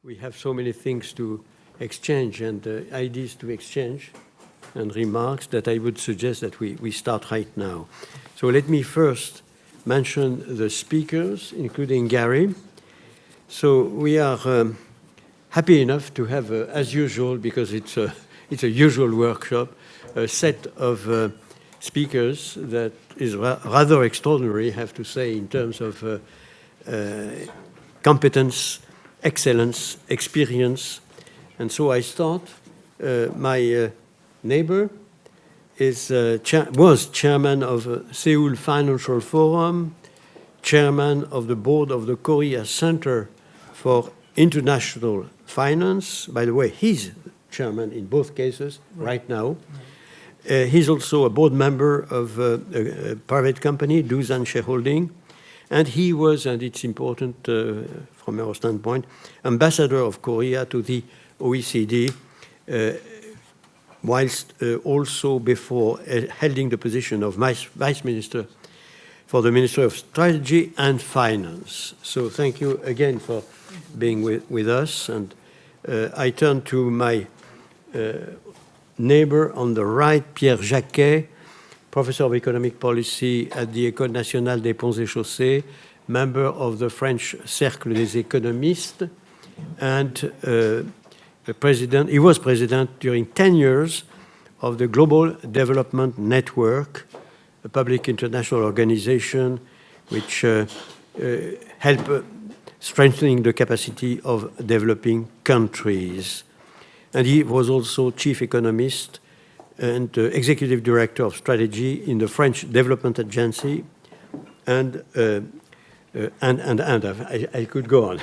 we have so many things to exchange and ideas to exchange and remarks that I would suggest that we start right now. So let me first mention the speakers, including Gary. So we are happy enough to have, as usual, because it's a usual workshop, a set of speakers that is rather extraordinary, I have to say, in terms of competence, excellence, experience. And so I start. My neighbor was chairman of Seoul Financial Forum, chairman of the board of the Korea Center for International Finance. By the way, he's chairman in both cases right now. He's also a board member of a private company, Doosan Shareholding. And he was, and it's important from our standpoint, ambassador of Korea to the OECD, whilst also before holding the position of vice minister for the Ministry of Strategy and Finance. So thank you again for being with us. And I turn to my neighbor on the right, Pierre Jacquet, professor of economic policy at the École nationale des ponts et chaussées, member of the French Cercle des Économistes, and president. He was president during 10 years of the Global Development Network, a public international organization which help strengthening the capacity of developing countries. And he was also chief economist and executive director of strategy in the French Development Agency, and I could go on.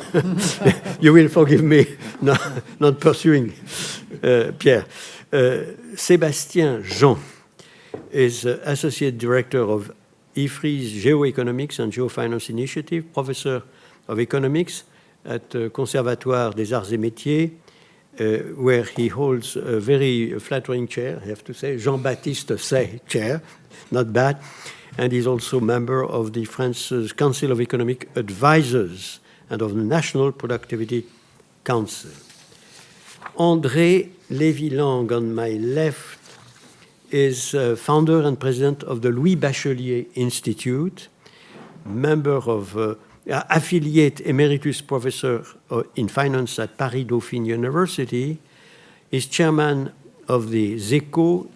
You will forgive me not pursuing Pierre. Sébastien Jean is associate director of Ifri's Geoeconomics and Geofinance initiative, professor of economics at Conservatoire des Arts et Métiers, where he holds a very flattering chair, I have to say, Jean-Baptiste Say chair, not bad. And he's also member of the France's Council of Economic Advisors and of the National Productivity Council. André Lévy-Lang on my left is founder and president of the Louis Bachelier Institute, member of affiliate emeritus professor in finance at Paris Dauphine University, is chairman of the ZECO,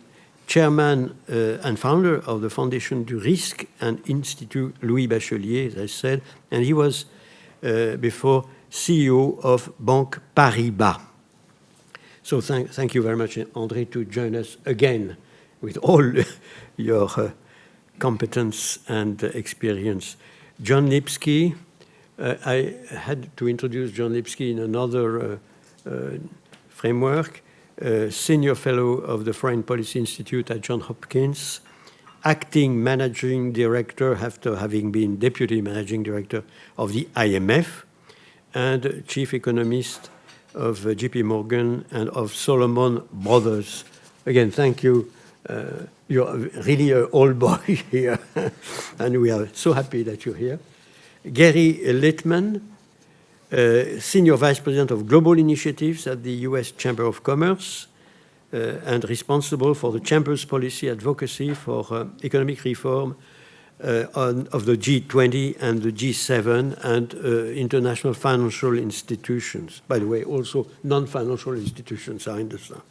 chairman and founder of the Fondation du Risque and Institut Louis Bachelier, as I said, and he was before CEO of Banque Paribas. So thank you very much, André, to join us again with all your competence and experience. John Lipsky, I had to introduce John Lipsky in another framework, senior fellow of the Foreign Policy Institute at Johns Hopkins, acting managing director after having been deputy managing director of the IMF, and chief economist of JP Morgan and of Solomon Brothers. Again, thank you. You're really an old boy here, and we are so happy that you're here. Gary Littman, Senior Vice President of Global Initiatives at the U.S. Chamber of Commerce, and responsible for the Chamber's policy advocacy for economic reform of the G20 and the G7 and international financial institutions. By the way, also non-financial institutions, I understand.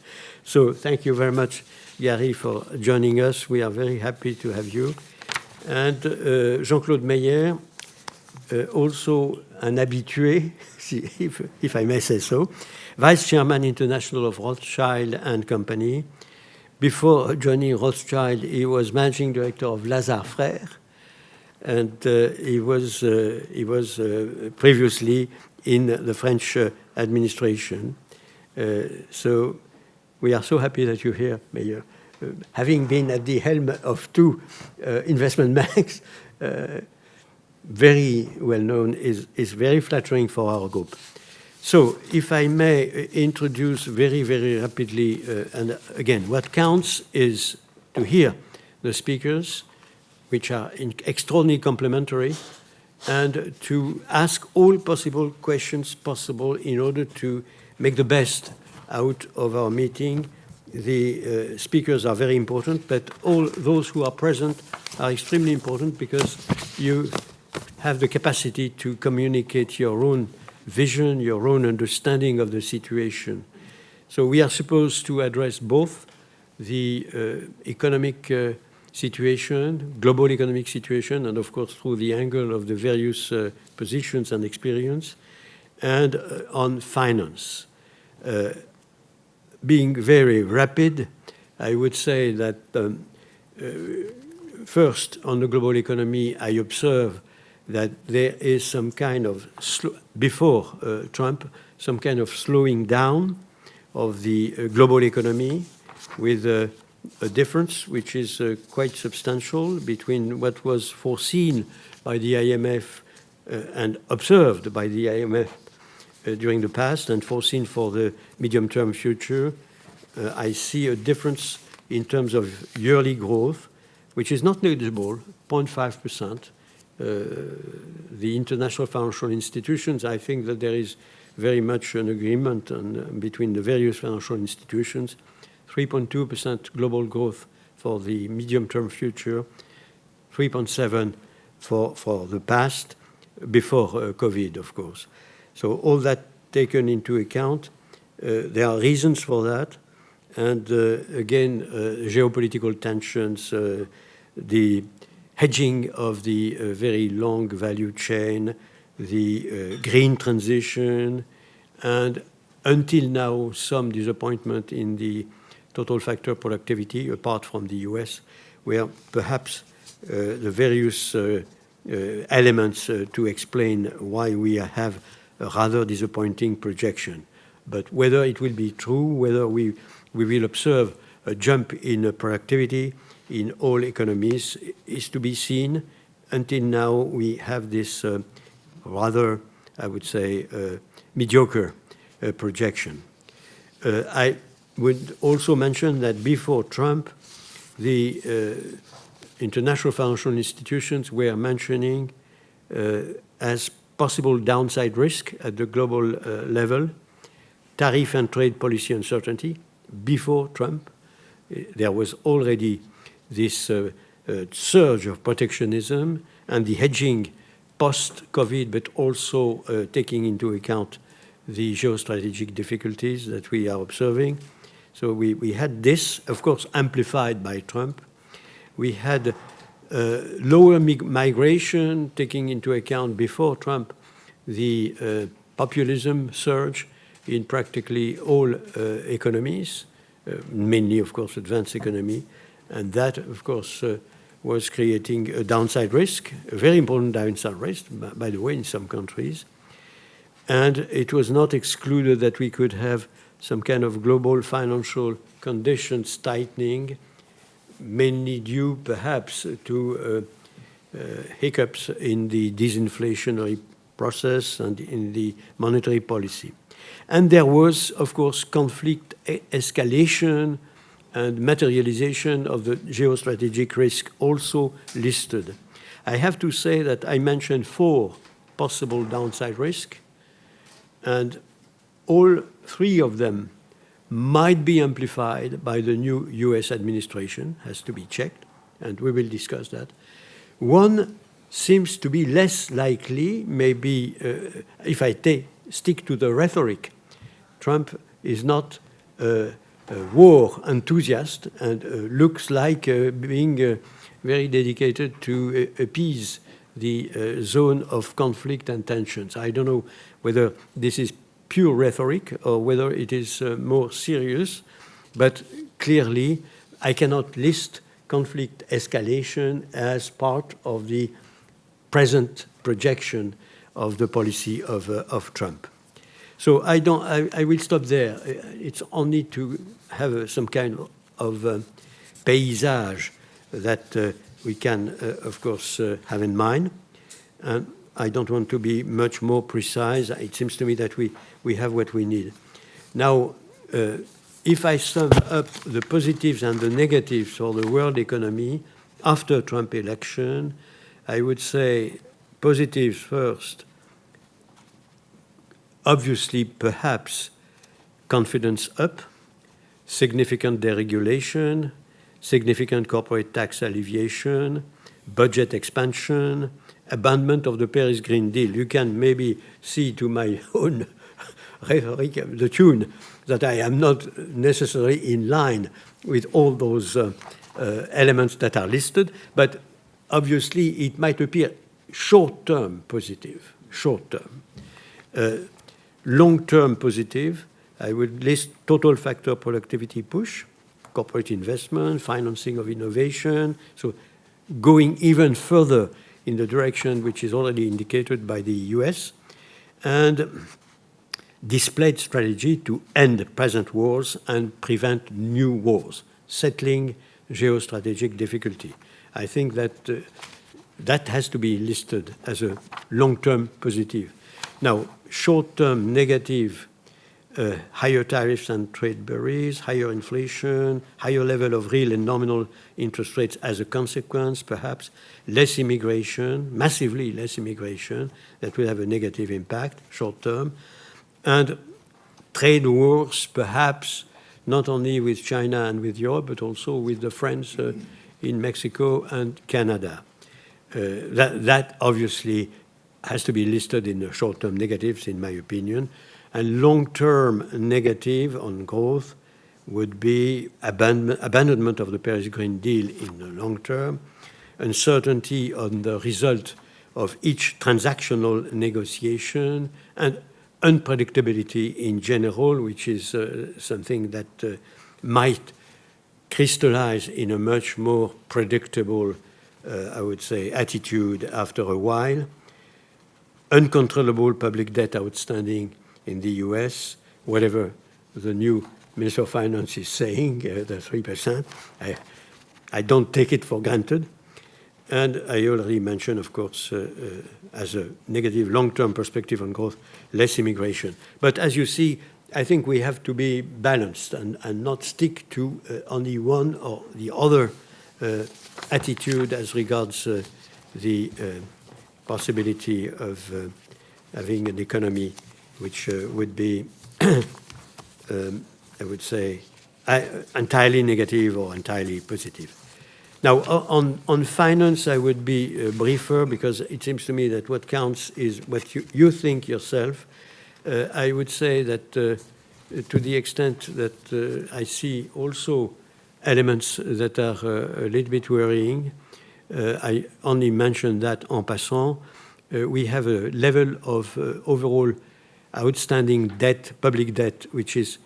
So thank you very much, Gary, for joining us. We are very happy to have you. And Jean-Claude Meyer, also an habitué, if I may say so, Vice Chairman International of Rothschild and Company. Before joining Rothschild, he was Managing Director of Lazare Frères, and he was previously in the French administration. So we are so happy that you're here, Mayor. Having been at the helm of two investment banks, very well known, is very flattering for our group. So if I may introduce very, very rapidly, and again, what counts is to hear the speakers, which are extraordinarily complementary, and to ask all possible questions possible in order to make the best out of our meeting. The speakers are very important, but all those who are present are extremely important because you have the capacity to communicate your own vision, your own understanding of the situation. So we are supposed to address both the economic situation, global economic situation, and of course through the angle of the various positions and experience, and on finance. Being very rapid, I would say that first on the global economy, I observe that there is some kind of, before Trump, some kind of slowing down of the global economy with a difference which is quite substantial between what was foreseen by the IMF and observed by the IMF during the past and foreseen for the medium-term future. I see a difference in terms of yearly growth, which is not negligible, 0.5%. The international financial institutions, I think that there is very much an agreement between the various financial institutions, 3.2% global growth for the medium-term future, 3.7% for the past, before COVID, of course. So all that taken into account, there are reasons for that. And again, geopolitical tensions, the hedging of the very long value chain, the green transition, and until now, some disappointment in the total factor productivity, apart from the US, where perhaps the various elements to explain why we have a rather disappointing projection. But whether it will be true, whether we will observe a jump in productivity in all economies is to be seen. Until now, we have this rather, I would say, mediocre projection. I would also mention that before Trump, the international financial institutions were mentioning as possible downside risk at the global level, tariff and trade policy uncertainty. Before Trump, there was already this surge of protectionism and the hedging post-COVID, but also taking into account the geostrategic difficulties that we are observing. So we had this, of course, amplified by Trump. We had lower migration, taking into account before Trump the populism surge in practically all economies, mainly, of course, advanced economy. And that, of course, was creating a downside risk, a very important downside risk, by the way, in some countries. And it was not excluded that we could have some kind of global financial conditions tightening, mainly due perhaps to hiccups in the disinflationary process and in the monetary policy. And there was, of course, conflict escalation and materialization of the geostrategic risk also listed. I have to say that I mentioned 4 possible downside risks, and all 3 of them might be amplified by the new US administration, has to be checked, and we will discuss that. One seems to be less likely, maybe if I stick to the rhetoric. Trump is not a war enthusiast and looks like being very dedicated to appease the zone of conflict and tensions. I don't know whether this is pure rhetoric or whether it is more serious, but clearly I cannot list conflict escalation as part of the present projection of the policy of Trump. So I will stop there. It's only to have some kind of paysage that we can, of course, have in mind. And I don't want to be much more precise. It seems to me that we have what we need. Now, if I sum up the positives and the negatives for the world economy after Trump election, I would say Positives first. Obviously, perhaps, confidence up, significant deregulation, significant corporate tax alleviation, budget expansion, abandonment of the Paris Green Deal. You can maybe see to my own rhetoric, the tune, that I am not necessarily in line with all those elements that are listed, but obviously it might appear short-term positive, short-term. Long-term positive, I would list total factor productivity push, corporate investment, financing of innovation, so going even further in the direction which is already indicated by the US, and displayed strategy to end present wars and prevent new wars, settling geostrategic difficulty. I think that that has to be listed as a long-term positive. Now, short-term negative, higher tariffs and trade barriers, higher inflation, higher level of real and nominal interest rates as a consequence, perhaps, less immigration, massively less immigration, that will have a negative impact, short-term, and trade wars, perhaps, not only with China and with Europe, but also with the French in Mexico and Canada. That obviously has to be listed in the short-term negatives, in my opinion. And long-term negative on growth would be abandonment of the Paris Green Deal in the long term, uncertainty on the result of each transactional negotiation, and unpredictability in general, which is something that might crystallize in a much more predictable, I would say, attitude after a while. Uncontrollable public debt outstanding in the US, whatever the new Minister of Finance is saying, the 3%, I don't take it for granted. And I already mentioned, of course, as a negative long-term perspective on growth, less immigration. But as you see, I think we have to be balanced and not stick to only one or the other attitude as regards the possibility of having an economy which would be, I would say, entirely negative or entirely positive. Now, on finance, I would be briefer, because it seems to me that what counts is what you think yourself. I would say that to the extent that I see also elements that are a little bit worrying, I only mentioned that en passant. We have a level of overall outstanding debt, public debt, which is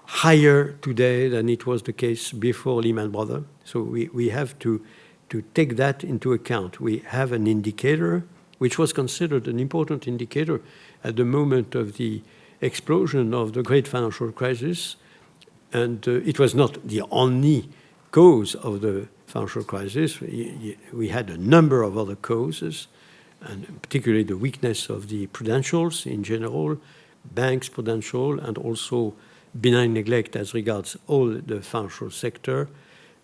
higher today than it was the case before Lehman Brothers. So we have to take that into account. We have an indicator, which was considered an important indicator at the moment of the explosion of the great financial crisis. And it was not the only cause of the financial crisis. We had a number of other causes, and particularly the weakness of the prudentials in general, banks prudential, and also benign neglect as regards all the financial sector.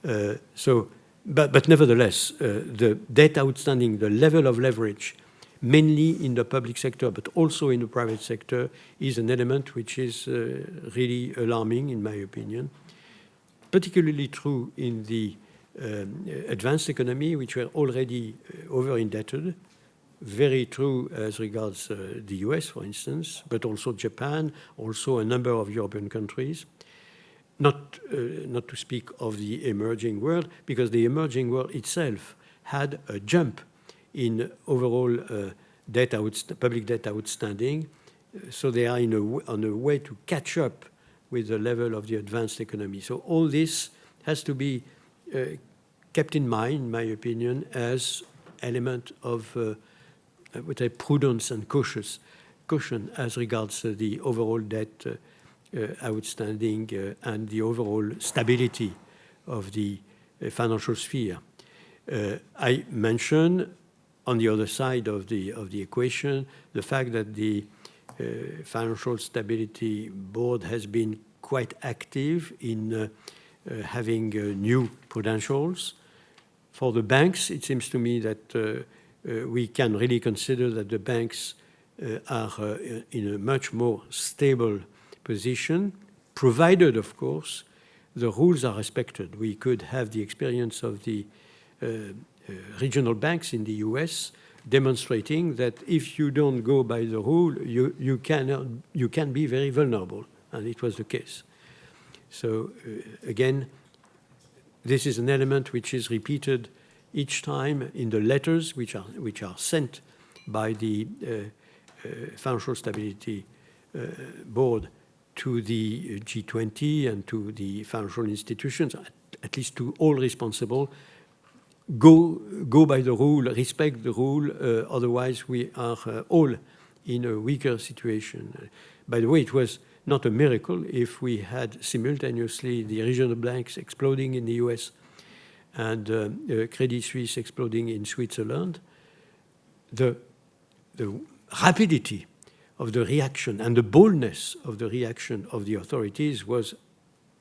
But nevertheless, the debt outstanding, the level of leverage, mainly in the public sector, but also in the private sector, is an element which is really alarming, in my opinion. Particularly true in the advanced economy, which were already over-indebted. Very true as regards the US, for instance, but also Japan, also a number of European countries. Not to speak of the emerging world, because the emerging world itself had a jump in overall public debt outstanding. So they are on a way to catch up with the level of the advanced economy. So all this has to be kept in mind, in my opinion, as element of with a prudence and caution as regards the overall debt outstanding and the overall stability of the financial sphere. I mentioned on the other side of the equation the fact that the Financial Stability Board has been quite active in having new prudentials. For the banks, it seems to me that we can really consider that the banks are in a much more stable position, provided, of course, the rules are respected. We could have the experience of the regional banks in the US demonstrating that if you don't go by the rule, you can be very vulnerable, and it was the case. So again, this is an element which is repeated each time in the letters which are sent by the Financial Stability Board to the G20 and to the financial institutions, at least to all responsible. Go by the rule, respect the rule, otherwise we are all in a weaker situation. By the way, it was not a miracle if we had simultaneously the regional banks exploding in the US and Credit Suisse exploding in Switzerland. The rapidity of the reaction and the boldness of the reaction of the authorities was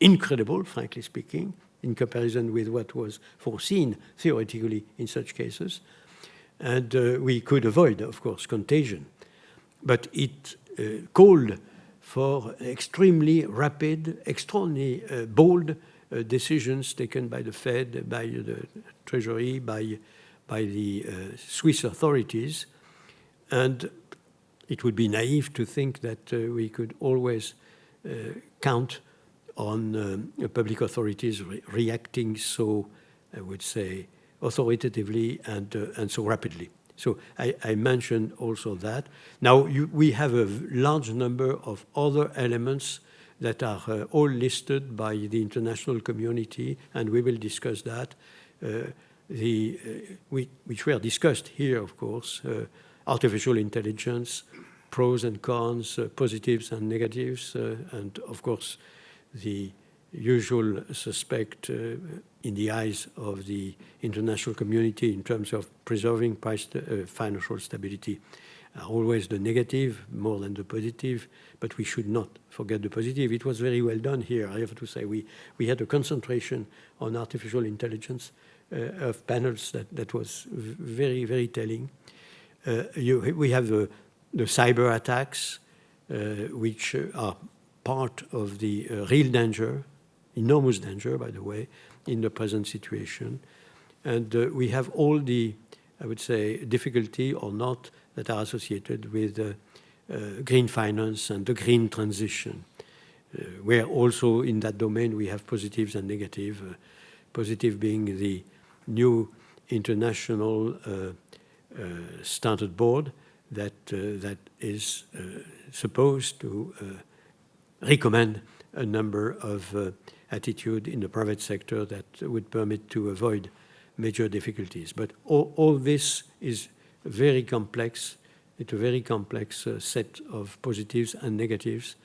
incredible, frankly speaking, in comparison with what was foreseen theoretically in such cases. And we could avoid, of course, contagion. But it called for extremely rapid, extraordinarily bold decisions taken by the Fed, by the Treasury, by the Swiss authorities. And it would be naive to think that we could always count on public authorities reacting so, I would say, authoritatively and so rapidly. So I mentioned also that. Now, we have a large number of other elements that are all listed by the international community, and we will discuss that, which were discussed here, of course, artificial intelligence, pros and cons, positives and negatives, and, of course, the usual suspect in the eyes of the international community in terms of preserving financial stability are always the negative more than the positive, but we should not forget the positive. It was very well done here, I have to say. We had a concentration on artificial intelligence of panels that was very, very telling. We have the cyber attacks, which are part of the real danger, enormous danger, by the way, in the present situation. And we have all the, I would say, difficulty or not that are associated with green finance and the green transition, where also in that domain we have positives and negatives, positive being the new international Standard Board that is supposed to recommend a number of attitude in the private sector that would permit to avoid major difficulties. But all this is very complex. It's a very complex set of positives and negatives.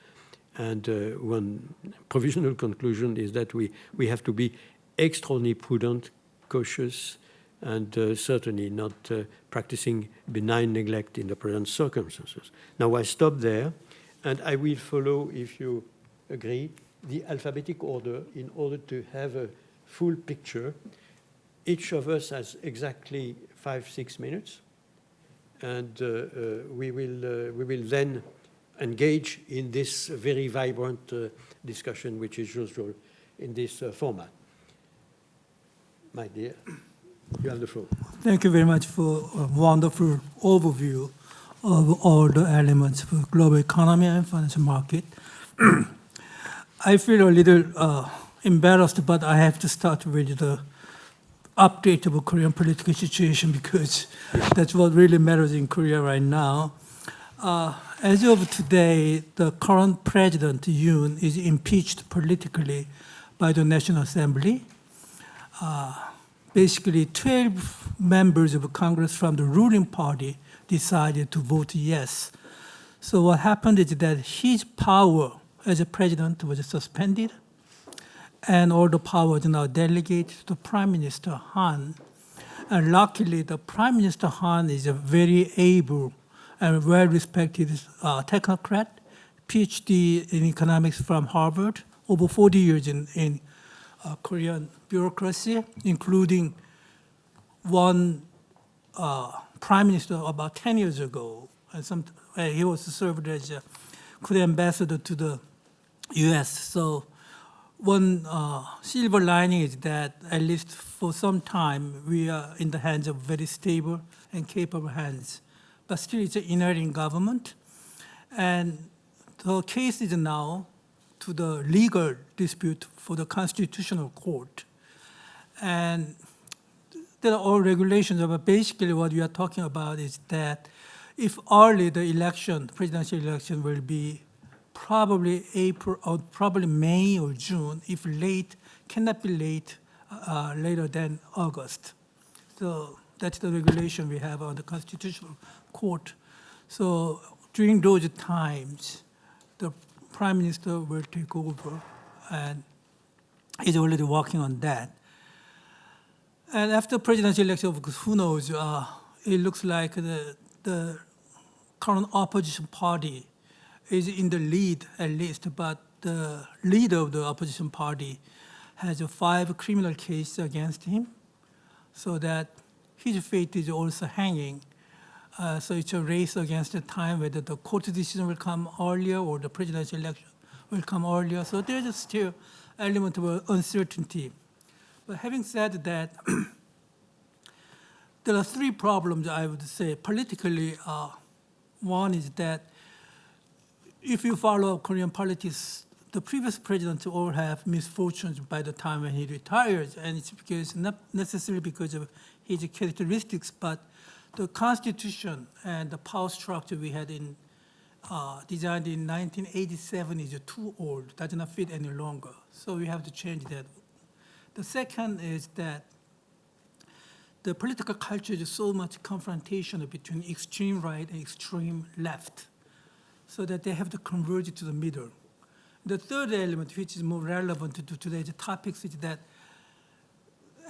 And one provisional conclusion is that we have to be extraordinarily prudent, cautious, and certainly not practicing benign neglect in the present circumstances. Now I stop there, and I will follow, if you agree, the alphabetic order in order to have a full picture. Each of us has exactly 5-6 minutes, and we will then engage in this very vibrant discussion, which is usual in this format. My dear, you have the floor. Thank you very much for a wonderful overview of all the elements for global economy and financial market. I feel a little embarrassed, but I have to start with the update of Korean political situation because that's what really matters in Korea right now. As of today, the current president, Yoon, is impeached politically by the National Assembly. Basically, 12 members of Congress from the ruling party decided to vote yes. So what happened is that his power as a president was suspended, and all the power is now delegated to Prime Minister Han. And luckily, the Prime Minister Han is a very able and well-respected technocrat, PhD in economics from Harvard, over 40 years in Korean bureaucracy, including one prime minister about 10 years ago. And he was served as a good ambassador to the U.S. So one silver lining is that at least for some time, we are in the hands of very stable and capable hands. But still, it's an inheriting government. And the case is now to the legal dispute for the Constitutional Court. And there are all regulations, but basically what we are talking about is that if early the election, presidential election will be probably April or probably May or June, if late, cannot be later than August. So that's the regulation we have on the Constitutional Court. So during those times, the Prime Minister will take over, and he's already working on that. And after presidential election, who knows, it looks like the current opposition party is in the lead at least, but the leader of the opposition party has 5 criminal cases against him, so that his fate is also hanging. So it's a race against the time whether the court decision will come earlier or the presidential election will come earlier. So there's still element of uncertainty. But having said that, there are 3 problems, I would say, politically. One is that if you follow Korean politics, the previous presidents all have misfortunes by the time when he retires, and it's because not necessarily because of his characteristics, but the Constitution and the power structure we had designed in 1987 is too old, does not fit any longer. So we have to change that. The second is that the political culture is so much confrontation between extreme right and extreme left, so that they have to converge to the middle. The third element, which is more relevant to today's topics, is that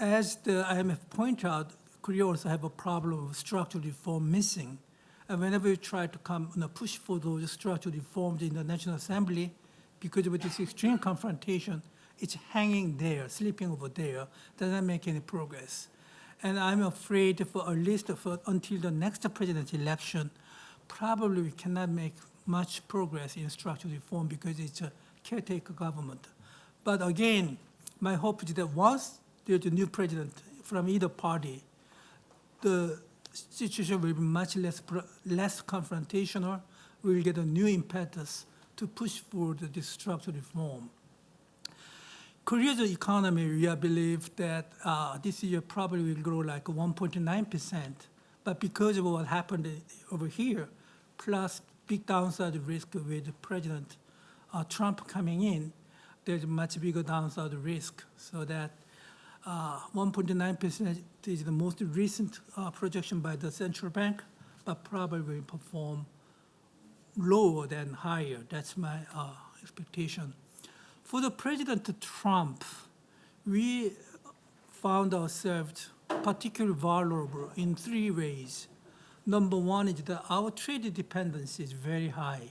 as the IMF pointed out, Korea also have a problem of structural reform missing. And whenever you try to push for those structural reforms in the National Assembly, because of this extreme confrontation, it's hanging there, sleeping over there, doesn't make any progress. And I'm afraid for at least until the next presidential election, probably we cannot make much progress in structural reform because it's a caretaker government. But again, my hope is that once there's a new president from either party, the situation will be much less confrontational. We'll get a new impetus to push forward this structural reform. Korea's economy, we believe that this year probably will grow like 1.9%. But because of what happened over here, plus big downside risk with President Trump coming in, there's a much bigger downside risk. So that 1.9% is the most recent projection by the central bank, but probably will perform lower than higher. That's my expectation. For the President Trump, we found ourselves particularly vulnerable in 3 ways. Number one is that our trade dependency is very high.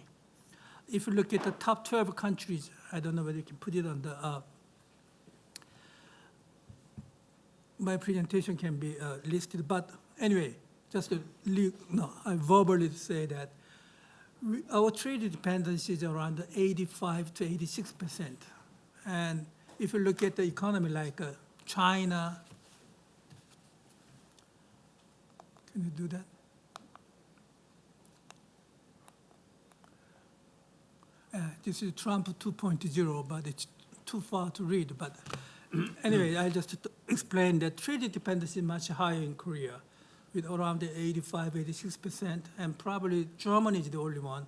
If you look at the top 12 countries, I don't know whether you can put it on the, my presentation can be listed, but anyway, just to I verbally say that our trade dependency is around 85 to 86%. And if you look at the economy like China, can you do that? This is Trump 2.0, but it's too far to read. But anyway, I just explained that trade dependency is much higher in Korea, with around 85, 86%, and probably Germany is the only one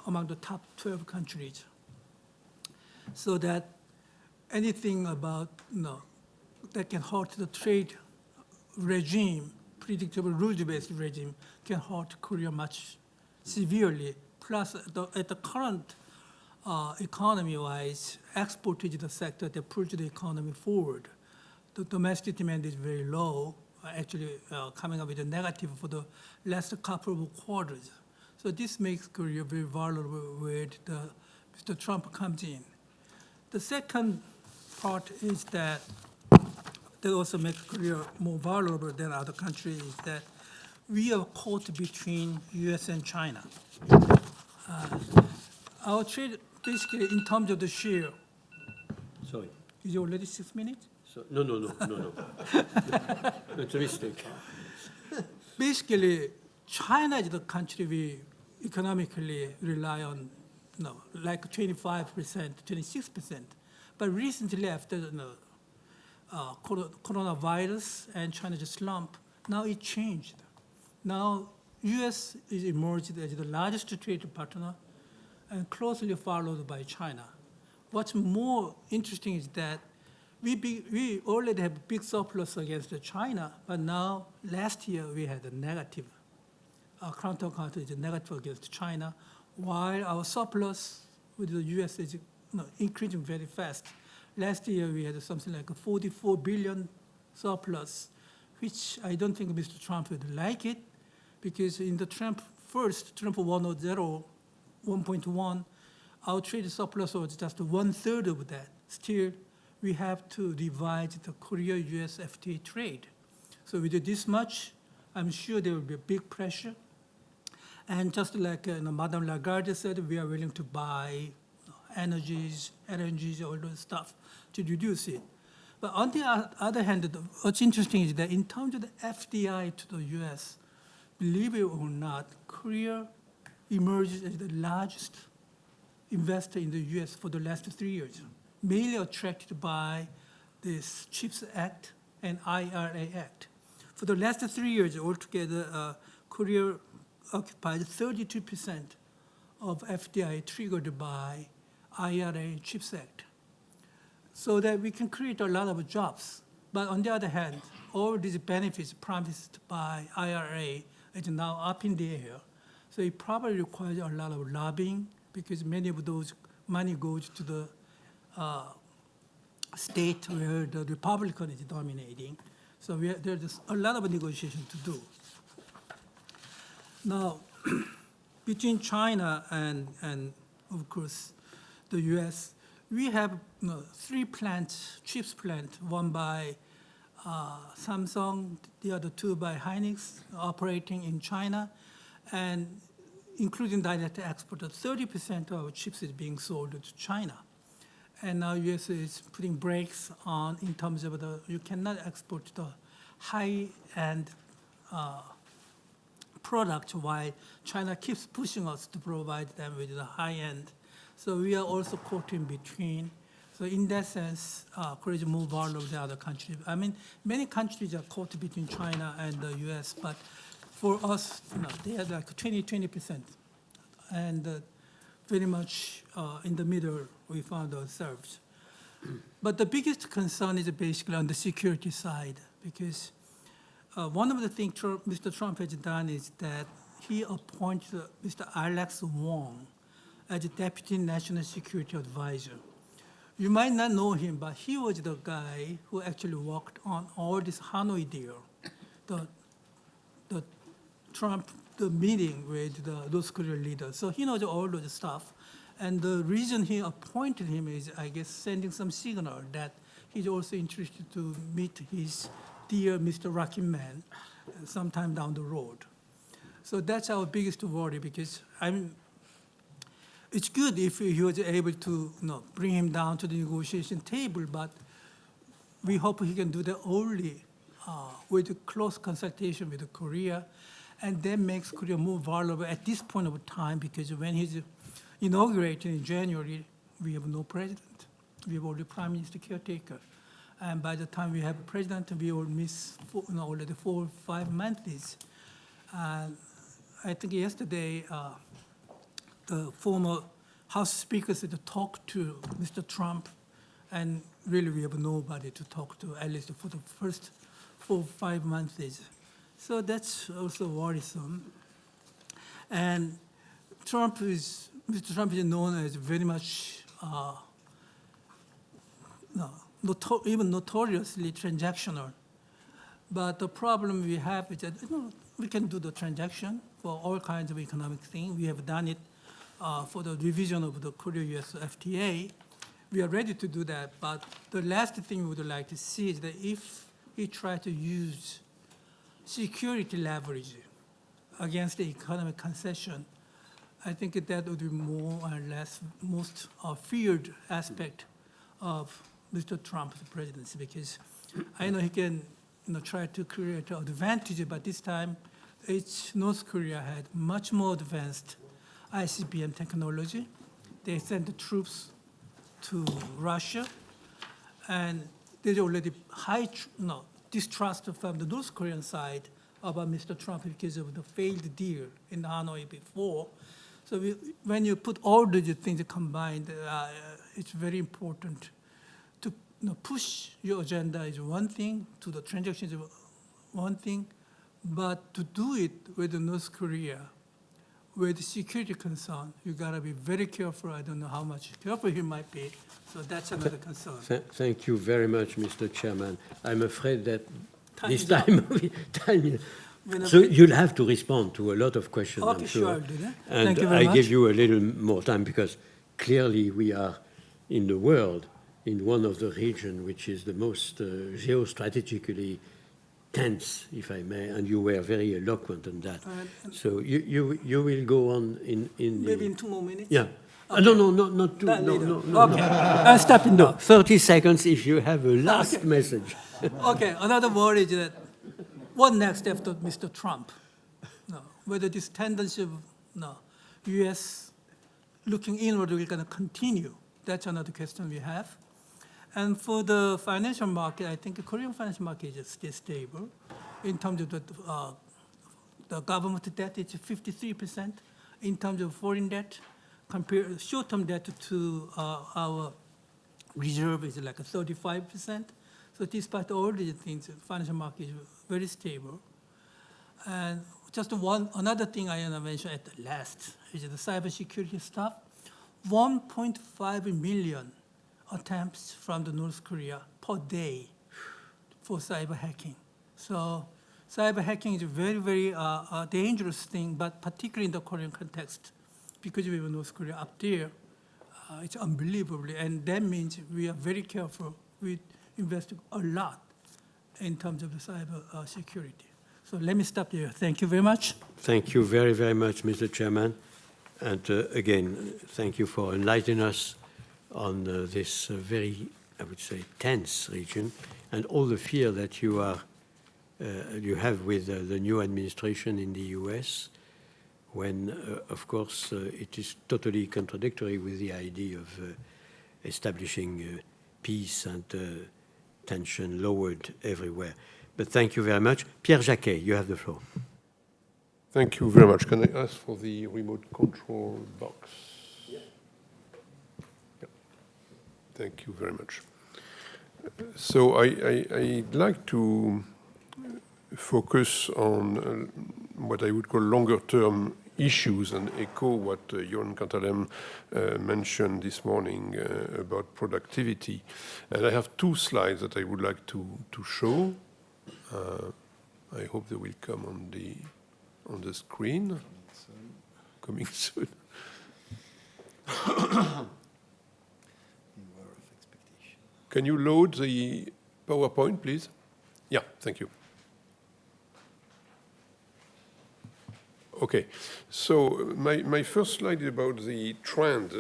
among the top 12 countries. So that anything about that can hurt the trade regime, predictable rules-based regime, can hurt Korea much severely. Plus, at the current economy-wise, export is the sector that pulls the economy forward. The domestic demand is very low, actually coming up with a negative for the last couple of quarters. So this makes Korea very vulnerable when Mr. Trump comes in. The second part is that that also makes Korea more vulnerable than other countries is that we are caught between U.S. and China. Our trade, basically, in terms of the share, Sorry. is it already 6 minutes? So, no. It's a mistake. Basically, China is the country we economically rely on, like 25%, 26%. But recently, after the coronavirus and China's slump, now it changed. Now, U.S. is emerged as the largest trade partner and closely followed by China. What's more interesting is that we already have big surplus against China, but now last year we had a negative. Our current account is negative against China, while our surplus with the U.S. is increasing very fast. Last year we had something like a 44 billion surplus, which I don't think Mr. Trump would like it, because in the Trump 1.0, 1.1, our trade surplus was just 1/3 of that. Still, we have to revise the Korea-U.S. FTA trade. So with this much, I'm sure there will be a big pressure. And just like Madame Lagarde said, we are willing to buy energies, LNGs, all those stuff to reduce it. But on the other hand, what's interesting is that in terms of the FDI to the U.S., believe it or not, Korea emerged as the largest investor in the U.S. for the last 3 years, mainly attracted by this CHIPS Act and IRA Act. For the last 3 years altogether, Korea occupied 32% of FDI triggered by IRA and CHIPS Act, so that we can create a lot of jobs. But on the other hand, all these benefits promised by IRA is now up in the air. So it probably requires a lot of lobbying, because many of those money goes to the state where the Republican is dominating. So there's a lot of negotiation to do. Now, between China and of course, the U.S., we have 3 plants, chips plant, one by Samsung, the other 2 by Hynix, operating in China, and including direct export, 30% of our chips is being sold to China. And now U.S. is putting brakes on in terms of you cannot export the high-end product while China keeps pushing us to provide them with the high-end. So we are also caught in between. So in that sense, Korea is more vulnerable than other countries. I mean, many countries are caught between China and the U.S., but for us, they are like 20%. And very much in the middle, we found ourselves. But the biggest concern is basically on the security side, because one of the things Mr. Trump has done is that he appointed Mr. Alex Wong as a Deputy National Security Advisor. You might not know him, but he was the guy who actually worked on all this Hanoi deal, the meeting with the North Korean leaders. So he knows all of the stuff. And the reason he appointed him is, I guess, sending some signal that he's also interested to meet his dear Mr. Rocky Man sometime down the road. So that's our biggest worry, because it's good if he was able to bring him down to the negotiation table, but we hope he can do that only with close consultation with Korea, and that makes Korea more vulnerable at this point of time, because when he's inaugurated in January, we have no president. We have only prime minister caretaker. And by the time we have a president, we will miss already 4 or 5 months. And I think yesterday, the former House Speaker said to talk to Mr. Trump, and really we have nobody to talk to, at least for the first 4 or 5 months. So that's also worrisome. And Mr. Trump is known as very much, even notoriously transactional. But the problem we have is that we can do the transaction for all kinds of economic things. We have done it for the revision of the Korea-US FTA. We are ready to do that, but the last thing we would like to see is that if he tried to use security leverage against the economic concession. I think that would be more or less most feared aspect of Mr. Trump's presidency, because I know he can try to create an advantage, but this time North Korea had much more advanced ICBM technology. They sent the troops to Russia, and there's already high distrust from the North Korean side about Mr. Trump because of the failed deal in Hanoi before. So when you put all these things combined, it's very important to push your agenda is one thing, to the transactions is one thing, but to do it with North Korea, with security concern, you gotta be very careful. I don't know how much careful he might be, so that's another concern. Thank you very much, Mr. Chairman. I'm afraid that this time, so you'll have to respond to a lot of questions, okay, I'm sure. I'll do that. And Thank you very much. give you a little more time, because clearly we are in the world, in one of the regions which is the most geostrategically tense, if I may, and you were very eloquent on that. So you will go on in maybe in 2 more minutes? Yeah. Okay. No, not two. No. Okay, I'll stop it now. 30 seconds if you have a last message. Okay, another worry is that what next after Mr. Trump? Whether this tendency of U.S. looking inward will going to continue. That's another question we have. And for the financial market, I think the Korean financial market is still stable. In terms of the government debt, it's 53%. In terms of foreign debt, compared short-term debt to our reserve is like 35%. So despite all these things, the financial market is very stable. And just another thing I want to mention at the last is the cybersecurity stuff. 1.5 million attempts from the North Korea per day for cyber hacking. So cyber hacking is a very, very dangerous thing, but particularly in the Korean context, because we have North Korea up there, it's unbelievable. And that means we are very careful. We invest a lot in terms of the cyber security. So let me stop there. Thank you very much. Thank you very, very much, Mr. Chairman. And again, thank you for enlightening us on this very, I would say, tense region, and all the fear that you have with the new administration in the U.S., when, of course, it is totally contradictory with the idea of establishing peace and tension lowered everywhere. But thank you very much. Pierre Jacquet, you have the floor. Thank you very much. Can I ask for the remote control box? Yeah. Thank you very much. So I'd like to focus on what I would call longer-term issues and echo what Jon Kantalem mentioned this morning about productivity. And I have 2 slides that I would like to show. I hope they will come on the screen. Coming soon. Can you load the PowerPoint, please? Yeah, thank you. Okay, so my first slide is about the trend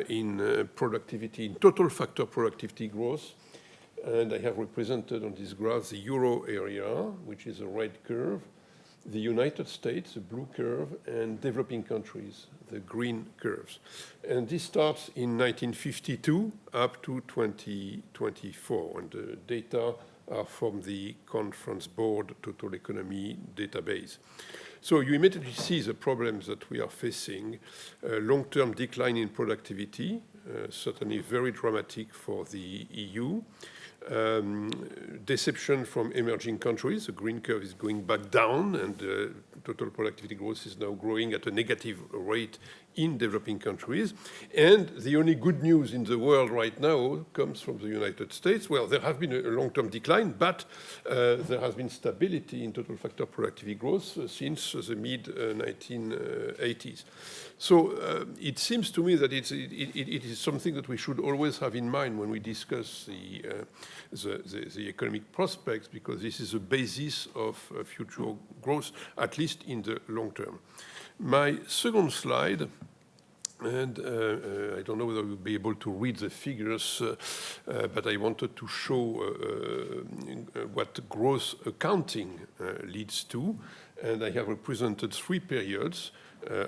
in productivity, in total factor productivity growth. And I have represented on this graph the Euro area, which is a red curve, the United States, the blue curve, and developing countries, the green curves. And this starts in 1952 up to 2024, and the data are from the Conference Board Total Economy database. So you immediately see the problems that we are facing, long-term decline in productivity, certainly very dramatic for the EU, deception from emerging countries. The green curve is going back down, and total productivity growth is now growing at a negative rate in developing countries. And the only good news in the world right now comes from the United States. Well, there has been a long-term decline, but there has been stability in total factor productivity growth since the mid-1980s. So it seems to me that it is something that we should always have in mind when we discuss the economic prospects, because this is the basis of future growth, at least in the long term. My second slide, and I don't know whether you'll be able to read the figures, but I wanted to show what growth accounting leads to. And I have represented 3 periods,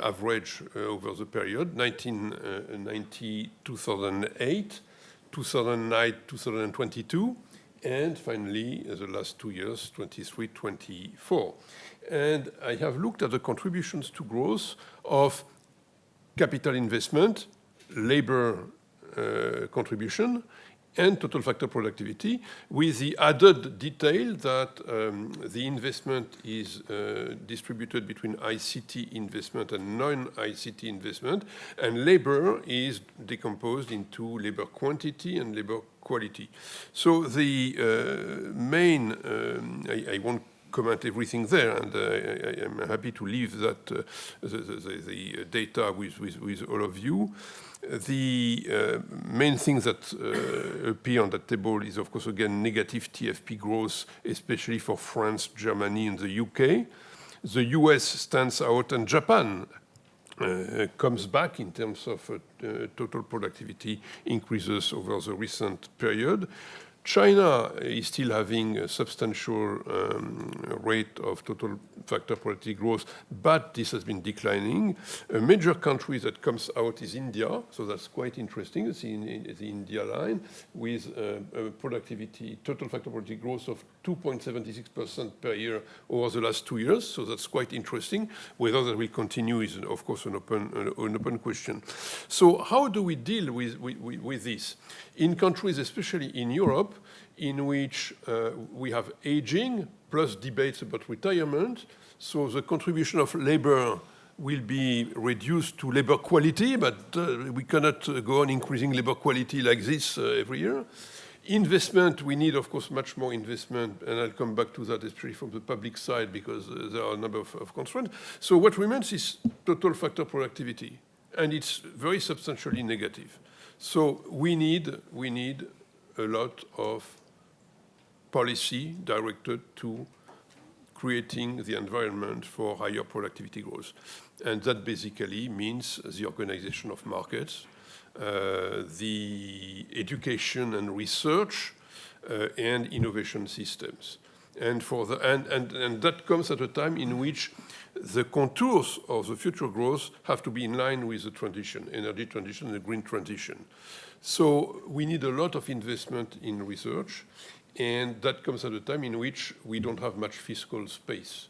average over the period, 1990, 2008, 2009, 2022, and finally, the last 2 years, 23, 24. And I have looked at the contributions to growth of capital investment, labor contribution, and total factor productivity, with the added detail that the investment is distributed between ICT investment and non-ICT investment, and labor is decomposed into labor quantity and labor quality. So the main, I won't comment everything there, and I am happy to leave that the data with all of you. The main things that appear on that table is, of course, again, negative TFP growth, especially for France, Germany, and the UK. The US stands out, and Japan comes back in terms of total productivity increases over the recent period. China is still having a substantial rate of total factor productivity growth, but this has been declining. A major country that comes out is India, so that's quite interesting. It's in the India line, with productivity, total factor productivity growth of 2.76% per year over the last 2 years, so that's quite interesting. Whether that will continue is, of course, an open question. So how do we deal with this? In countries, especially in Europe, in which we have aging, plus debates about retirement, so the contribution of labor will be reduced to labor quality, but we cannot go on increasing labor quality like this every year. Investment, we need, of course, much more investment, and I'll come back to that, especially from the public side, because there are a number of constraints. So what remains is total factor productivity, and it's very substantially negative. So we need a lot of policy directed to creating the environment for higher productivity growth. And that basically means the organization of markets, the education and research, and innovation systems. And that comes at a time in which the contours of the future growth have to be in line with the transition, energy transition and the green transition. So we need a lot of investment in research, and that comes at a time in which we don't have much fiscal space.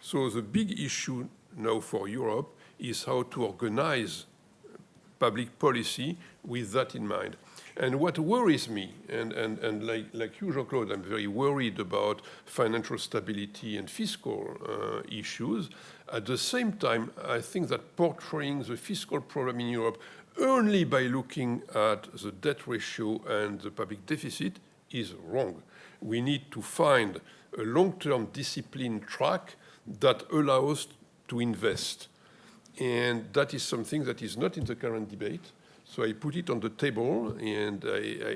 So the big issue now for Europe is how to organize public policy with that in mind. And what worries me, and like you, Jean-Claude, I'm very worried about financial stability and fiscal issues. At the same time, I think that portraying the fiscal problem in Europe only by looking at the debt ratio and the public deficit is wrong. We need to find a long-term discipline track that allows to invest. And that is something that is not in the current debate. So I put it on the table, and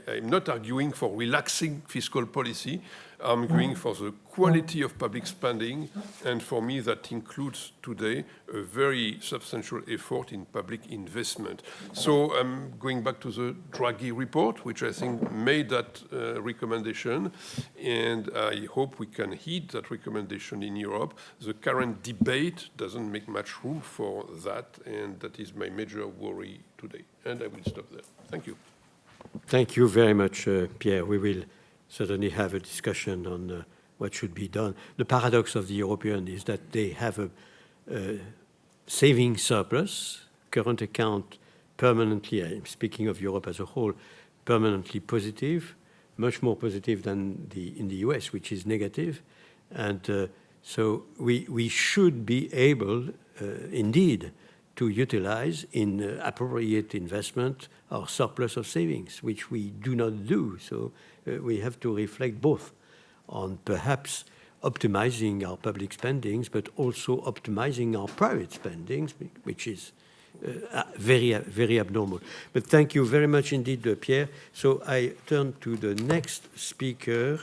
I'm not arguing for relaxing fiscal policy. I'm arguing for the quality of public spending, and for me that includes today a very substantial effort in public investment. So I'm going back to the Draghi report, which I think made that recommendation, and I hope we can heed that recommendation in Europe. The current debate doesn't make much room for that, and that is my major worry today. And I will stop there. Thank you. Thank you very much, Pierre. We will certainly have a discussion on what should be done. The paradox of the European is that they have a saving surplus, current account permanently, I'm speaking of Europe as a whole, permanently positive, much more positive than in the US, which is negative. And so we should be able, indeed, to utilize in appropriate investment our surplus of savings, which we do not do. So we have to reflect both on perhaps optimizing our public spendings, but also optimizing our private spendings, which is very, very abnormal. But thank you very much indeed, Pierre. So I turn to the next speaker,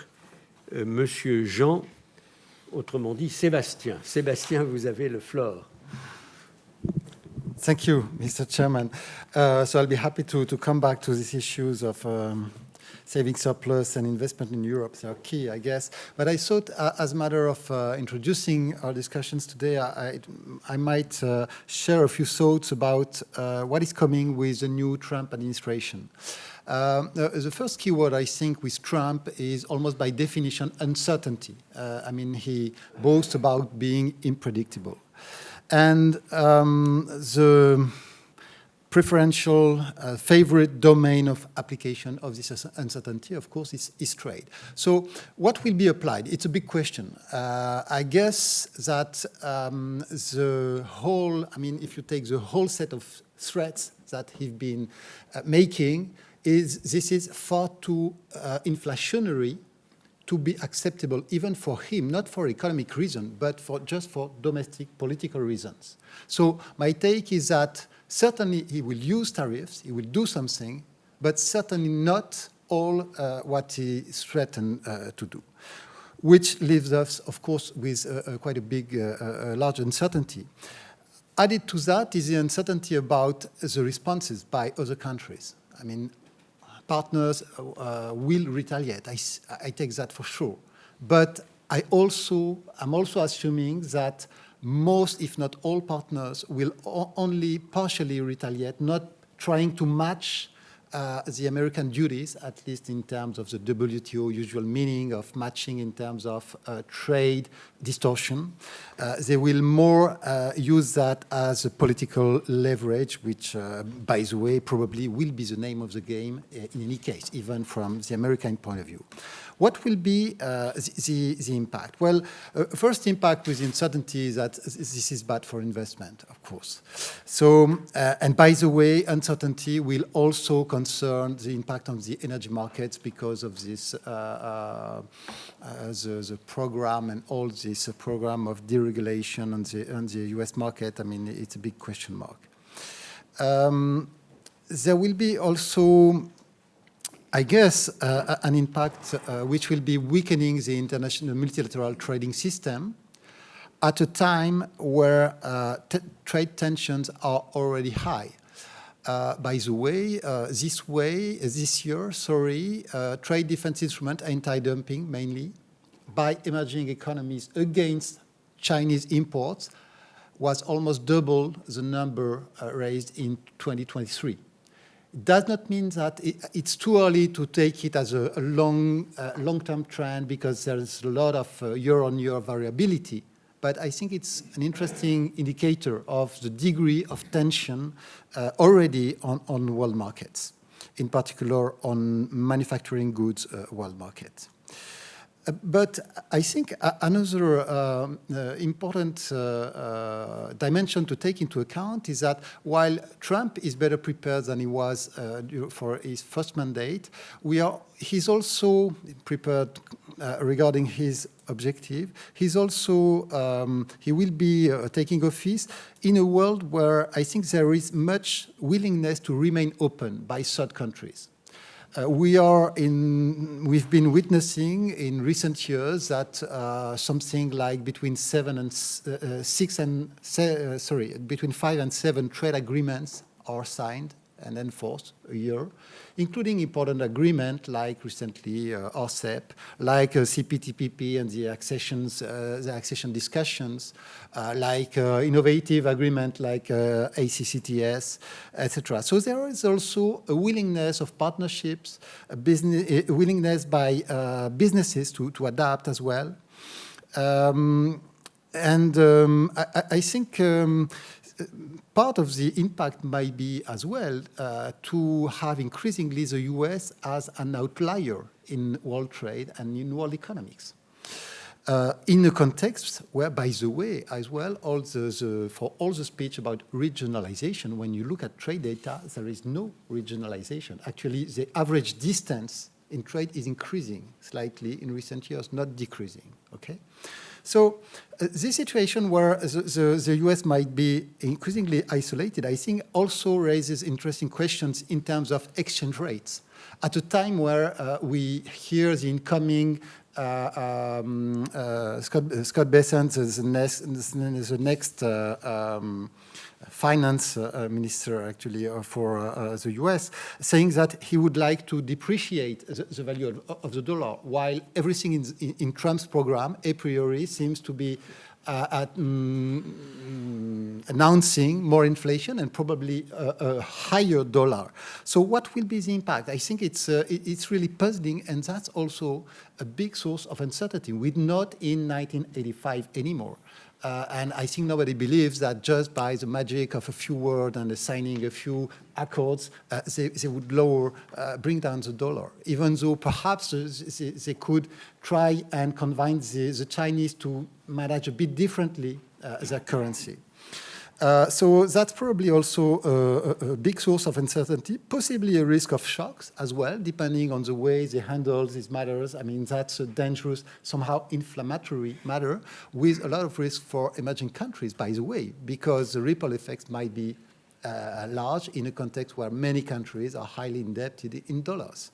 Monsieur Jean, autrement dit Sébastien. Sébastien, vous avez le floor. Thank you, Mr. Chairman. So I'll be happy to come back to these issues of saving surplus and investment in Europe. They are key, I guess. But I thought, as a matter of introducing our discussions today, I might share a few thoughts about what is coming with the new Trump administration. The first keyword, I think, with Trump is almost by definition uncertainty. I mean, he boasts about being unpredictable. And the preferential favorite domain of application of this uncertainty, of course, is trade. So what will be applied? It's a big question. I guess that the whole, I mean, if you take the whole set of threats that he's been making, this is far too inflationary to be acceptable even for him, not for economic reason, but just for domestic political reasons. So my take is that certainly he will use tariffs, he will do something, but certainly not all what he threatened to do, which leaves us, of course, with quite a big, large uncertainty. Added to that is the uncertainty about the responses by other countries. I mean, partners will retaliate. I take that for sure. But I'm also assuming that most, if not all, partners will only partially retaliate, not trying to match the American duties, at least in terms of the WTO usual meaning of matching in terms of trade distortion. They will more use that as a political leverage, which, by the way, probably will be the name of the game in any case, even from the American point of view. What will be the impact? Well, first impact with uncertainty is that this is bad for investment, of course. So, and by the way, uncertainty will also concern the impact on the energy markets because of this, the program and all this program of deregulation on the US market. I mean, it's a big question mark. There will be also, I guess, an impact which will be weakening the international multilateral trading system at a time where trade tensions are already high. By the way, this year, trade defense instrument, anti-dumping mainly, by emerging economies against Chinese imports was almost double the number raised in 2023. It does not mean that it's too early to take it as a long-term trend because there's a lot of year-on-year variability. But I think it's an interesting indicator of the degree of tension already on world markets, in particular on manufacturing goods world markets. But I think another important dimension to take into account is that while Trump is better prepared than he was for his first mandate, he's also prepared regarding his objective. He's also, he will be taking office in a world where I think there is much willingness to remain open by third countries. We've been witnessing in recent years that something like between 5 and 7 trade agreements are signed and enforced a year, including important agreements like recently RCEP, like CPTPP and the accession discussions, like innovative agreement like ACCTS, etc. So there is also a willingness of partnerships, a willingness by businesses to adapt as well. I think part of the impact might be as well to have increasingly the US as an outlier in world trade and in world economics. in a context where, by the way, as well, for all the speech about regionalization, when you look at trade data, there is no regionalization. Actually, the average distance in trade is increasing slightly in recent years, not decreasing, okay? So this situation where the US might be increasingly isolated, I think also raises interesting questions in terms of exchange rates. At a time where we hear the incoming Scott Bessent, the next finance minister, actually, for the US, saying that he would like to depreciate the value of the dollar, while everything in Trump's program, a priori, seems to be announcing more inflation and probably a higher dollar. So what will be the impact? I think it's really puzzling, and that's also a big source of uncertainty. We're not in 1985 anymore. And I think nobody believes that just by the magic of a few words and signing a few accords, they would bring down the dollar, even though perhaps they could try and convince the Chinese to manage a bit differently their currency. So that's probably also a big source of uncertainty, possibly a risk of shocks as well, depending on the way they handle these matters. I mean, that's a dangerous, somehow inflammatory matter with a lot of risk for emerging countries, by the way, because the ripple effects might be large in a context where many countries are highly indebted in dollars.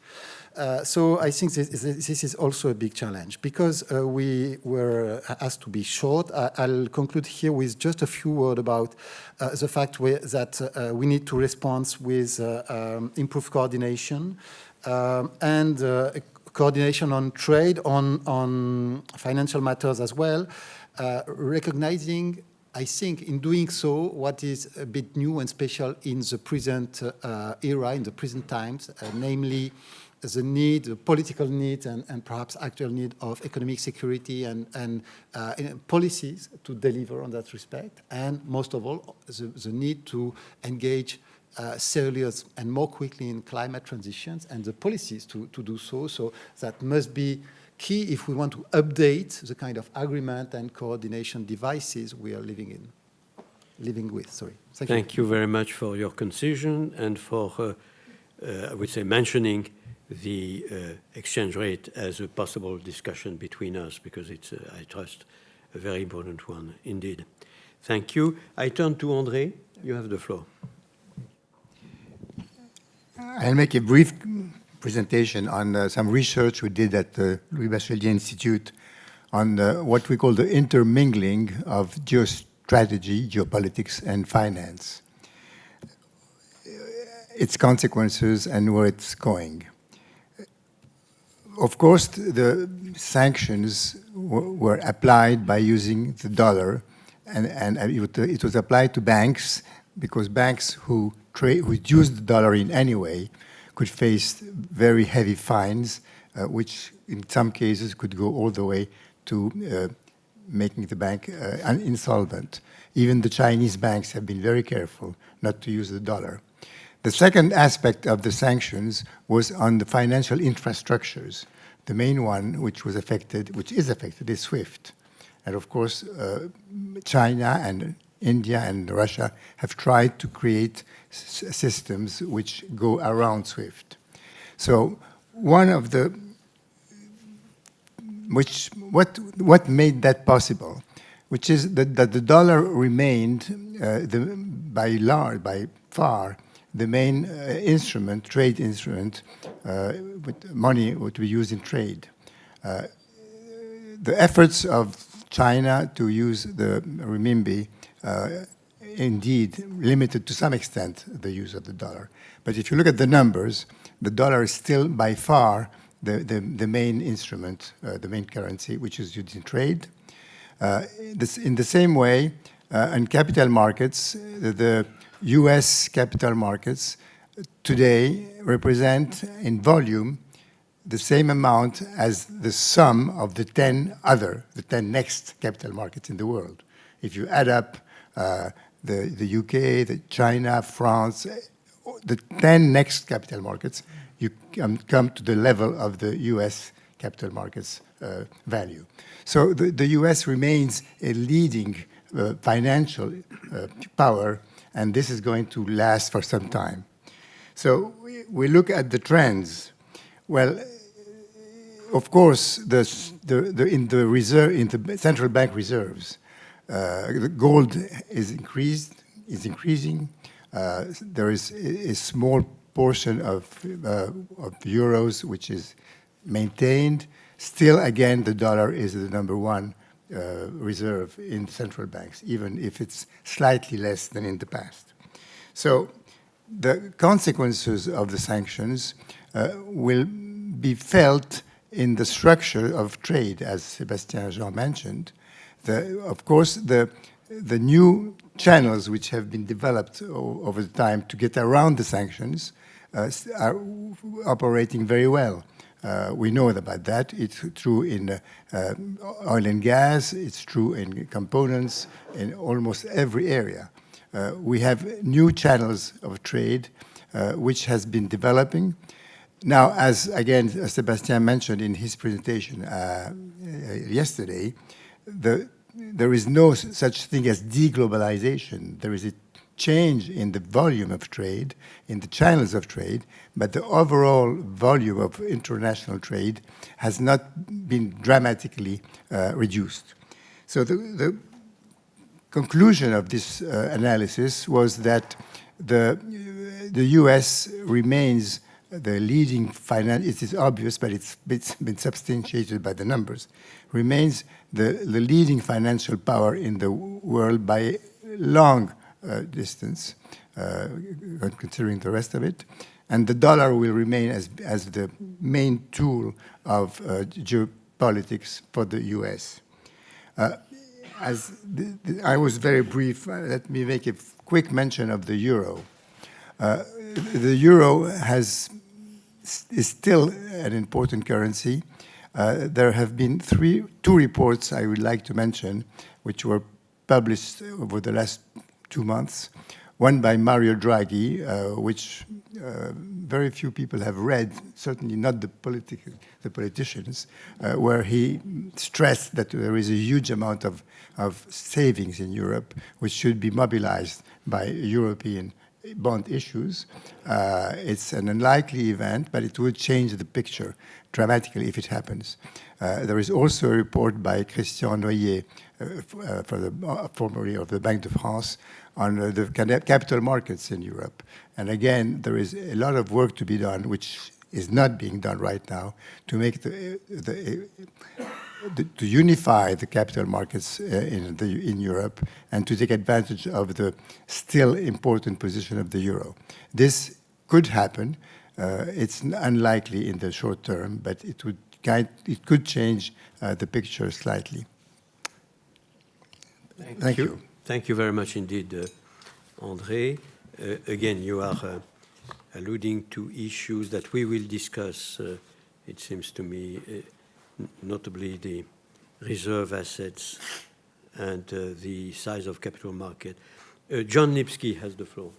So I think this is also a big challenge. Because we were asked to be short, I'll conclude here with just a few words about the fact that we need to respond with improved coordination and coordination on trade, on financial matters as well, recognizing, I think, in doing so, what is a bit new and special in the present era, in the present times, namely the need, the political need, and perhaps actual need of economic security and policies to deliver on that respect, and most of all, the need to engage serious and more quickly in climate transitions and the policies to do so. So that must be key if we want to update the kind of agreement and coordination devices we are living with. Sorry. Thank you very much for your concision and for, I would say, mentioning the exchange rate as a possible discussion between us, because it's, I trust, a very important one indeed. Thank you. I turn to André. You have the floor. I'll make a brief presentation on some research we did at the Louis Bachelier Institute on what we call the intermingling of geostrategy, geopolitics, and finance, its consequences and where it's going. Of course, the sanctions were applied by using the dollar, and it was applied to banks, because banks who used the dollar in any way could face very heavy fines, which in some cases could go all the way to making the bank insolvent. Even the Chinese banks have been very careful not to use the dollar. The second aspect of the sanctions was on the financial infrastructures. The main one which is affected, is SWIFT. And of course, China and India and Russia have tried to create systems which go around SWIFT. So one of the, what made that possible, which is that the dollar remained by far the main trade instrument, with money would be used in trade. The efforts of China to use the renminbi indeed limited to some extent the use of the dollar. But if you look at the numbers, the dollar is still by far the main instrument, the main currency, which is used in trade. In the same way, in capital markets, the US capital markets today represent in volume the same amount as the sum of the 10 next capital markets in the world. If you add up the UK, the China, France, the 10 next capital markets, you come to the level of the US capital markets value. So the US remains a leading financial power, and this is going to last for some time. So we look at the trends. Well, of course, in the central bank reserves, the gold is increasing. There is a small portion of euros which is maintained. Still, again, the dollar is the number one reserve in central banks, even if it's slightly less than in the past. So the consequences of the sanctions will be felt in the structure of trade, as Sébastien Jean mentioned. Of course, the new channels which have been developed over the time to get around the sanctions are operating very well. We know about that. It's true in oil and gas. It's true in components, in almost every area. We have new channels of trade which has been developing. Now, as again Sébastien mentioned in his presentation yesterday, there is no such thing as deglobalization. There is a change in the volume of trade, in the channels of trade, but the overall volume of international trade has not been dramatically reduced. So the conclusion of this analysis was that the US remains the leading it is obvious, but it's been substantiated by the numbers, remains the leading financial power in the world by a long distance, considering the rest of it. And the dollar will remain as the main tool of geopolitics for the US. I was very brief, let me make a quick mention of the euro. The euro is still an important currency. There have been two reports I would like to mention, which were published over the last 2 months. One by Mario Draghi, which very few people have read, certainly not the politicians, where he stressed that there is a huge amount of savings in Europe, which should be mobilized by European bond issues. It's an unlikely event, but it would change the picture dramatically if it happens. There is also a report by Christian Noyer, formerly of the Banque de France, on the capital markets in Europe. And again, there is a lot of work to be done, which is not being done right now, to make to unify the capital markets in Europe and to take advantage of the still important position of the euro. This could happen. It's unlikely in the short term, but it could change the picture slightly. Thank you. Thank you very much indeed, André. Again, you are alluding to issues that we will discuss, it seems to me, notably the reserve assets and the size of capital market. John Lipsky has the floor.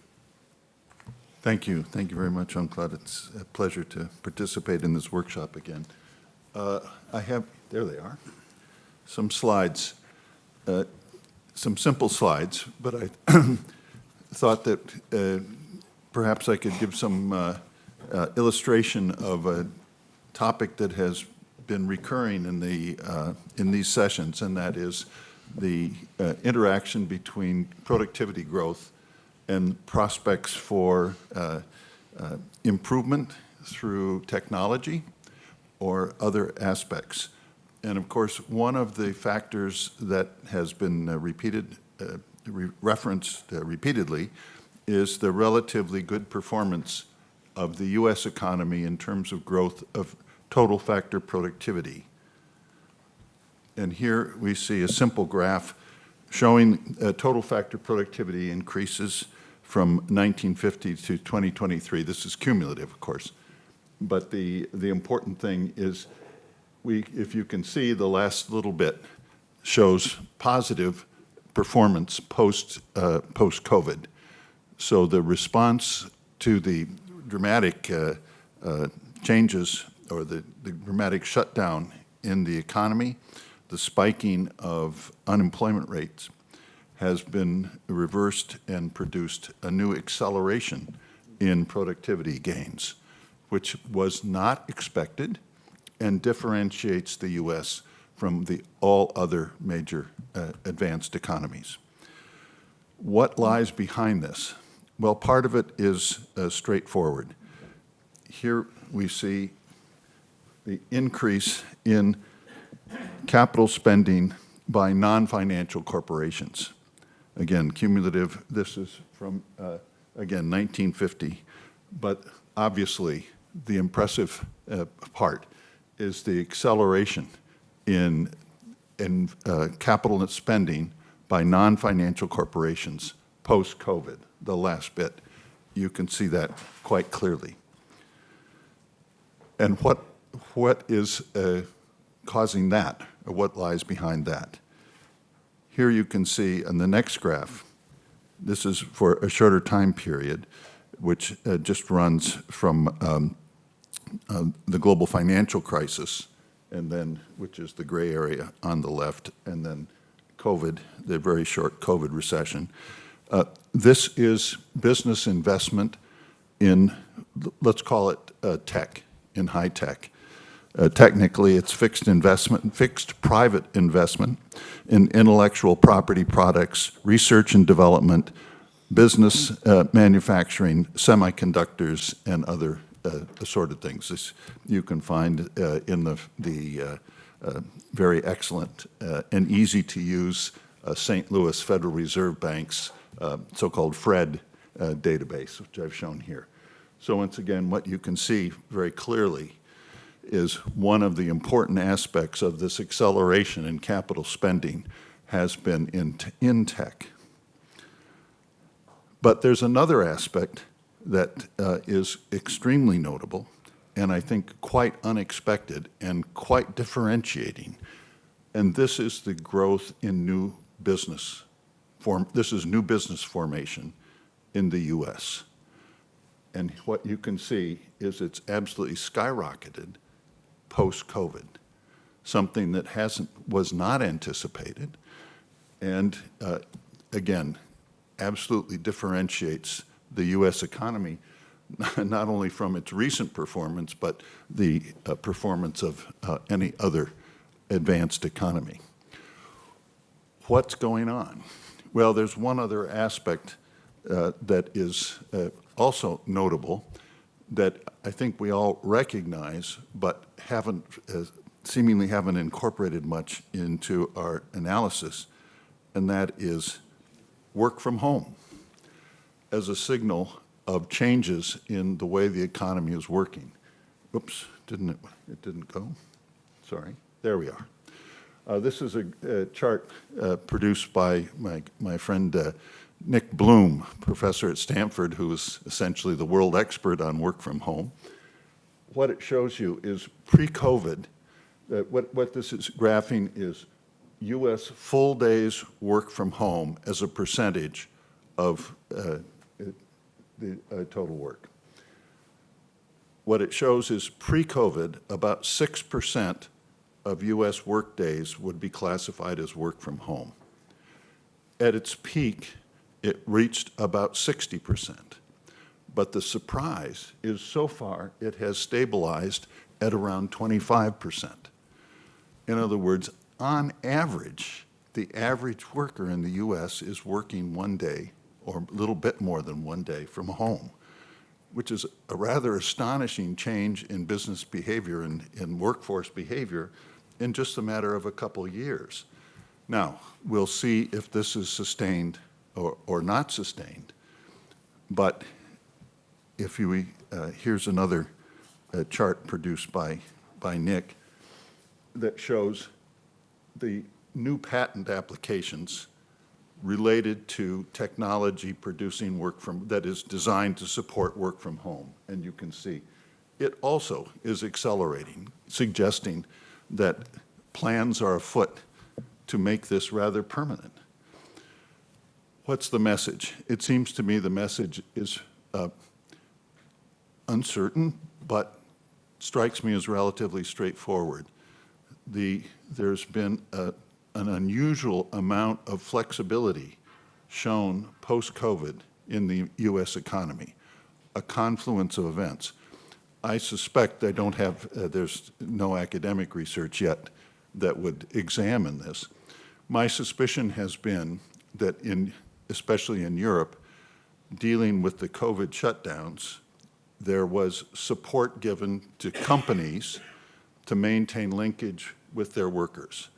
Thank you. Thank you very much, Jean-Claude. It's a pleasure to participate in this workshop again. I have, there they are, some slides, some simple slides, but I thought that perhaps I could give some illustration of a topic that has been recurring in these sessions, and that is the interaction between productivity growth and prospects for improvement through technology or other aspects. And of course, one of the factors that has been referenced repeatedly is the relatively good performance of the US economy in terms of growth of total factor productivity. And here we see a simple graph showing total factor productivity increases from 1950 to 2023. This is cumulative, of course. But the important thing is, if you can see, the last little bit shows positive performance post-COVID. So the response to the dramatic changes or the dramatic shutdown in the economy, the spiking of unemployment rates, has been reversed and produced a new acceleration in productivity gains, which was not expected and differentiates the U.S. from all other major advanced economies. What lies behind this? Well, part of it is straightforward. Here we see the increase in capital spending by non-financial corporations. Again, cumulative, this is from, again, 1950, but obviously the impressive part is the acceleration in capital spending by non-financial corporations post-COVID, the last bit. You can see that quite clearly. And what is causing that, or what lies behind that? Here you can see in the next graph, this is for a shorter time period, which just runs from the global financial crisis, and then, which is the gray area on the left, and then COVID, the very short COVID recession. This is business investment in, let's call it tech, in high tech. Technically, it's fixed private investment in intellectual property products, research and development, business manufacturing, semiconductors, and other assorted things. This you can find in the very excellent and easy to use St. Louis Federal Reserve Bank's so-called FRED database, which I've shown here. So once again, what you can see very clearly is one of the important aspects of this acceleration in capital spending has been in tech. But there's another aspect that is extremely notable, and I think quite unexpected and quite differentiating, and this is the growth in new business formation in the U.S. And what you can see is it's absolutely skyrocketed post-COVID, something that was not anticipated, and again, absolutely differentiates the U.S. economy, not only from its recent performance, but the performance of any other advanced economy. What's going on? Well, there's one other aspect that is also notable that I think we all recognize, but seemingly haven't incorporated much into our analysis, and that is work from home as a signal of changes in the way the economy is working. Oops, it didn't go? Sorry, there we are. This is a chart produced by my friend Nick Bloom, professor at Stanford, who is essentially the world expert on work from home. What it shows you is pre-COVID, what this is graphing is U.S. full days work from home as a percentage of the total work. What it shows is pre-COVID, about 6% of U.S. work days would be classified as work from home. At its peak, it reached about 60%. But the surprise is so far it has stabilized at around 25%. In other words, on average, the average worker in the U.S. is working one day or a little bit more than one day from home, which is a rather astonishing change in business behavior and in workforce behavior in just a matter of a couple of years. Now, we'll see if this is sustained or not sustained, but if you, here's another chart produced by Nick that shows the new patent applications related to technology producing that is designed to support work from home. And you can see it also is accelerating, suggesting that plans are afoot to make this rather permanent. What's the message? It seems to me the message is uncertain, but strikes me as relatively straightforward. There's been an unusual amount of flexibility shown post-COVID in the U.S. economy, a confluence of events. I suspect I don't have, there's no academic research yet that would examine this. My suspicion has been that especially in Europe, dealing with the COVID shutdowns, there was support given to companies to maintain linkage with their workers,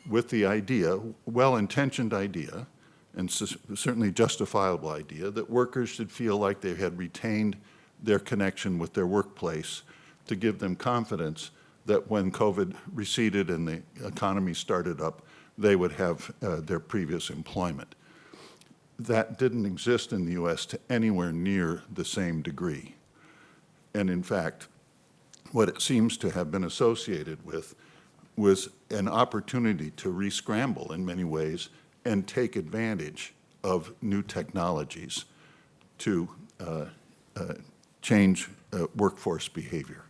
with the idea, well-intentioned idea, and certainly justifiable idea, that workers should feel like they had retained their connection with their workplace to give them confidence that when COVID receded and the economy started up, they would have their previous employment. That didn't exist in the US to anywhere near the same degree. And in fact, what it seems to have been associated with was an opportunity to re-scramble in many ways and take advantage of new technologies to change workforce behavior.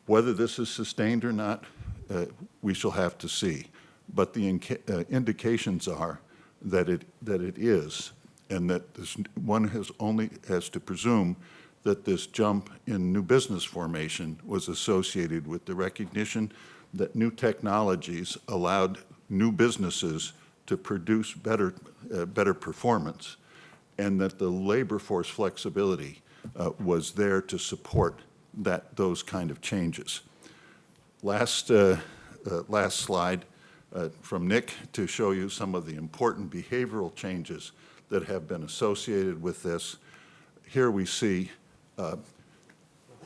Whether this is sustained or not, we shall have to see. But the indications are that it is, and that one has to presume that this jump in new business formation was associated with the recognition that new technologies allowed new businesses to produce better performance, and that the labor force flexibility was there to support those kind of changes. Last slide from Nick to show you some of the important behavioral changes that have been associated with this. Here we see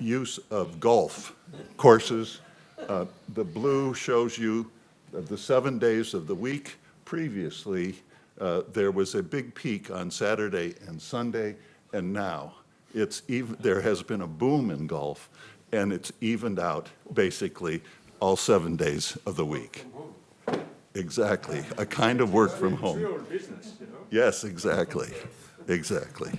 use of golf courses. The blue shows you the 7 days of the week. Previously, there was a big peak on Saturday and Sunday, and now there has been a boom in golf, and it's evened out basically all 7 days of the week. Exactly, a kind of work from home. It's real business, you know? Yes, exactly, exactly.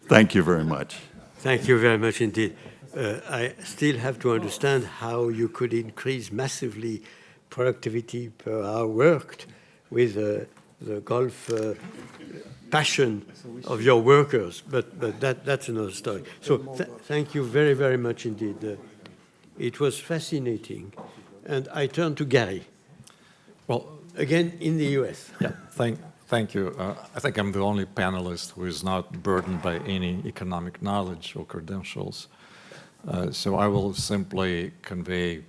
Thank you very much. Thank you very much indeed. I still have to understand how you could increase massively productivity per hour worked with the golf passion of your workers, but that's another story. So thank you very, very much indeed. It was fascinating. And I turn to Gary. Well, again, in the US. Yeah, thank you. I think I'm the only panelist who is not burdened by any economic knowledge or credentials. So I will simply convey,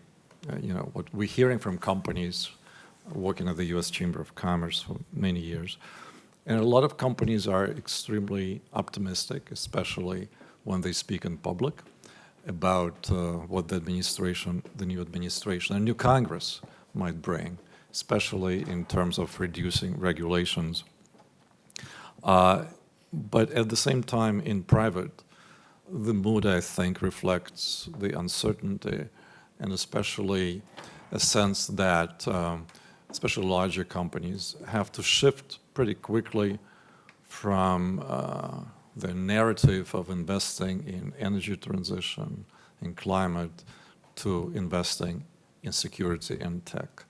what we're hearing from companies working at the U.S. Chamber of Commerce for many years. And a lot of companies are extremely optimistic, especially when they speak in public, about what the new administration, and new Congress might bring, especially in terms of reducing regulations. But at the same time, in private, the mood, I think, reflects the uncertainty, and especially a sense that especially larger companies have to shift pretty quickly from the narrative of investing in energy transition, in climate, to investing in security and tech.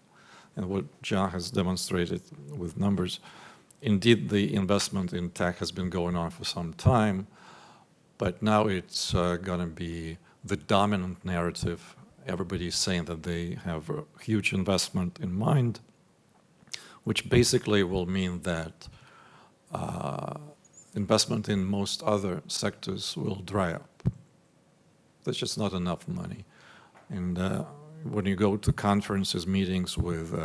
And what John has demonstrated with numbers, indeed the investment in tech has been going on for some time, but now it's going to be the dominant narrative. Everybody's saying that they have a huge investment in mind, which basically will mean that investment in most other sectors will dry up. There's just not enough money. And when you go to conferences, meetings with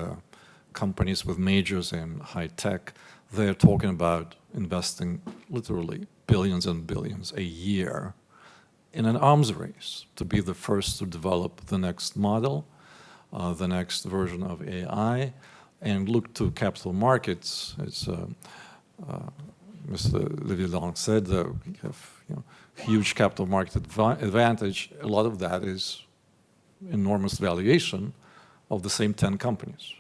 companies with majors in high tech, they're talking about investing literally billions and billions a year in an arms race to be the first to develop the next model, the next version of AI, and look to capital markets. As Mr. Lévy-Lang said, we have huge capital market advantage. A lot of that is enormous valuation of the same 10 companies.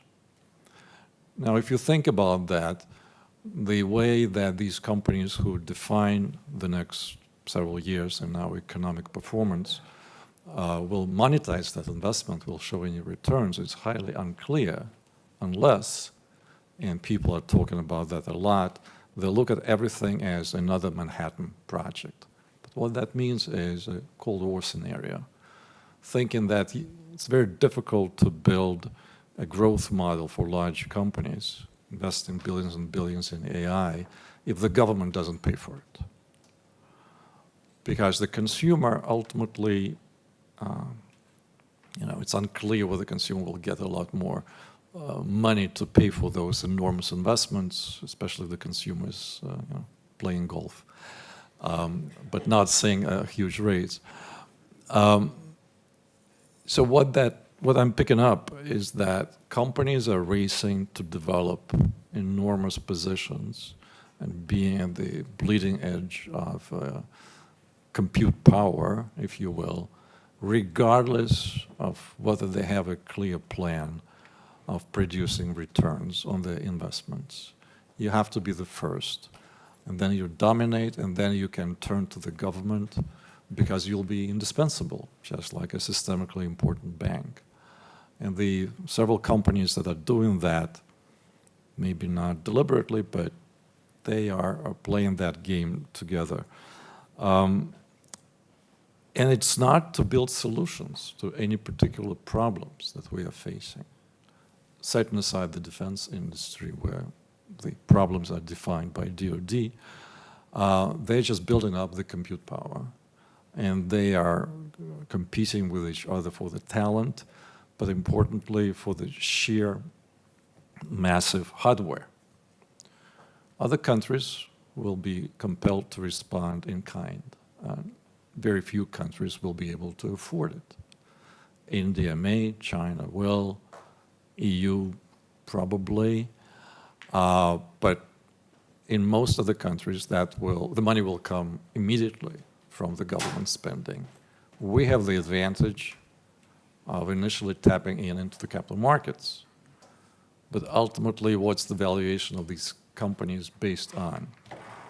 Now, if you think about that, the way that these companies who define the next several years in our economic performance will monetize that investment, will show any returns, it's highly unclear unless, and people are talking about that a lot, they look at everything as another Manhattan project. But what that means is a Cold War scenario, thinking that it's very difficult to build a growth model for large companies, investing billions and billions in AI, if the government doesn't pay for it. Because the consumer ultimately, it's unclear whether the consumer will get a lot more money to pay for those enormous investments, especially the consumers playing golf, but not seeing a huge raise. So what I'm picking up is that companies are racing to develop enormous positions and being at the bleeding edge of compute power, if you will, regardless of whether they have a clear plan of producing returns on their investments. You have to be the first, and then you dominate, and then you can turn to the government because you'll be indispensable, just like a systemically important bank. And the several companies that are doing that, maybe not deliberately, but they are playing that game together. And it's not to build solutions to any particular problems that we are facing. Setting aside the defense industry where the problems are defined by DoD, they're just building up the compute power. And they are competing with each other for the talent, but importantly for the sheer massive hardware. Other countries will be compelled to respond in kind. Very few countries will be able to afford it. India may, China will, EU probably, but in most of the countries the money will come immediately from the government spending. We have the advantage of initially tapping into the capital markets, but ultimately what's the valuation of these companies based on?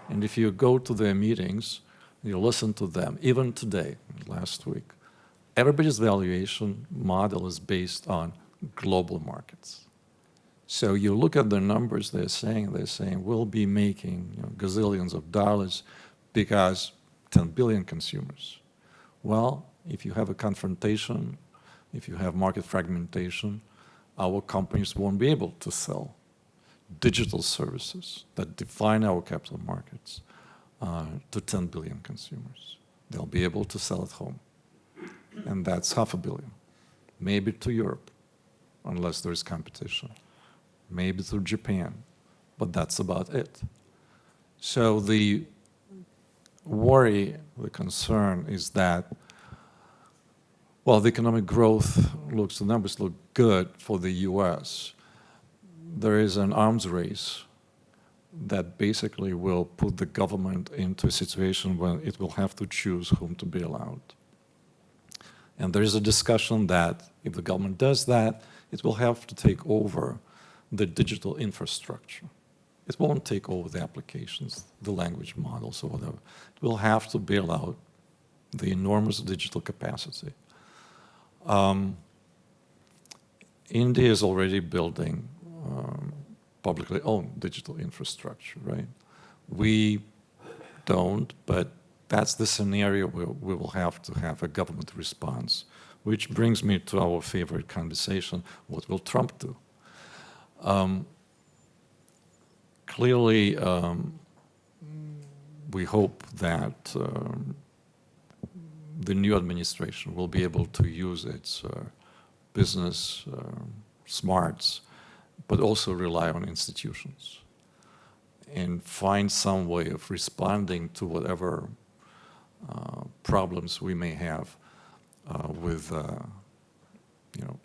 And if you go to their meetings, you listen to them, even today, last week, everybody's valuation model is based on global markets. So you look at the numbers they're saying we'll be making gazillions of dollars because 10 billion consumers. Well, if you have a confrontation, if you have market fragmentation, our companies won't be able to sell digital services that define our capital markets to 10 billion consumers. They'll be able to sell at home. And that's 500 million. Maybe to Europe, unless there's competition. Maybe to Japan, but that's about it. So the worry, the concern is that, well, the economic growth the numbers look good for the US. There is an arms race that basically will put the government into a situation where it will have to choose whom to bail out. And there is a discussion that if the government does that, it will have to take over the digital infrastructure. It won't take over the applications, the language models or whatever. It will have to bail out the enormous digital capacity. India is already building publicly owned digital infrastructure, right? We don't, but that's the scenario where we will have to have a government response, which brings me to our favorite conversation, what will Trump do? Clearly, we hope that the new administration will be able to use its business smarts, but also rely on institutions and find some way of responding to whatever problems we may have with,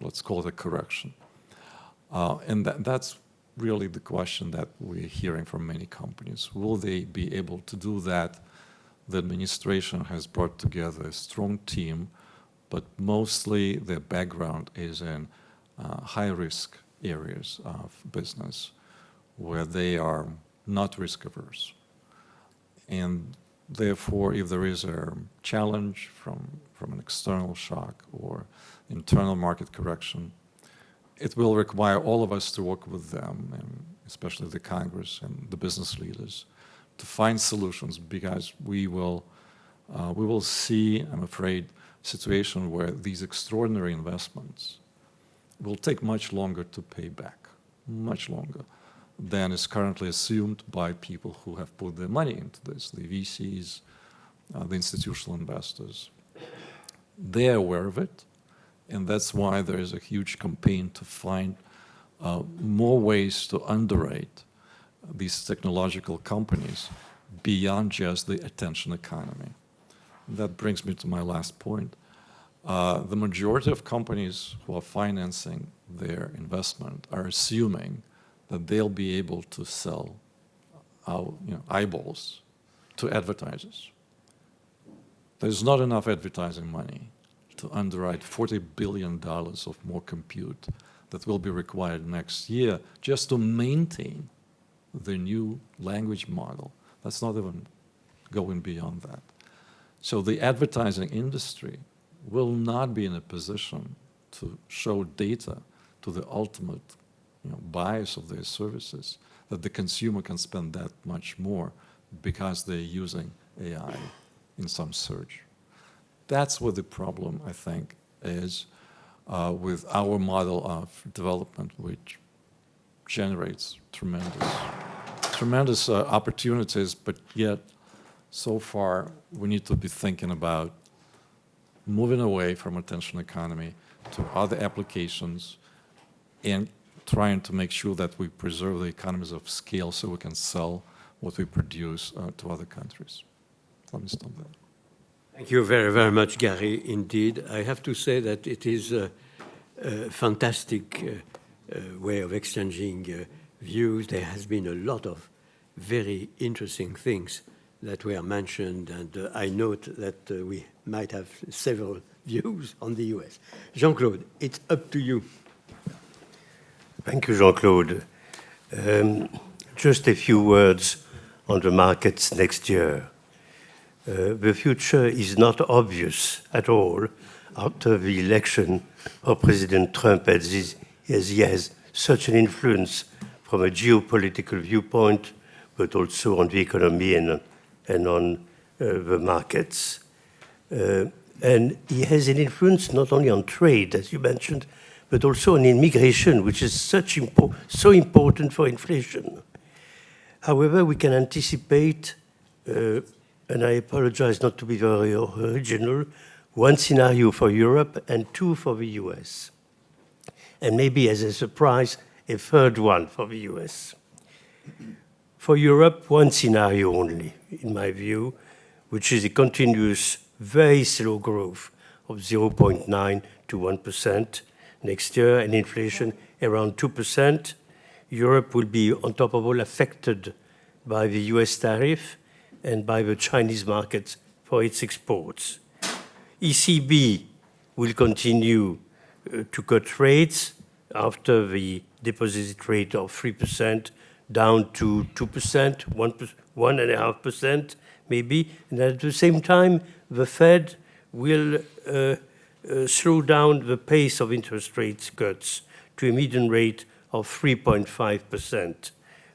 let's call it a correction. And that's really the question that we're hearing from many companies. Will they be able to do that? The administration has brought together a strong team, but mostly their background is in high-risk areas of business where they are not risk-averse. And Therefore, if there is a challenge from an external shock or internal market correction, it will require all of us to work with them, and especially the Congress and the business leaders, to find solutions, because we will see, I'm afraid, a situation where these extraordinary investments will take much longer to pay back, much longer than is currently assumed by people who have put their money into this, the VCs, the institutional investors. They're aware of it, and that's why there is a huge campaign to find more ways to underwrite these technological companies beyond just the attention economy. That brings me to my last point. The majority of companies who are financing their investment are assuming that they'll be able to sell eyeballs to advertisers. There's not enough advertising money to underwrite $40 billion of more compute that will be required next year just to maintain the new language model. That's not even going beyond that. So the advertising industry will not be in a position to show data to the ultimate buyers of their services that the consumer can spend that much more because they're using AI in some search. That's what the problem, I think, is with our model of development, which generates tremendous opportunities, but yet so far we need to be thinking about moving away from attention economy to other applications and trying to make sure that we preserve the economies of scale so we can sell what we produce to other countries. Let me stop there. Thank you very, very much, Gary, indeed. I have to say that it is a fantastic way of exchanging views. There has been a lot of very interesting things that were mentioned, and I note that we might have several views on the US. Jean-Claude, it's up to you. Thank you, Jean-Claude. Just a few words on the markets next year. The future is not obvious at all after the election of President Trump, as he has such an influence from a geopolitical viewpoint, but also on the economy and on the markets. And he has an influence not only on trade, as you mentioned, but also on immigration, which is so important for inflation. However, we can anticipate, and I apologize not to be very original, one scenario for Europe and two for the US. And maybe as a surprise, a third one for the US. For Europe, one scenario only, in my view, which is a continuous, very slow growth of 0.9 to 1% next year, and inflation around 2%. Europe will be, on top of all, affected by the US tariff and by the Chinese market for its exports. ECB will continue to cut rates after the deposit rate of 3% down to 2%, 1.5% maybe. And at the same time, the Fed will slow down the pace of interest rate cuts to a median rate of 3.5%,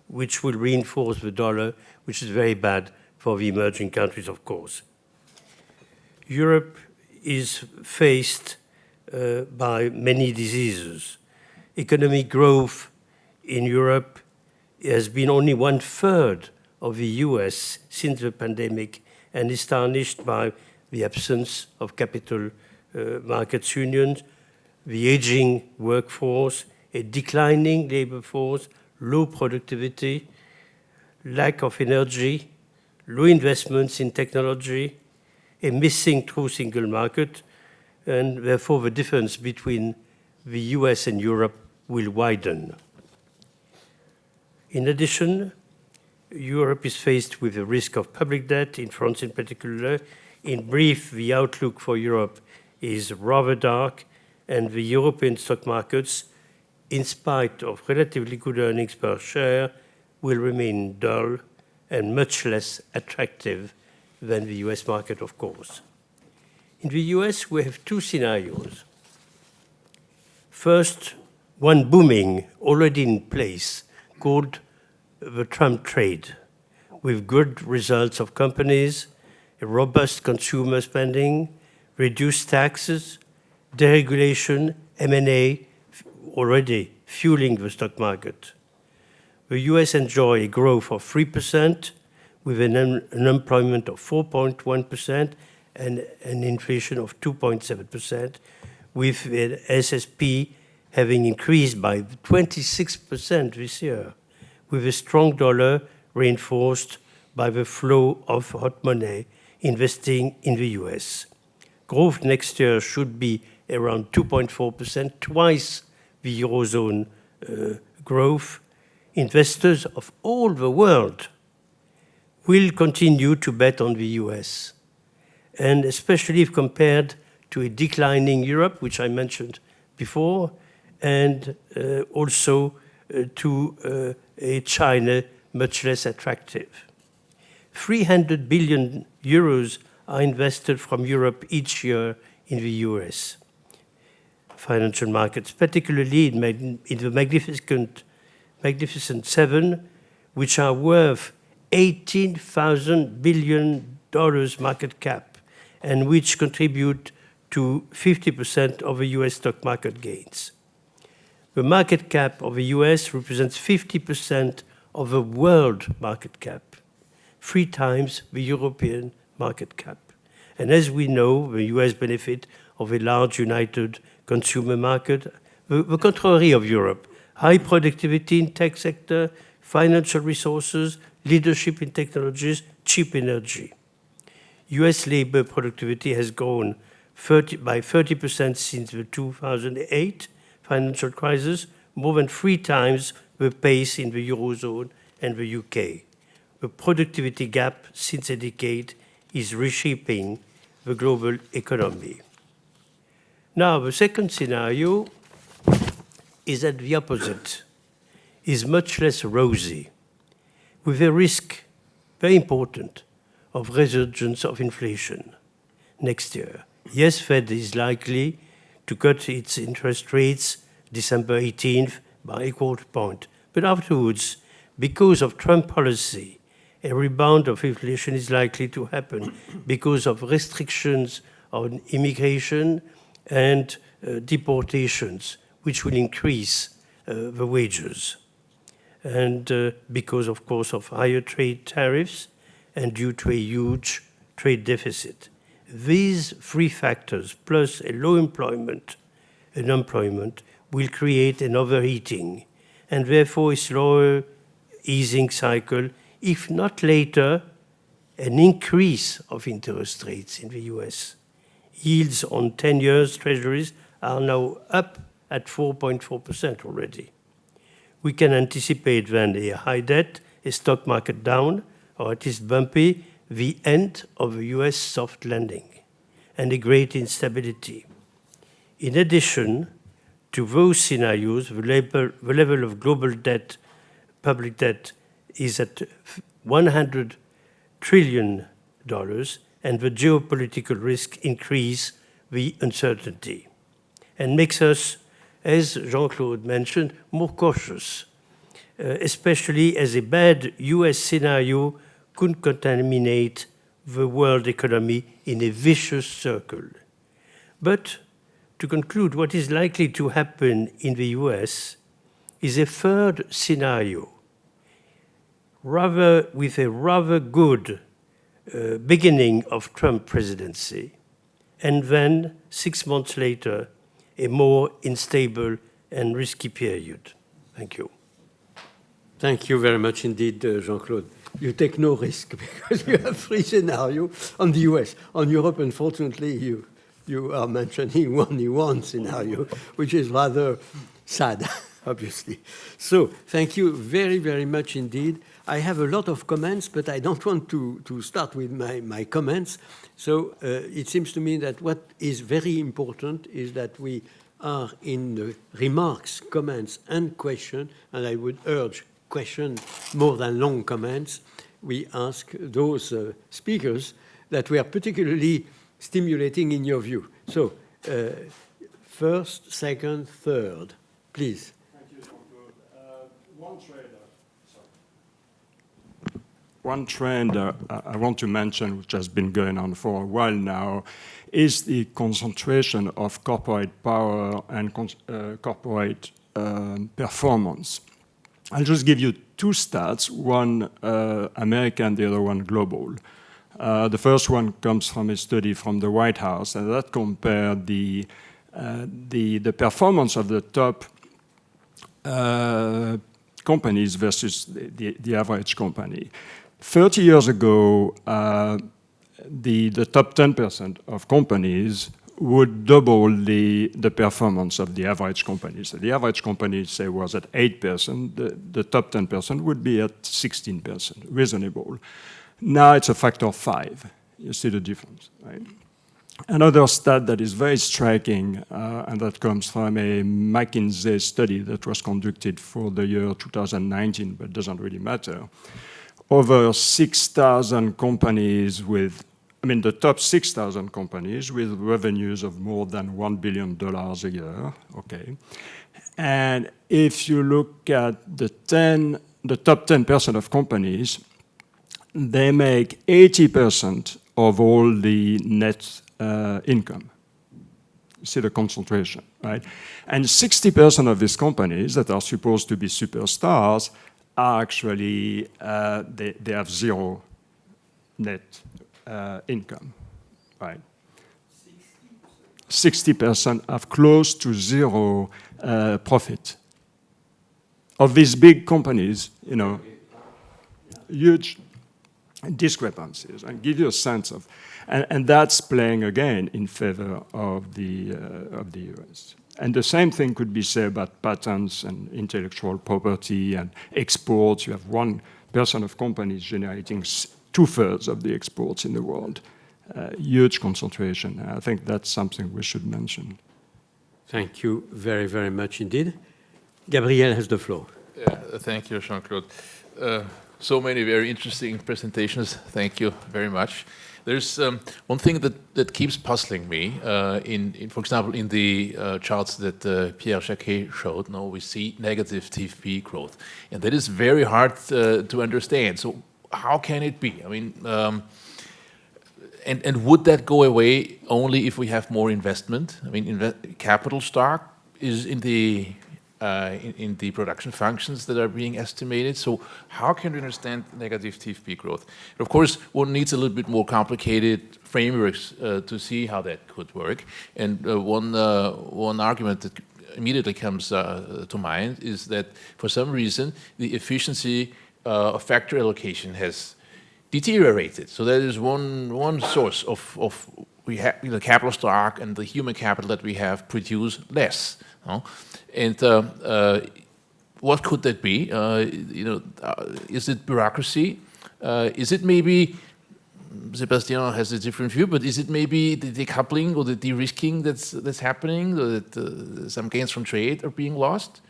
which will reinforce the dollar, which is very bad for the emerging countries, of course. Europe is faced by many diseases. Economic growth in Europe has been only 1/3 of the US since the pandemic and is tarnished by the absence of capital markets unions, the aging workforce, a declining labor force, low productivity, lack of energy, low investments in technology, a missing true single market, and therefore the difference between the US and Europe will widen. In addition, Europe is faced with the risk of public debt, in France in particular. In brief, the outlook for Europe is rather dark, and the European stock markets, in spite of relatively good earnings per share, will remain dull and much less attractive than the US market, of course. In the US, we have two scenarios. First, one booming, already in place, called the Trump trade, with good results of companies, a robust consumer spending, reduced taxes, deregulation, M&A, already fueling the stock market. The US enjoy a growth of 3%, with an unemployment of 4.1% and an inflation of 2.7%, with the SSP having increased by 26% this year, with a strong dollar reinforced by the flow of hot money investing in the US. Growth next year should be around 2.4%, twice the Eurozone growth. Investors of all the world will continue to bet on the US, and especially if compared to a declining Europe, which I mentioned before, and also to a China much less attractive. 300 billion euros are invested from Europe each year in the US financial markets, particularly in the Magnificent Seven, which are worth $18,000 billion market cap, and which contribute to 50% of the US stock market gains. The market cap of the US represents 50% of the world market cap, 3 times the European market cap. And as we know, the US benefit of a large united consumer market, the contrary of Europe, high productivity in tech sector, financial resources, leadership in technologies, cheap energy. US labor productivity has grown by 30% since the 2008 financial crisis, more than 3 times the pace in the Eurozone and the UK. The productivity gap since a decade is reshaping the global economy. Now, the second scenario is at the opposite, is much less rosy, with a risk, very important, of resurgence of inflation next year. Yes, Fed is likely to cut its interest rates December 18th by a quarter point. But afterwards, because of Trump policy, a rebound of inflation is likely to happen because of restrictions on immigration and deportations, which will increase the wages. And because, of course, of higher trade tariffs and due to a huge trade deficit. These 3 factors, plus a low unemployment, will create an overheating, and therefore a slower easing cycle, if not later, an increase of interest rates in the US. Yields on 10 years treasuries are now up at 4.4% already. We can anticipate then a high debt, a stock market down, or at least bumpy, the end of the US soft landing, and a great instability. In addition to those scenarios, the level of global debt, public debt, is at $100 trillion, and the geopolitical risk increase the uncertainty and makes us, as Jean-Claude mentioned, more cautious, especially as a bad US scenario could contaminate the world economy in a vicious circle. But to conclude, what is likely to happen in the US is a third scenario, with a rather good beginning of Trump presidency, and then 6 months later, a more unstable and risky period. Thank you. Thank you very much indeed, Jean-Claude. You take no risk because you have 3 scenarios on the US. On Europe, unfortunately, you are mentioning only one scenario, which is rather sad, obviously. So thank you very, very much indeed. I have a lot of comments, but I don't want to start with my comments. So it seems to me that what is very important is that we are in the remarks, comments, and questions, and I would urge questions more than long comments. We ask those speakers that were particularly stimulating in your view. So, first, second, third, please. Thank you, Jean-Claude. One trend I want to mention, which has been going on for a while now, is the concentration of corporate power and corporate performance. I'll just give you two stats, one American, the other one global. The first one comes from a study from the White House, and that compared the performance of the top companies versus the average company. 30 years ago, the top 10% of companies would double the performance of the average company. So the average company, say, was at 8%, the top 10% would be at 16%, reasonable. Now it's a factor of 5. You see the difference, right? Another stat that is very striking, and that comes from a McKinsey study that was conducted for the year 2019, but doesn't really matter. Over 6,000 companies the top 6,000 companies with revenues of more than $1 billion a year, okay? And if you look at the top 10% of companies, they make 80% of all the net income. You see the concentration, right? And 60% of these companies that are supposed to be superstars are actually, they have zero net income, right? 60% have close to zero profit. Of these big companies, huge discrepancies, and give you a sense of, and that's playing again in favor of the US. And the same thing could be said about patents and intellectual property and exports. You have 1% of companies generating 2/3 of the exports in the world. Huge concentration. I think that's something we should mention. Thank you very, very much indeed. Gabriel has the floor. Yeah, thank you, Jean-Claude. So many very interesting presentations. Thank you very much. There's one thing that keeps puzzling me. For example, in the charts that Pierre Jacquet showed, now we see negative TFP growth, and that is very hard to understand. So how can it be? I mean, and would that go away only if we have more investment? I mean, capital stock is in the production functions that are being estimated. So how can we understand negative TFP growth? And of course, one needs a little bit more complicated frameworks to see how that could work. And one argument that immediately comes to mind is that for some reason, the efficiency of factor allocation has deteriorated. So that is one source of we have capital stock and the human capital that we have produce less. And what could that be? Is it bureaucracy? Is it maybe, Sébastien has a different view, but is it maybe the decoupling or the de-risking that's happening, so that some gains from trade are being lost?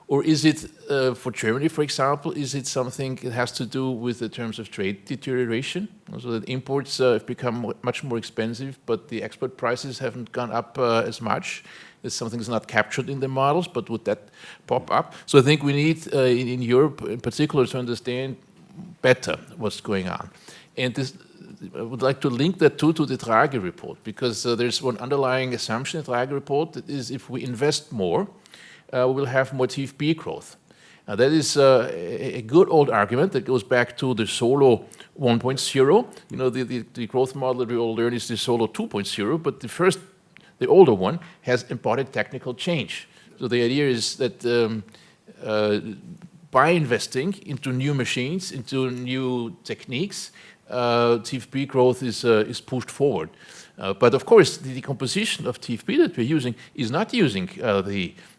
Or is it, for Germany, for example, is it something that has to do with the terms of trade deterioration? So that imports have become much more expensive, but the export prices haven't gone up as much. It's something that's not captured in the models, but would that pop up? So I think we need, in Europe in particular, to understand better what's going on. And this, I would like to link that to the Draghi report, because there's one underlying assumption in the Draghi report, that is if we invest more, we will have more TFP growth. Now that is a good old argument that goes back to the Solo 1.0. The growth model that we all learn is the Solo 2.0, but the older one has embodied technical change. So the idea is that by investing into new machines, into new techniques, TFP growth is pushed forward. But of course, the decomposition of TFP that we're using is not using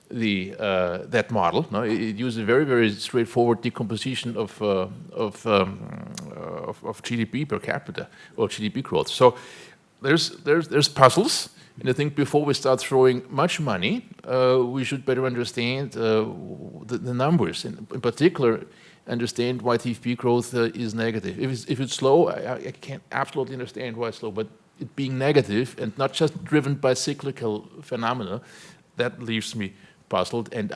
that model. No, it uses a very, very straightforward decomposition of GDP per capita or GDP growth. So there's puzzles. And I think before we start throwing much money, we should better understand the numbers. In particular, understand why TFP growth is negative. If it's slow, I can't absolutely understand why it's slow, but it being negative and not just driven by cyclical phenomena, that leaves me puzzled. And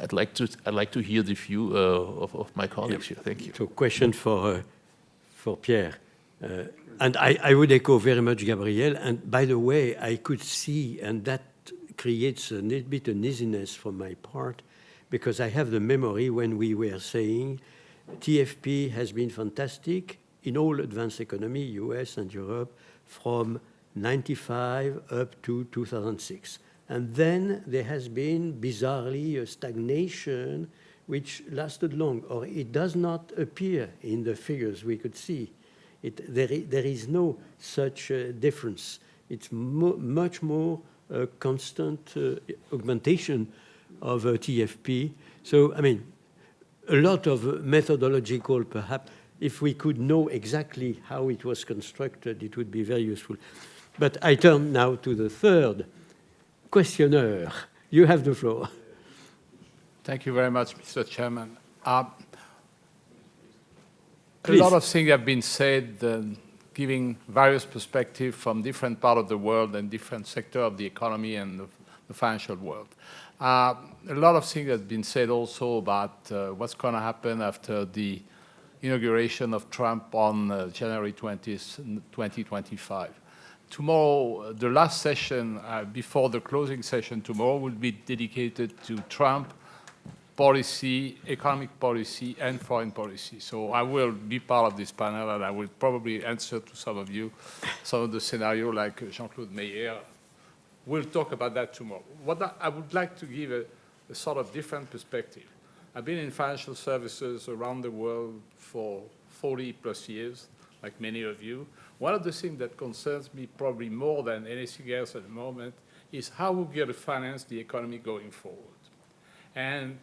I'd like to hear the view of my colleagues here. Thank you. So, question for Pierre. And I would echo very much Gabriel. And by the way, I could see, and that creates a little bit of uneasiness from my part, because I have the memory when we were saying TFP has been fantastic in all advanced economy, US and Europe, from 95 up to 2006. And then there has been, bizarrely, a stagnation which lasted long, or it does not appear in the figures we could see. There is no such difference. It's much more constant augmentation of TFP. So, I mean, a lot of methodological, perhaps, if we could know exactly how it was constructed, it would be very useful. But I turn now to the third questioner. You have the floor. Thank you very much, Mr. Chairman. A lot of things have been said, giving various perspectives from different parts of the world and different sectors of the economy and the financial world. A lot of things have been said also about what's going to happen after the inauguration of Trump on January 20th, 2025. Tomorrow, the last session before the closing session tomorrow will be dedicated to Trump policy, economic policy, and foreign policy. So I will be part of this panel, and I will probably answer to some of you some of the scenario like Jean-Claude Meyer. We'll talk about that tomorrow. What I would like to give a sort of different perspective. I've been in financial services around the world for 40 plus years, like many of you. One of the things that concerns me probably more than anything else at the moment is how we're going to finance the economy going forward. And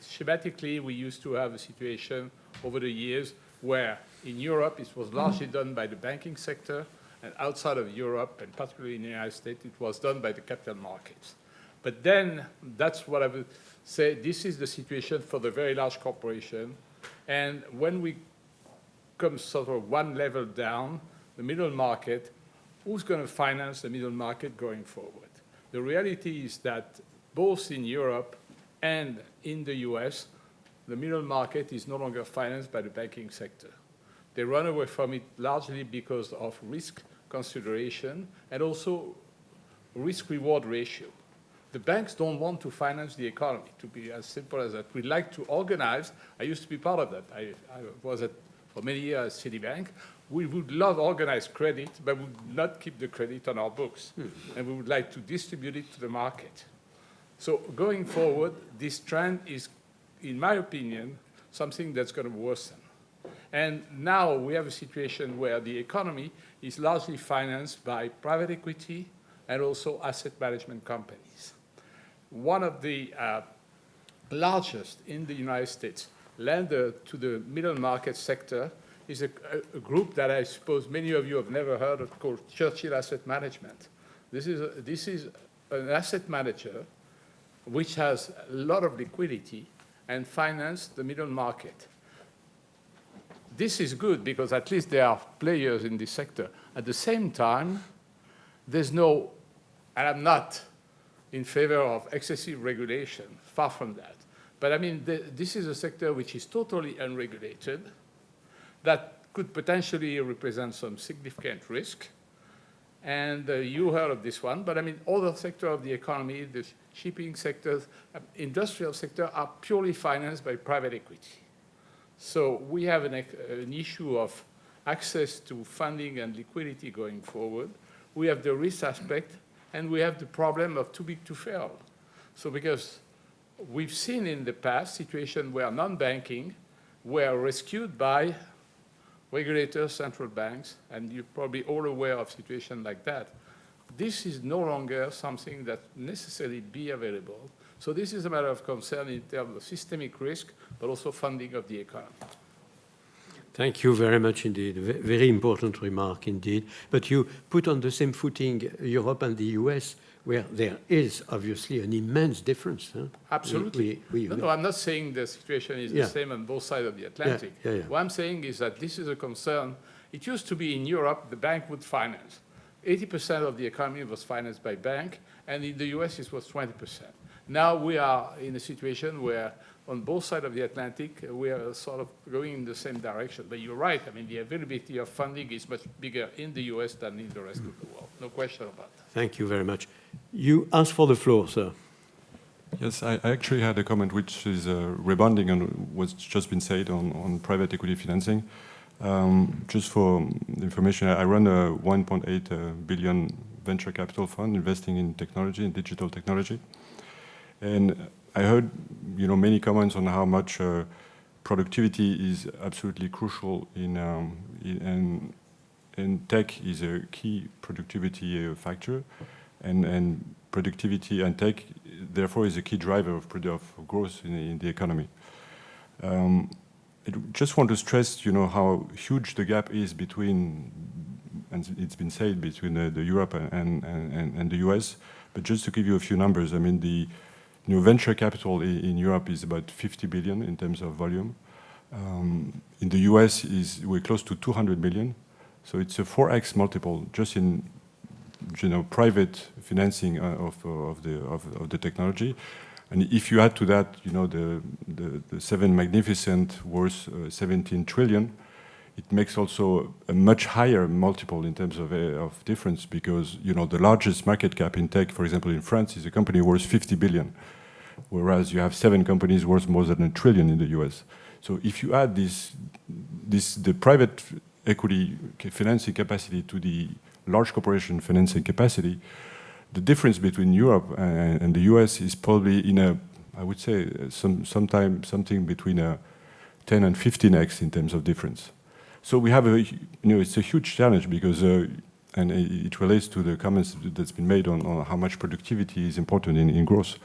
schematically, we used to have a situation over the years where in Europe it was largely done by the banking sector, and outside of Europe, and particularly in the United States, it was done by the capital markets. But then that's what I would say, this is the situation for the very large corporation. And when we come sort of one level down, the middle market, who's going to finance the middle market going forward? The reality is that both in Europe and in the US, the middle market is no longer financed by the banking sector. They run away from it largely because of risk consideration and also risk-reward ratio. The banks don't want to finance the economy, to be as simple as that. We like to organize. I used to be part of that. I was for many years at Citibank. We would love organized credit, but we would not keep the credit on our books. And we would like to distribute it to the market. So going forward, this trend is, in my opinion, something that's going to worsen. And now we have a situation where the economy is largely financed by private equity and also asset management companies. One of the largest in the United States lender to the middle market sector is a group that I suppose many of you have never heard of called Churchill Asset Management. This is an asset manager which has a lot of liquidity and finance the middle market. This is good because at least there are players in this sector. At the same time, there's no, and I'm not in favor of excessive regulation, far from that. But I mean, this is a sector which is totally unregulated, that could potentially represent some significant risk. And you heard of this one, but I mean, other sectors of the economy, the shipping sectors, industrial sector are purely financed by private equity. So we have an issue of access to funding and liquidity going forward. We have the risk aspect, and we have the problem of too big to fail. So because we've seen in the past situations where non-banking were rescued by regulators, central banks, and you're probably all aware of situations like that. This is no longer something that necessarily be available. So this is a matter of concern in terms of systemic risk, but also funding of the economy. Thank you very much indeed. Very important remark indeed. But you put on the same footing Europe and the US, where there is obviously an immense difference. Huh? Absolutely. No, I'm not saying the situation is the same on both sides of the Atlantic. What I'm saying is that this is a concern. It used to be in Europe, the bank would finance. 80% of the economy was financed by bank, and in the US it was 20%. Now we are in a situation where on both sides of the Atlantic, we are sort of going in the same direction. But you're right, I mean, the availability of funding is much bigger in the US than in the rest of the world. No question about that. Thank you very much. You asked for the floor, sir. Yes, I actually had a comment which is rebounding on what's just been said on private equity financing. Just for information, I run a 1.8 billion venture capital fund investing in technology and digital technology. And I heard, many comments on how much productivity is absolutely crucial and tech is a key productivity factor, and productivity and tech, therefore, is a key driver of growth in the economy. I just want to stress, how huge the gap is between, and it's been said, between the Europe and the US. But just to give you a few numbers, I mean, the venture capital in Europe is about 50 billion in terms of volume. In the US, we're close to 200 million. So it's a 4x multiple just in private financing of the technology. And if you add to that, the seven magnificent worth 17 trillion, it makes also a much higher multiple in terms of difference, because the largest market cap in tech, for example, in France, is a company worth 50 billion, whereas you have 7 companies worth more than $1 trillion in the US. So if you add the private equity financing capacity to the large corporation financing capacity, the difference between Europe and the US is probably I would say, something between 10 and 15x in terms of difference. So we have it's a huge challenge because, and it relates to the comments that's been made on how much productivity is important in growth,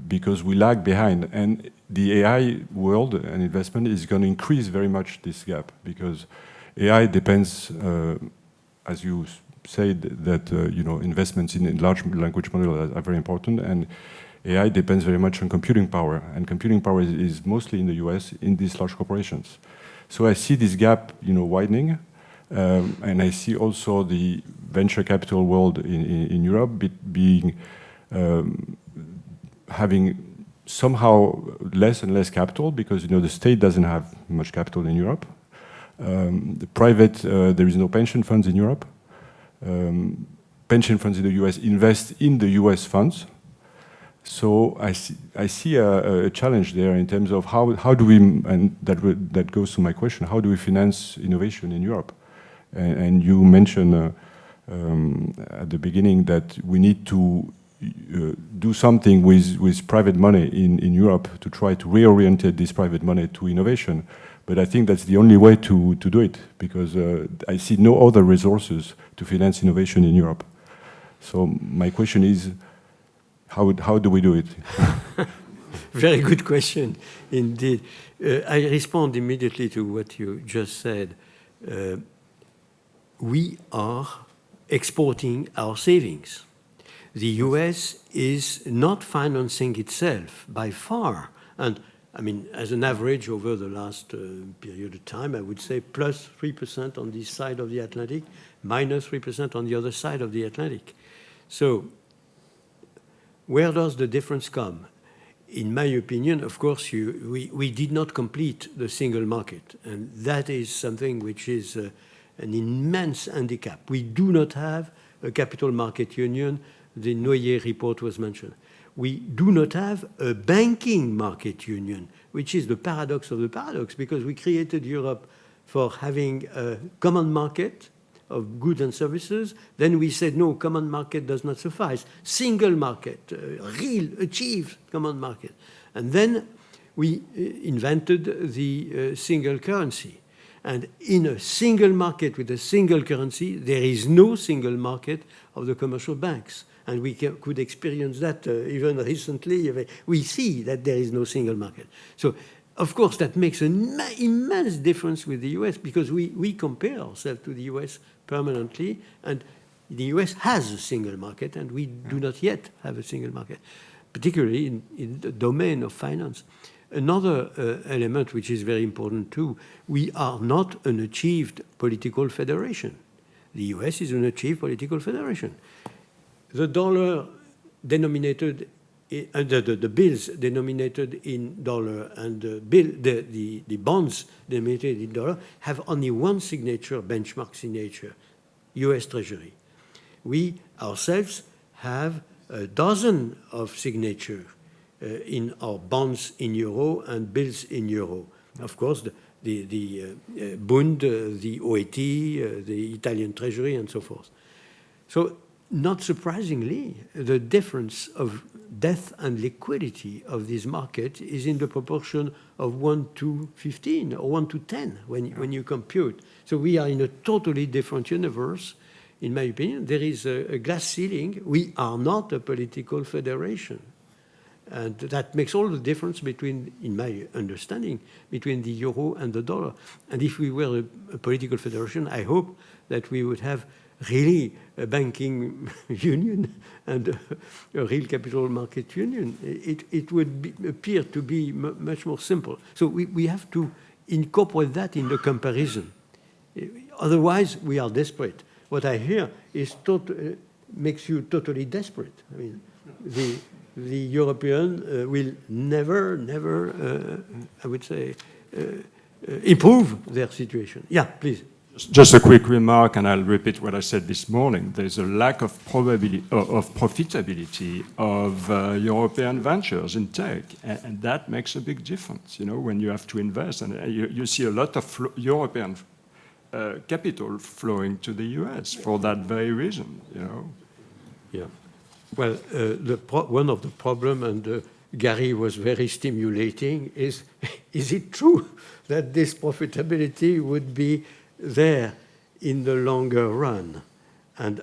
because we lag behind. And the AI world and investment is going to increase very much this gap, because AI depends, as you said, that investments in large language models are very important, and AI depends very much on computing power, and computing power is mostly in the US in these large corporations. So I see this gap, widening, and I see also the venture capital world in Europe having somehow less and less capital, because the state doesn't have much capital in Europe. The private, there is no pension funds in Europe. Pension funds in the US invest in the US funds. So I see a challenge there in terms of how do we, and that goes to my question, how do we finance innovation in Europe? And you mentioned at the beginning that we need to do something with private money in Europe to try to reorient this private money to innovation. But I think that's the only way to do it, because I see no other resources to finance innovation in Europe. So my question is, how do we do it? Very good question, indeed. I respond immediately to what you just said. We are exporting our savings. The US is not financing itself by far. And I mean, as an average over the last period of time, I would say plus 3% on this side of the Atlantic, minus 3% on the other side of the Atlantic. So where does the difference come? In my opinion, of course, we did not complete the single market. And that is something which is an immense handicap. We do not have a capital market union. The Noyer report was mentioned. We do not have a banking market union, which is the paradox of the paradox, because we created Europe for having a common market of goods and services. Then we said, no, common market does not suffice. Single market, real, achieved common market. And then we invented the single currency. And in a single market with a single currency, there is no single market of the commercial banks. And we could experience that even recently. We see that there is no single market. So Of course, that makes an immense difference with the US because we compare ourselves to the US permanently, and the US has a single market, and we do not yet have a single market, particularly in the domain of finance. Another element which is very important too, we are not an achieved political federation. The US is an achieved political federation. The dollar denominated, the bills denominated in dollar and the bonds denominated in dollar have only one signature, benchmark signature, US Treasury. We ourselves have a dozen of signatures in our bonds in euro and bills in euro. Of course, the Bund, the OAT, the Italian Treasury, and so forth. So, not surprisingly, the difference of depth and liquidity of this market is in the proportion of 1 to 15 or 1 to 10 when you compute. So we are in a totally different universe, in my opinion. There is a glass ceiling. We are not a political federation. And that makes all the difference between, in my understanding, between the euro and the dollar. And if we were a political federation, I hope that we would have really a banking union and a real capital market union. It would appear to be much more simple. So we have to incorporate that in the comparison. Otherwise, we are desperate. What I hear is makes you totally desperate. I mean, the European will never, I would say, improve their situation. Yeah, please. Just a quick remark, and I'll repeat what I said this morning. There's a lack of profitability of European ventures in tech, and that makes a big difference, you know, when you have to invest. And you see a lot of European capital flowing to the US for that very reason, you know. Yeah. Well, one of the problems, and Gary was very stimulating, is it true that this profitability would be there in the longer run? And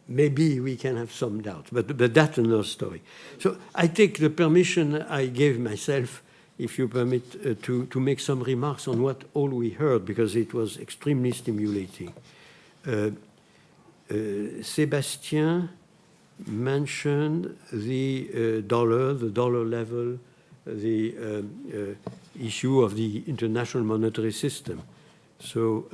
maybe we can have some doubts, but that's another story. So I take the permission I gave myself, if you permit, to make some remarks on what all we heard, because it was extremely stimulating. Sébastien mentioned the dollar level, the issue of the international monetary system. So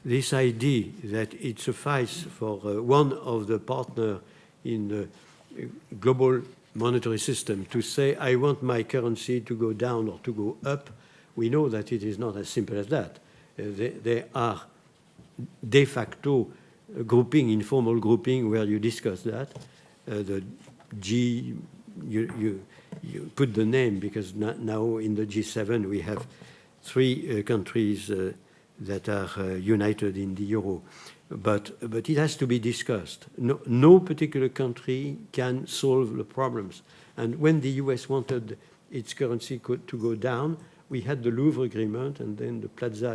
this idea that it suffices for one of the partners in the global monetary system to say, I want my currency to go down or to go up, we know that it is not as simple as that. There are de facto grouping, informal grouping, where you discuss that. The G, you put the name, because now in the G7 we have 3 countries that are united in the euro. But it has to be discussed. No particular country can solve the problems. And when the US wanted its currency to go down, we had the Louvre Agreement, and then the Plaza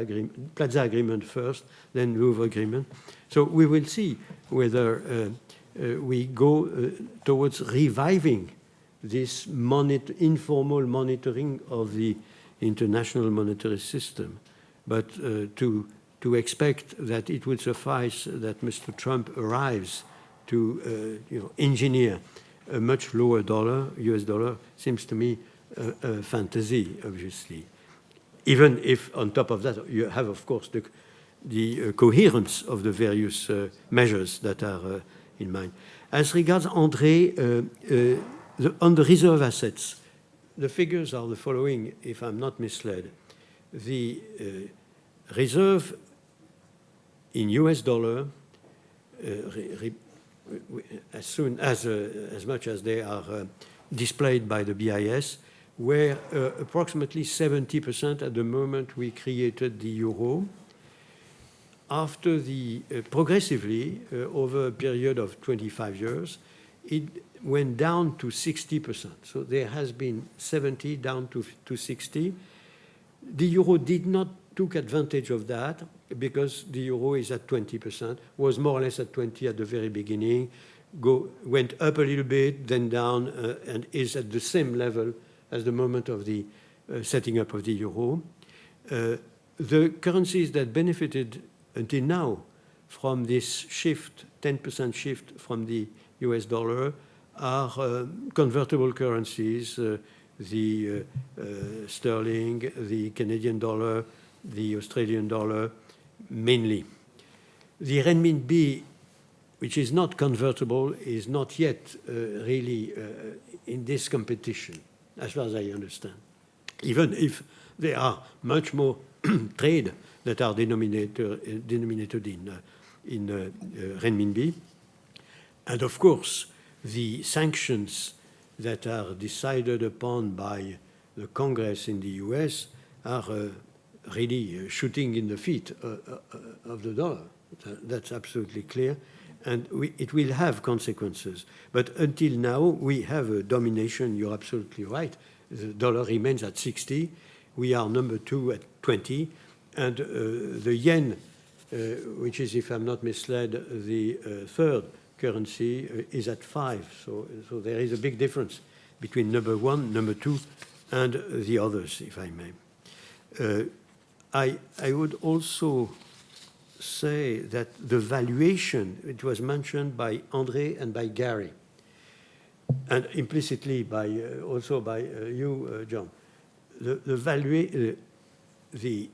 Agreement first, then Louvre Agreement. So we will see whether we go towards reviving this informal monitoring of the international monetary system. But to expect that it would suffice that Mr. Trump arrives to engineer a much lower dollar, US dollar, seems to me a fantasy, obviously. Even if on top of that you have, of course, the coherence of the various measures that are in mind. As regards André, on the reserve assets, the figures are the following, if I'm not misled. The reserve in US dollar, as much as they are displayed by the BIS, were approximately 70% at the moment we created the euro. After progressively, over a period of 25 years, it went down to 60%. So there has been 70 down to 60. The euro did not took advantage of that because the euro is at 20%, was more or less at 20 at the very beginning, went up a little bit, then down, and is at the same level as the moment of the setting up of the euro. The currencies that benefited until now from this shift, 10% shift from the US dollar, are convertible currencies, the sterling, the Canadian dollar, the Australian dollar, mainly. The renminbi, which is not convertible, is not yet really in this competition, as far as I understand, even if there are much more trade that are denominated in renminbi. And of course, the sanctions that are decided upon by the Congress in the US are really shooting in the feet of the dollar. That's absolutely clear. And it will have consequences. But until now, we have a domination. You're absolutely right. The dollar remains at 60. We are number 2 at 20. And the yen, which is, if I'm not misled, the third currency, is at 5. So there is a big difference between number 1, number 2, and the others, if I may. I would also say that the valuation, it was mentioned by André and by Gary, and implicitly also by you, John. The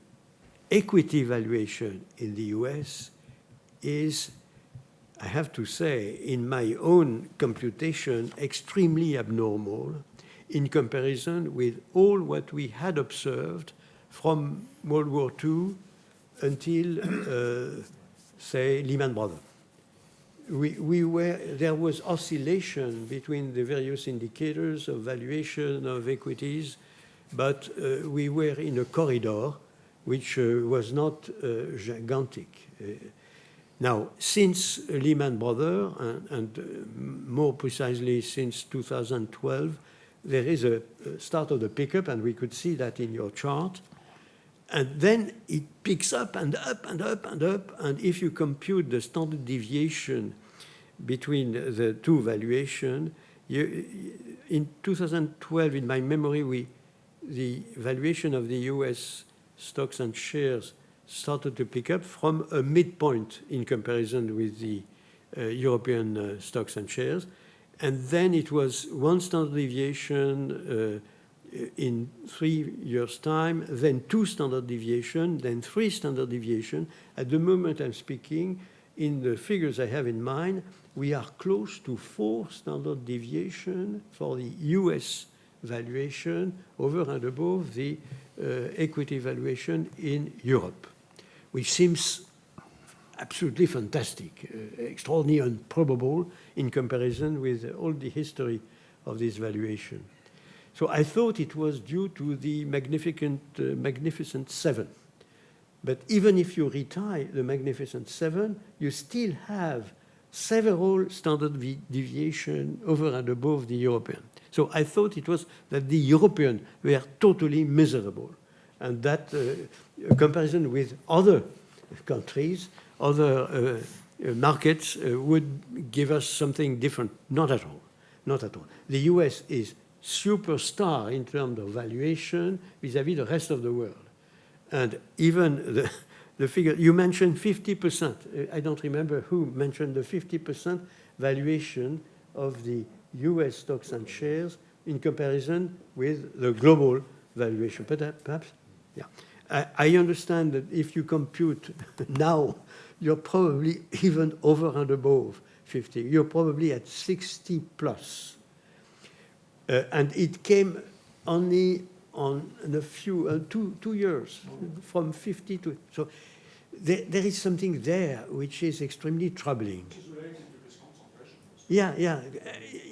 equity valuation in the US is, I have to say, in my own computation, extremely abnormal in comparison with all what we had observed from World War II until, say, Lehman Brothers. There was oscillation between the various indicators of valuation of equities, but we were in a corridor which was not gigantic. Now, since Lehman Brothers, and more precisely since 2012, there is a start of the pickup, and we could see that in your chart. And then it picks up and up and up and up. And if you compute the standard deviation between the two valuations, in 2012, in my memory, the valuation of the US stocks and shares started to pick up from a midpoint in comparison with the European stocks and shares. And then it was one standard deviation in 3 years' time, then 2 standard deviation, then 3 standard deviation. At the moment I'm speaking, in the figures I have in mind, we are close to 4 standard deviation for the US valuation over and above the equity valuation in Europe, which seems absolutely fantastic, extraordinarily improbable in comparison with all the history of this valuation. So I thought it was due to the Magnificent Seven. But even if you retire the Magnificent Seven, you still have several standard deviation over and above the European. So I thought it was that the European were totally miserable, and that comparison with other countries, other markets would give us something different. Not at all. Not at all. The US is superstar in terms of valuation vis-à-vis the rest of the world. And even the figure, you mentioned 50%. I don't remember who mentioned the 50% valuation of the US stocks and shares in comparison with the global valuation. But perhaps, yeah. I understand that if you compute now, you're probably even over and above 50. You're probably at 60 plus. And it came only on a few, 2 years, from 50 to... So there is something there which is extremely troubling. Which is related to this concentration. Yeah.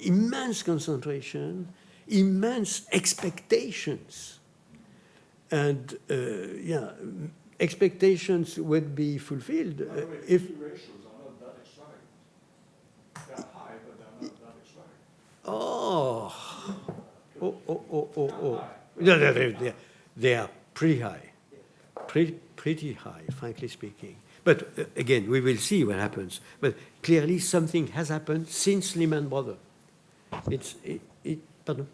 Immense concentration, immense expectations. And, expectations would be fulfilled if... ratios are not that extravagant. They're high, but they're not that extravagant. Oh. No, they are pretty high. Pretty high, frankly speaking. But again, we will see what happens. But clearly something has happened since Lehman Brothers. Pardon?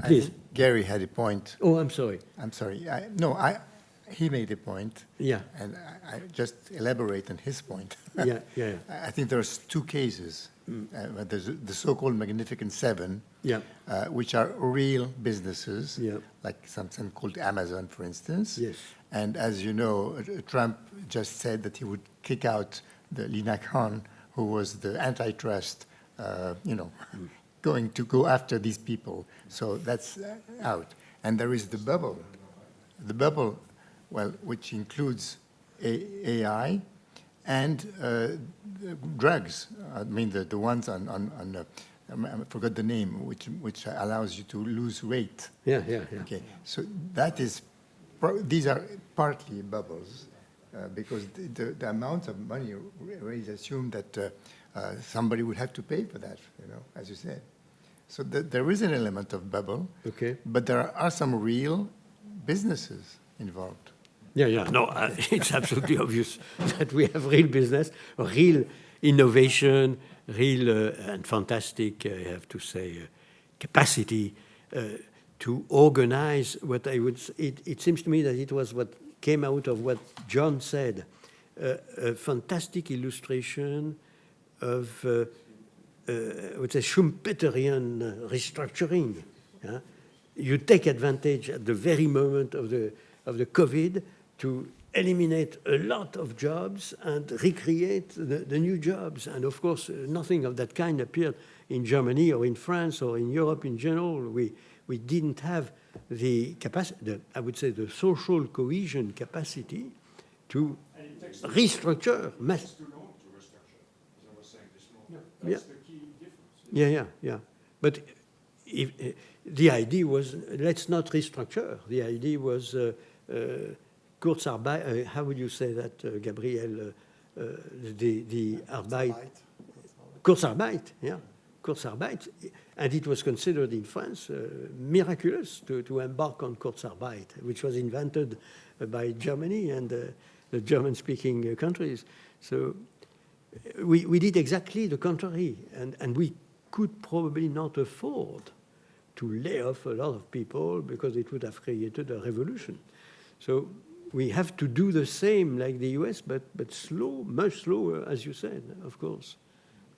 Please. think Gary had a point. Oh, I'm sorry. I'm sorry. He made a point. Yeah. And I just elaborate on his point. Yeah. I think there's two cases. There's the so-called Magnificent Seven, Yeah. which are real businesses, Yeah. like something called Amazon, for instance. Yes. And as you know, Trump just said that he would kick out the Lina Khan, who was the antitrust, going to go after these people. So that's out. And there is the bubble. The bubble, well, which includes AI and drugs. I mean, the ones on I forgot the name, which allows you to lose weight. Yeah. Okay, so that is, these are partly bubbles, because the amount of money raised assume that somebody would have to pay for that, as you said. So there is an element of bubble, Okay. but there are some real businesses involved. Yeah. No, it's absolutely obvious that we have real business, real innovation, real and fantastic, I have to say, capacity to organize what I would. It seems to me that it was what came out of what John said, a fantastic illustration of, I would say, Schumpeterian restructuring. Yeah? You take advantage at the very moment of the COVID to eliminate a lot of jobs and recreate the new jobs. And of course, nothing of that kind appeared in Germany or in France or in Europe in general. We didn't have the capacity, I would say, the social cohesion capacity to restructure. That's too long to restructure, as I was saying this morning. That's the key difference. Yeah. But the idea was, let's not restructure. The idea was Kurzarbeit, how would you say that, Gabriel? The Arbeit. Kurzarbeit, yeah. Kurzarbeit. And it was considered in France miraculous to embark on Kurzarbeit, which was invented by Germany and the German-speaking countries. So we did exactly the contrary, and we could probably not afford to lay off a lot of people because it would have created a revolution. So we have to do the same like the US, but slow, much slower, as you said, of course.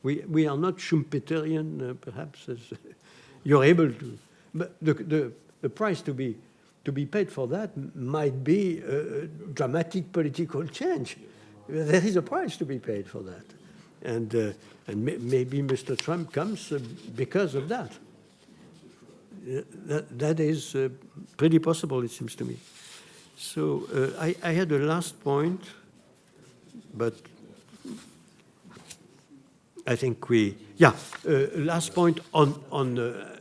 We are not Schumpeterian, perhaps, as you're able to. But the price to be paid for that might be a dramatic political change. There is a price to be paid for that. And maybe Mr. Trump comes because of that. That is pretty possible, it seems to me. So I had a last point, but I think last point on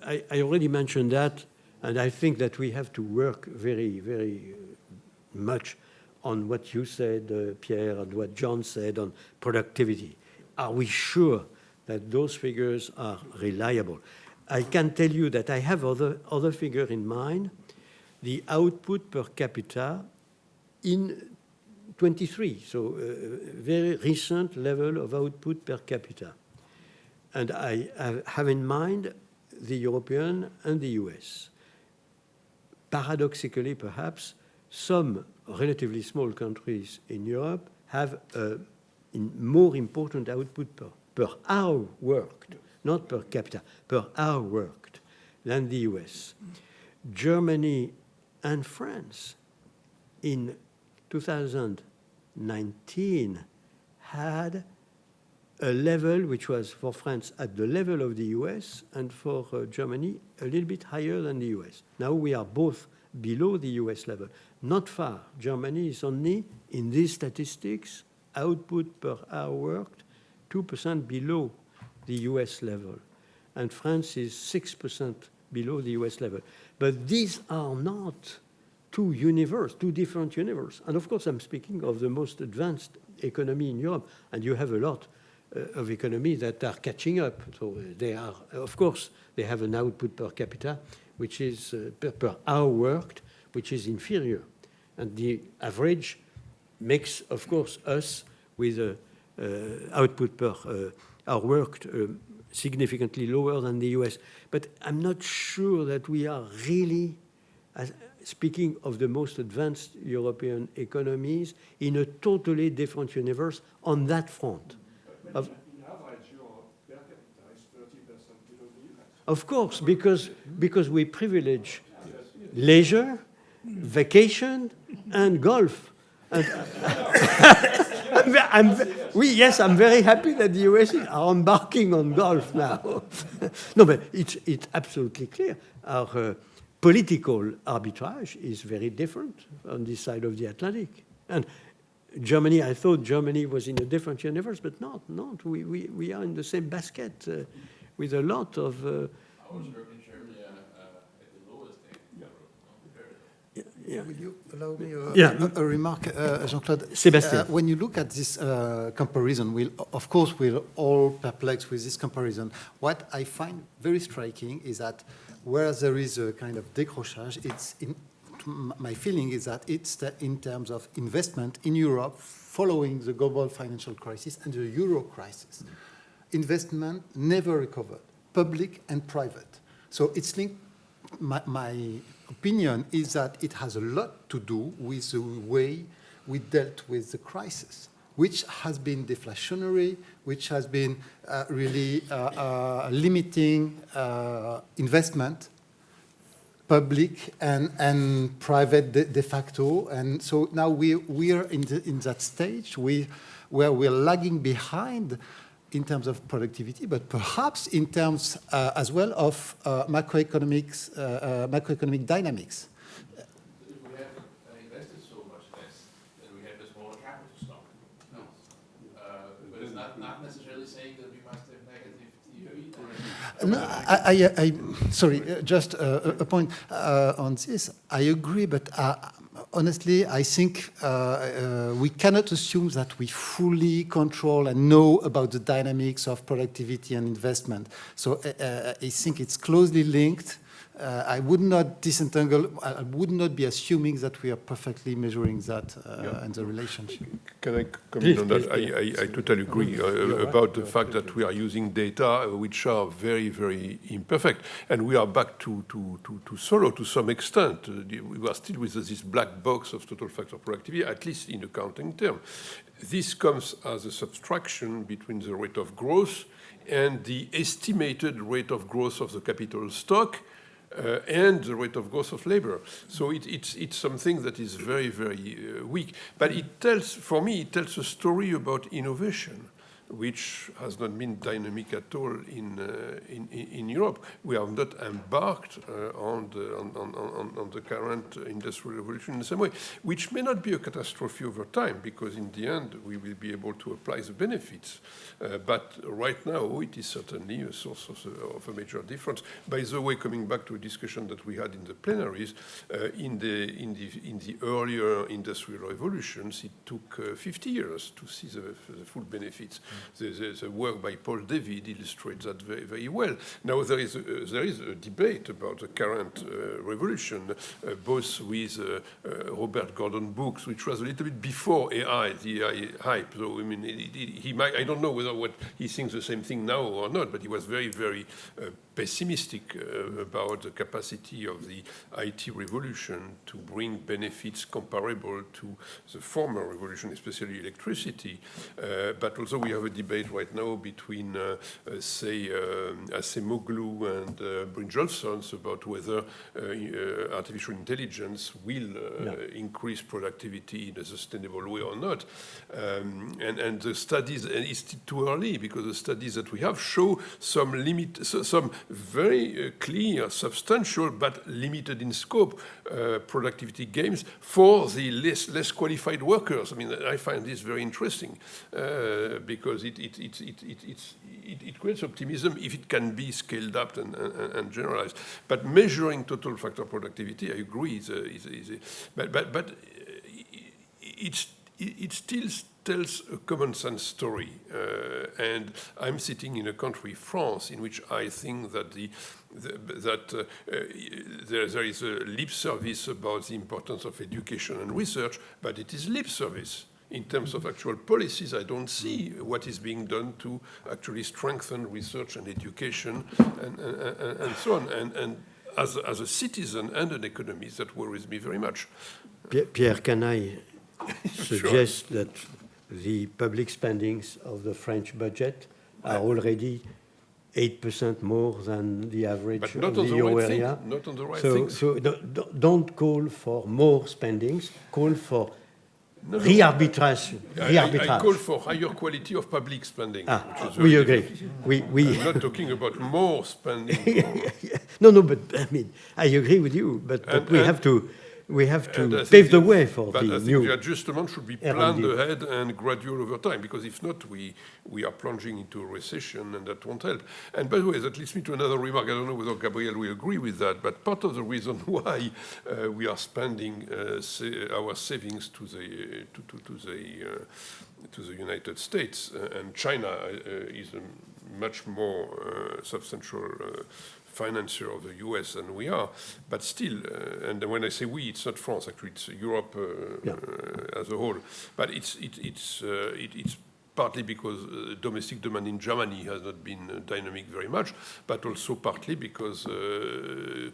I already mentioned that, and I think that we have to work very, very much on what you said, Pierre, and what John said on productivity. Are we sure that those figures are reliable? I can tell you that I have other figure in mind. The output per capita in 23, so a very recent level of output per capita. And I have in mind the European and the US. Paradoxically, perhaps, some relatively small countries in Europe have a more important output per hour worked, not per capita, per hour worked than the US. Germany and France in 2019 had a level which was for France at the level of the US and for Germany a little bit higher than the US. Now we are both below the US level. Not far. Germany is only, in these statistics, output per hour worked 2% below the US level. And France is 6% below the US level. But these are not two different universes. And of course, I'm speaking of the most advanced economy in Europe, and you have a lot of economies that are catching up. So they are, of course, they have an output per capita, which is per hour worked, which is inferior. And the average makes, of course, us with output per hour worked significantly lower than the US. But I'm not sure that we are really, speaking of the most advanced European economies, in a totally different universe on that front. In average, your per capita is 30% below the US. Of course, because we privilege leisure, vacation, and golf. And I'm very happy that the US are embarking on golf now. No, but it's absolutely clear. Our political arbitrage is very different on this side of the Atlantic. And Germany, I thought Germany was in a different universe, but not. We are in the same basket with a lot of... Yeah. Will you allow me a remark, Jean-Claude? Sébastien. When you look at this comparison, of course we're all perplexed with this comparison. What I find very striking is that where there is a kind of décrochage, my feeling is that it's in terms of investment in Europe following the global financial crisis and the euro crisis. Investment never recovered, public and private. So it's linked. My opinion is that it has a lot to do with the way we dealt with the crisis, which has been deflationary, which has been really limiting investment, public and private de facto. And so now we are in that stage where we're lagging behind in terms of productivity, but perhaps in terms as well of macroeconomic dynamics. If we have invested so much less, then we have a smaller capital stock. But it's not necessarily saying that we must have negative TOE. Sorry, just a point on this. I agree, but honestly, I think we cannot assume that we fully control and know about the dynamics of productivity and investment. So I think it's closely linked. I would not disentangle, I would not be assuming that we are perfectly measuring that and the relationship. Can I comment on that? I totally agree about the fact that we are using data which are very, very imperfect. And we are back to Solo to some extent. We are still with this black box of total factor productivity, at least in accounting terms. This comes as a subtraction between the rate of growth and the estimated rate of growth of the capital stock, and the rate of growth of labor. So it's something that is very, very weak. But for me, it tells a story about innovation, which has not been dynamic at all in Europe. We have not embarked on the current industrial revolution in the same way, which may not be a catastrophe over time, because in the end we will be able to apply the benefits. But right now it is certainly a source of a major difference. By the way, coming back to a discussion that we had in the plenaries, in the earlier industrial revolutions, it took 50 years to see the full benefits. The work by Paul David illustrates that very, very well. Now there is a debate about the current revolution, both with Robert Gordon Books, which was a little bit before AI, the AI hype. So I mean, he might, I don't know whether what he thinks the same thing now or not, but he was very, very pessimistic about the capacity of the IT revolution to bring benefits comparable to the former revolution, especially electricity. But also we have a debate right now between, say, Acemoglu and Brynjolfsson about whether artificial intelligence will increase productivity in a sustainable way or not. And the studies, and it's too early because the studies that we have show some very clear, substantial, but limited in scope productivity gains for the less qualified workers. I mean, I find this very interesting because it creates optimism if it can be scaled up and generalized. But measuring total factor productivity, I agree, but it still tells a common sense story. And I'm sitting in a country, France, in which I think that there is a lip service about the importance of education and research, but it is lip service. in terms of actual policies, I don't see what is being done to actually strengthen research and education and so on. And as a citizen and an economist, that worries me very much. Pierre, can I suggest that the public spendings of the French budget are already 8% more than the average But not of on the the euro right area? thing, not on the right So, things. so don't call for more spendings, call for rearbitration. I call for higher quality of public spending. Which is We very agree. different. I'm not talking about more spending. No, but I mean, I agree with you, but we have to pave the way for but the I think new the adjustment should be planned ahead and gradual over time, because if not, we are plunging into a recession, and that won't help. And by the way, that leads me to another remark. I don't know whether Gabriel will agree with that, but part of the reason why we are spending our savings to the United States and China is a much more substantial financier of the US than we are, but still, and when I say we, it's not France, actually, it's Europe as a whole. But it's partly because domestic demand in Germany has not been dynamic very much, but also partly because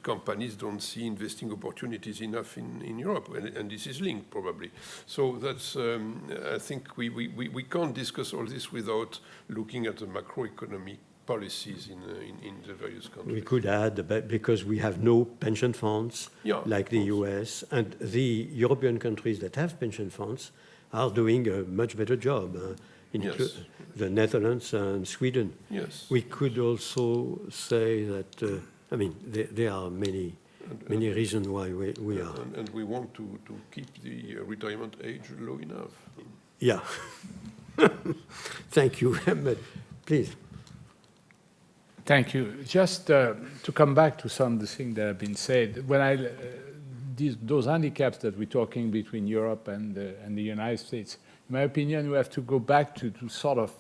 companies don't see investing opportunities enough in Europe, and this is linked probably. So that's, I think we can't discuss all this without looking at the macroeconomic policies in the various countries. We could add, because we have no pension funds like the US, and the European countries that have pension funds are doing a much better job, the Netherlands and Sweden. Yes. We could also say that, I mean, there are many reasons why we are. And we want to keep the retirement age low enough. Yeah. Thank you, Ahmed. Please. Thank you. Just to come back to some of the things that have been said, when those handicaps that we're talking between Europe and the United States, in my opinion, we have to go back to sort of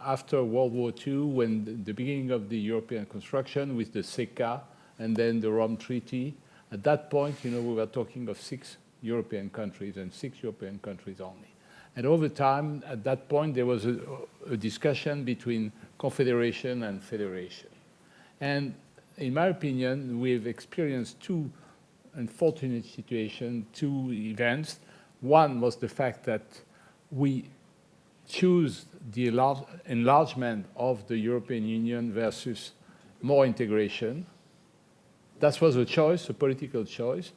after World War II, when the beginning of the European construction with the CECA and then the Rome Treaty. At that point, we were talking of 6 European countries and 6 European countries only. And over time, at that point, there was a discussion between confederation and federation. And in my opinion, we've experienced 2 unfortunate situations, 2 events. One was the fact that we choose the enlargement of the European Union versus more integration. That was a choice, a political choice,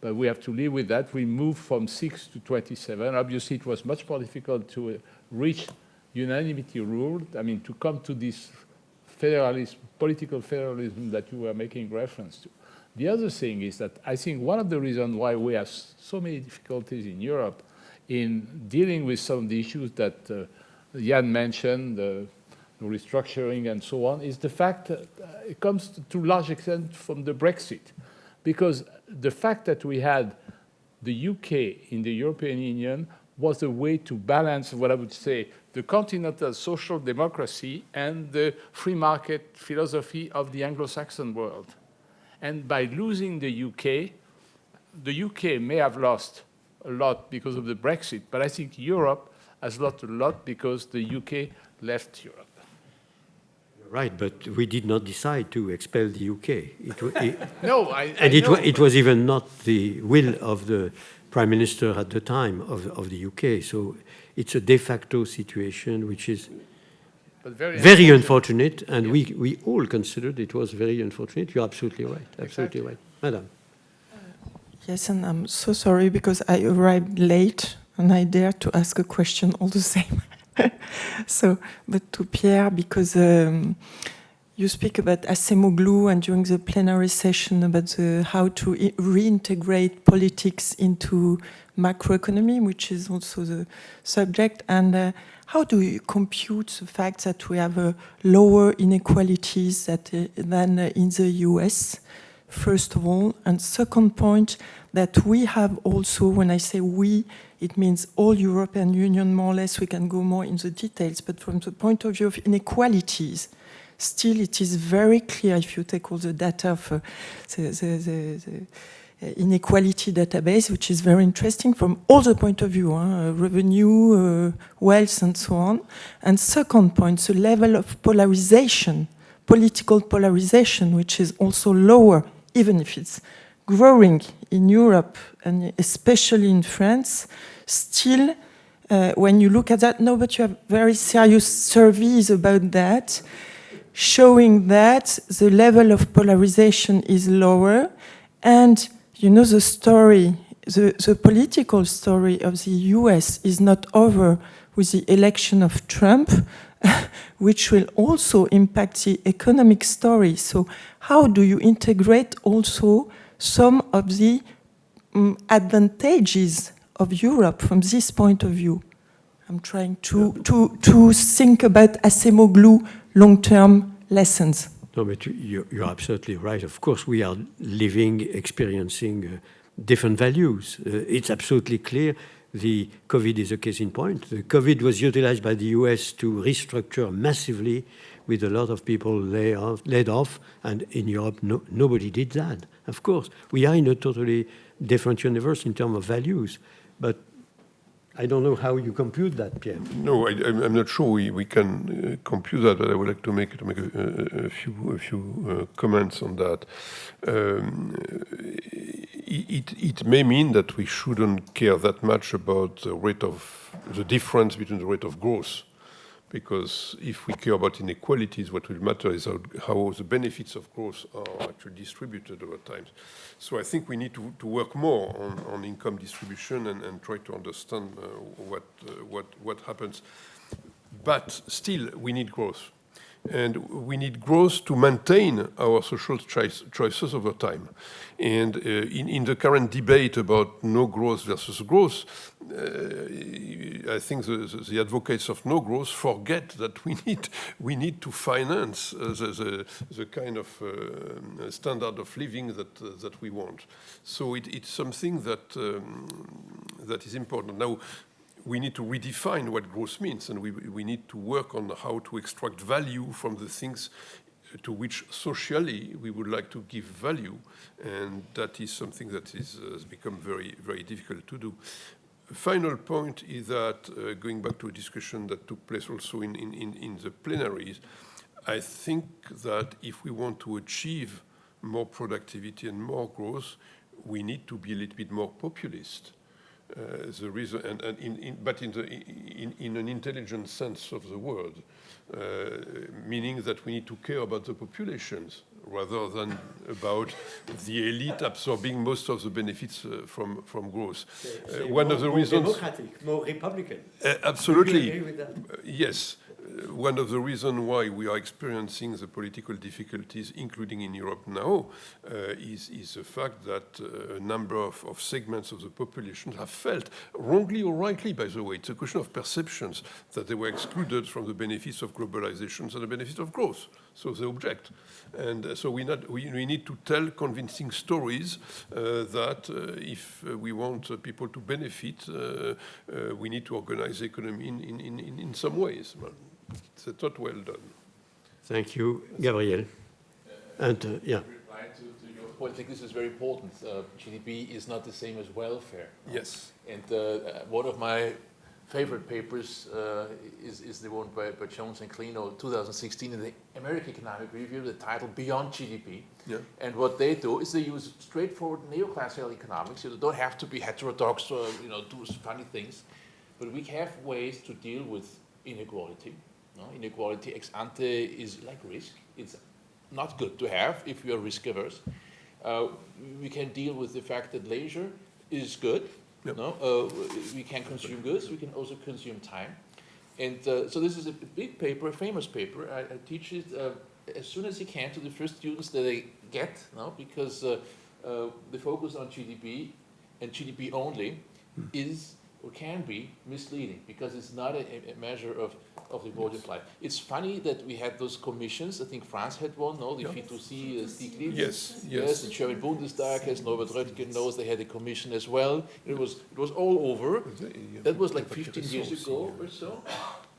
but we have to live with that. We moved from 6 to 27. Obviously, it was much more difficult to reach unanimity rule, I mean, to come to this federalism, political federalism that you were making reference to. The other thing is that I think one of the reasons why we have so many difficulties in Europe in dealing with some of the issues that Jan mentioned, the restructuring and so on, is the fact that it comes to a large extent from the Brexit. Because the fact that we had the UK in the European Union was a way to balance what I would say the continental social democracy and the free market philosophy of the Anglo-Saxon world. And by losing the UK may have lost a lot because of the Brexit, but I think Europe has lost a lot because the UK left Europe. Right, but we did not decide to expel the UK. It was even not the will of the Prime Minister at the time of the UK. So it's a de facto situation which is very unfortunate, and we all considered it was very unfortunate. You're absolutely right. Absolutely right. Madam. Yes, and I'm so sorry because I arrived late and I dare to ask a question all the same. But to Pierre, because you speak about Acemoglu and during the plenary session about how to reintegrate politics into macroeconomy, which is also the subject. And how do you compute the fact that we have lower inequalities than in the US, first of all? And second point, that we have also, when I say we, it means all European Union, more or less, we can go more in the details, but from the point of view of inequalities, still it is very clear if you take all the data of the inequality database, which is very interesting from all the point of view, revenue, wealth, and so on. And second point, the level of polarization, political polarization, which is also lower, even if it's growing in Europe and especially in France, still, when you look at that, no, but you have very serious surveys about that, showing that the level of polarization is lower. And you know the story, the political story of the US is not over with the election of Trump, which will also impact the economic story. So how do you integrate also some of the advantages of Europe from this point of view? I'm trying to think about Acemoglu long-term lessons. No, but you're absolutely right. Of course, we are living, experiencing different values. It's absolutely clear the COVID is a case in point. The COVID was utilized by the US to restructure massively with a lot of people laid off, and in Europe, nobody did that. Of course, we are in a totally different universe in terms of values, but I don't know how you compute that, Pierre. No, I'm not sure we can compute that, but I would like to make a few comments on that. It may mean that we shouldn't care that much about the difference between the rate of growth, because if we care about inequalities, what will matter is how the benefits of growth are actually distributed over time. So I think we need to work more on income distribution and try to understand what happens. But still, we need growth. And we need growth to maintain our social choices over time. And in the current debate about no growth versus growth, I think the advocates of no growth forget that we need to finance the kind of standard of living that we want. So it's something that is important. Now, we need to redefine what growth means, and we need to work on how to extract value from the things to which socially we would like to give value, and that is something that has become very, very difficult to do. Final point is that, going back to a discussion that took place also in the plenaries, I think that if we want to achieve more productivity and more growth, we need to be a little bit more populist. The reason, but in an intelligent sense of the word, meaning that we need to care about the populations rather than about the elite absorbing most of the benefits from growth. One of the reasons, more democratic, more Republican. Absolutely, do you agree with that? Yes. One of the reasons why we are experiencing the political difficulties, including in Europe now, is the fact that a number of segments of the population have felt, wrongly or rightly, by the way, it's a question of perceptions, that they were excluded from the benefits of globalization and the benefits of growth. So they object. And so we need to tell convincing stories that if we want people to benefit, we need to organize the economy in some ways. It's not well done. Thank you, Gabriel. And yeah. Reply to your point, I think this is very important. GDP is not the same as welfare. Yes. And one of my favorite papers is the one by Jones and Clino, 2016, in the American Economic Review, the title Beyond GDP. Yeah. And what they do is they use straightforward neoclassical economics. You don't have to be heterodox or do funny things, but we have ways to deal with inequality. Inequality ex ante is like risk. It's not good to have if you are risk averse. We can deal with the fact that leisure is good. Yep. We can consume goods. We can also consume time. And so this is a big paper, a famous paper. I teach it as soon as you can to the first students that I get, because the focus on GDP and GDP only is or can be misleading, because it's not a measure of the quality of life. It's funny that we had those commissions. I think France had one, the F2C, Stiglitz. Yes, the German Bundestag, as Norbert Röttgen knows, they had a commission as well. It was all over. That was like 15 years ago or so.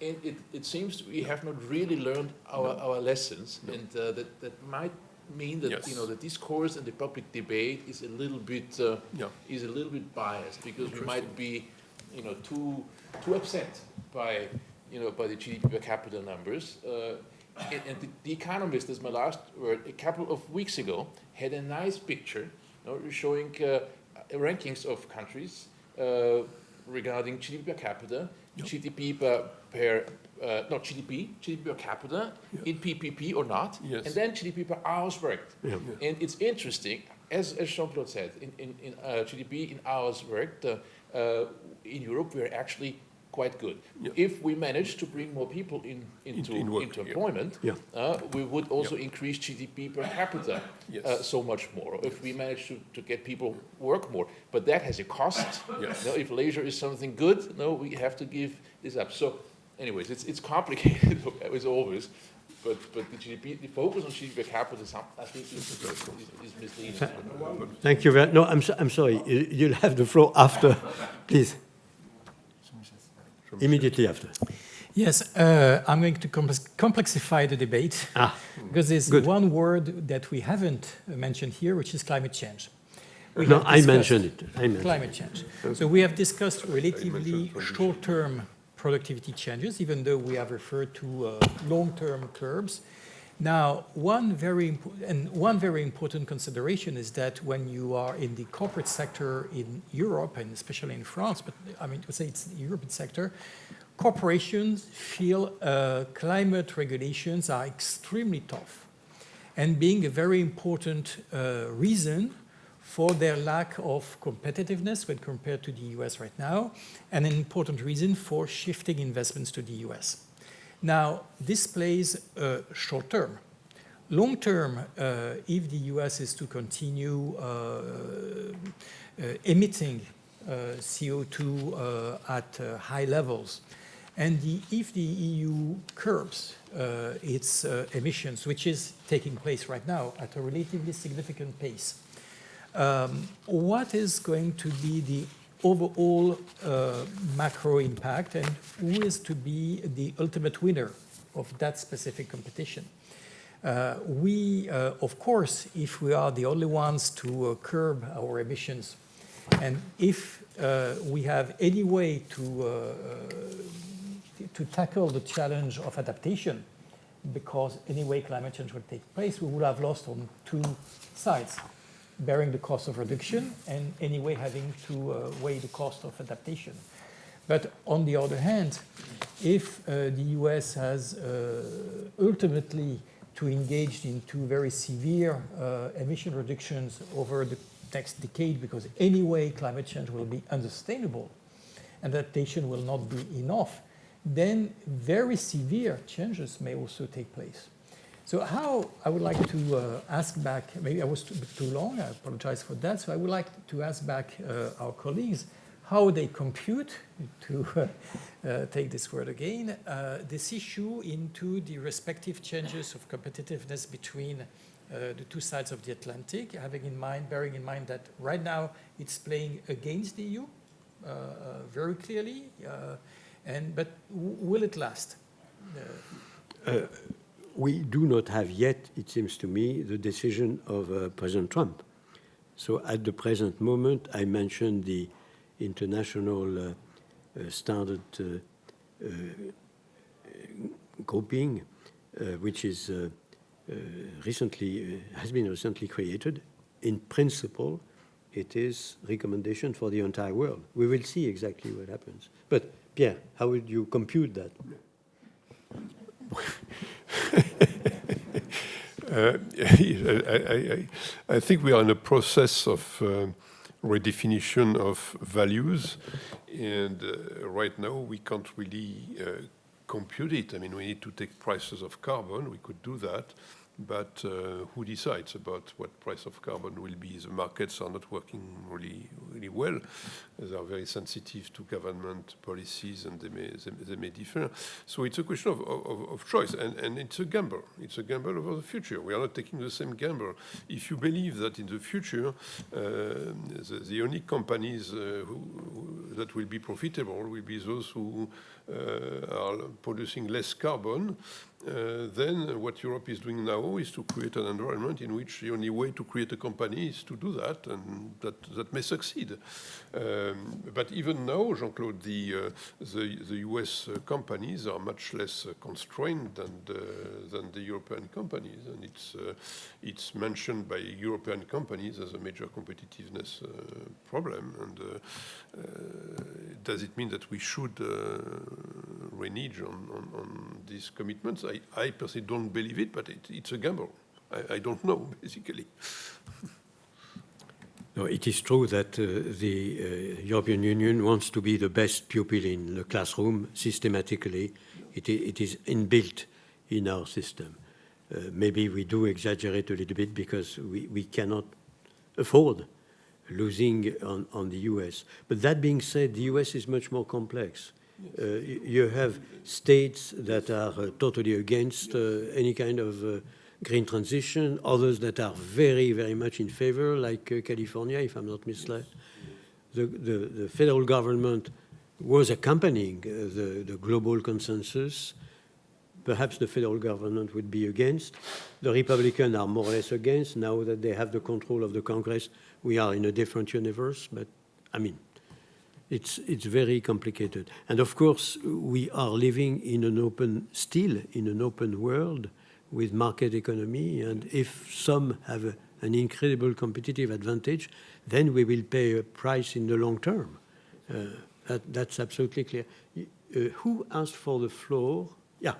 And it seems we have not really learned our lessons, and that might mean that Yes. the discourse and the public debate is a little bit biased, because we might be too upset by by the GDP per capita numbers. And the Economist, as my last word, a couple of weeks ago had a nice picture showing rankings of countries regarding GDP per capita, GDP per capita, in PPP or not, and then GDP per hours worked. And it's interesting, as Jean-Claude said, in GDP in hours worked, in Europe we're actually quite good. If we manage to bring more people into employment, we would also increase GDP per capita so much more. If we manage to get people work more, but that has a cost. If leisure is something good, we have to give this up. So, anyways, it's complicated as always. But the focus on GDP per capita, I think, is misleading. Thank you. No, I'm sorry. You'll have the floor after, please. Immediately after. Yes, I'm going to complexify the debate because there's one word that we haven't mentioned here, which is climate change. I mentioned it. Climate change. So we have discussed relatively short-term productivity changes, even though we have referred to long-term curbs. Now, one very important consideration is that when you are in the corporate sector in Europe, and especially in France, but I mean to say it's the European sector, corporations feel climate regulations are extremely tough, and being a very important reason for their lack of competitiveness when compared to the US right now, and an important reason for shifting investments to the US. Now, this plays short term. Long term, if the US is to continue emitting CO2 at high levels, and if the EU curbs its emissions, which is taking place right now at a relatively significant pace, what is going to be the overall macro impact, and who is to be the ultimate winner of that specific competition? Of course, if we are the only ones to curb our emissions, and if we have any way to tackle the challenge of adaptation, because anyway climate change will take place, we would have lost on two sides, bearing the cost of reduction and anyway having to weigh the cost of adaptation. But on the other hand, if the US has ultimately to engage into very severe emission reductions over the next decade, because anyway climate change will be unsustainable, adaptation will not be enough, then very severe changes may also take place. So how, I would like to ask back, maybe I was too long, I apologize for that, so I would like to ask back our colleagues how they compute, to take this word again, this issue into the respective changes of competitiveness between the two sides of the Atlantic, bearing in mind that right now it's playing against the EU very clearly, but will it last? We do not have yet, it seems to me, the decision of President Trump. So at the present moment, I mentioned the international standard grouping, which is has been recently created. In principle, it is recommendation for the entire world. We will see exactly what happens. But Pierre, how would you compute that? I think we are in a process of redefinition of values, and right now we can't really compute it. I mean, we need to take prices of carbon. We could do that, but who decides about what price of carbon will be? The markets are not working really well. They are very sensitive to government policies, and they may differ. So it's a question of choice, and it's a gamble. It's a gamble over the future. We are not taking the same gamble. If you believe that in the future, the only companies that will be profitable will be those who are producing less carbon, then what Europe is doing now now is to create an environment in which the only way to create a company is to do that, and that may succeed. But even now, Jean-Claude, the US companies are much less constrained than the European companies, and it's mentioned by European companies as a major competitiveness problem. And does it mean that we should renege on these commitments? I personally don't believe it, but it's a gamble. I don't know, basically. No, it is true that the European Union wants to be the best pupil in the classroom systematically. It is inbuilt in our system. Maybe we do exaggerate a little bit because we cannot afford losing on the US. But that being said, the US is much more complex. You have states that are totally against any kind of green transition, others that are very, very much in favor, like California, if I'm not misled. The federal government was accompanying the global consensus. Perhaps the federal government would be against. The Republicans are more or less against. Now that they have the control of the Congress, we are in a different universe. But, I mean, it's very complicated. And, of course, we are living still in an open world with market economy. And if some have an incredible competitive advantage, then we will pay a price in the long term. That's absolutely clear. Who asked for the floor? Yeah.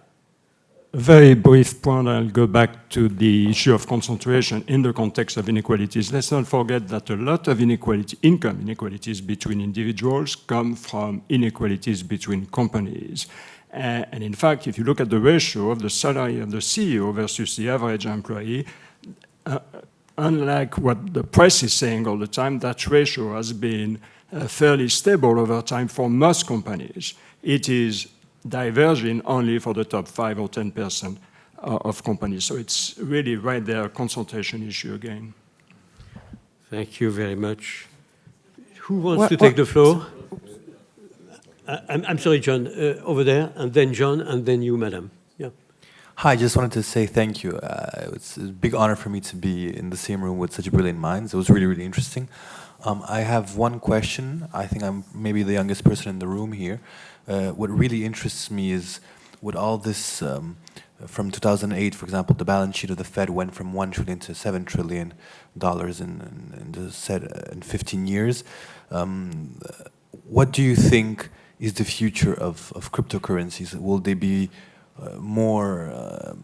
A very brief point, I'll go back to the issue of concentration in the context of inequalities. Let's not forget that a lot of income inequalities between individuals come from inequalities between companies. And in fact, if you look at the ratio of the salary of the CEO versus the average employee, unlike what the press is saying all the time, that ratio has been fairly stable over time for most companies. It is diverging only for the top 5 or 10% of companies. So it's really right there, a concentration issue again. Thank you very much. Who wants to take the floor? I'm sorry, John, over there, and then John, and then you, madam. Yeah. Hi, I just wanted to say thank you. It's a big honor for me to be in the same room with such brilliant minds. It was really, really interesting. I have one question. I think I'm maybe the youngest person in the room here. What really interests me is with all this, from 2008, for example, the balance sheet of the Fed went from $1 trillion to $7 trillion in 15 years. What do you think is the future of cryptocurrencies? Will they be more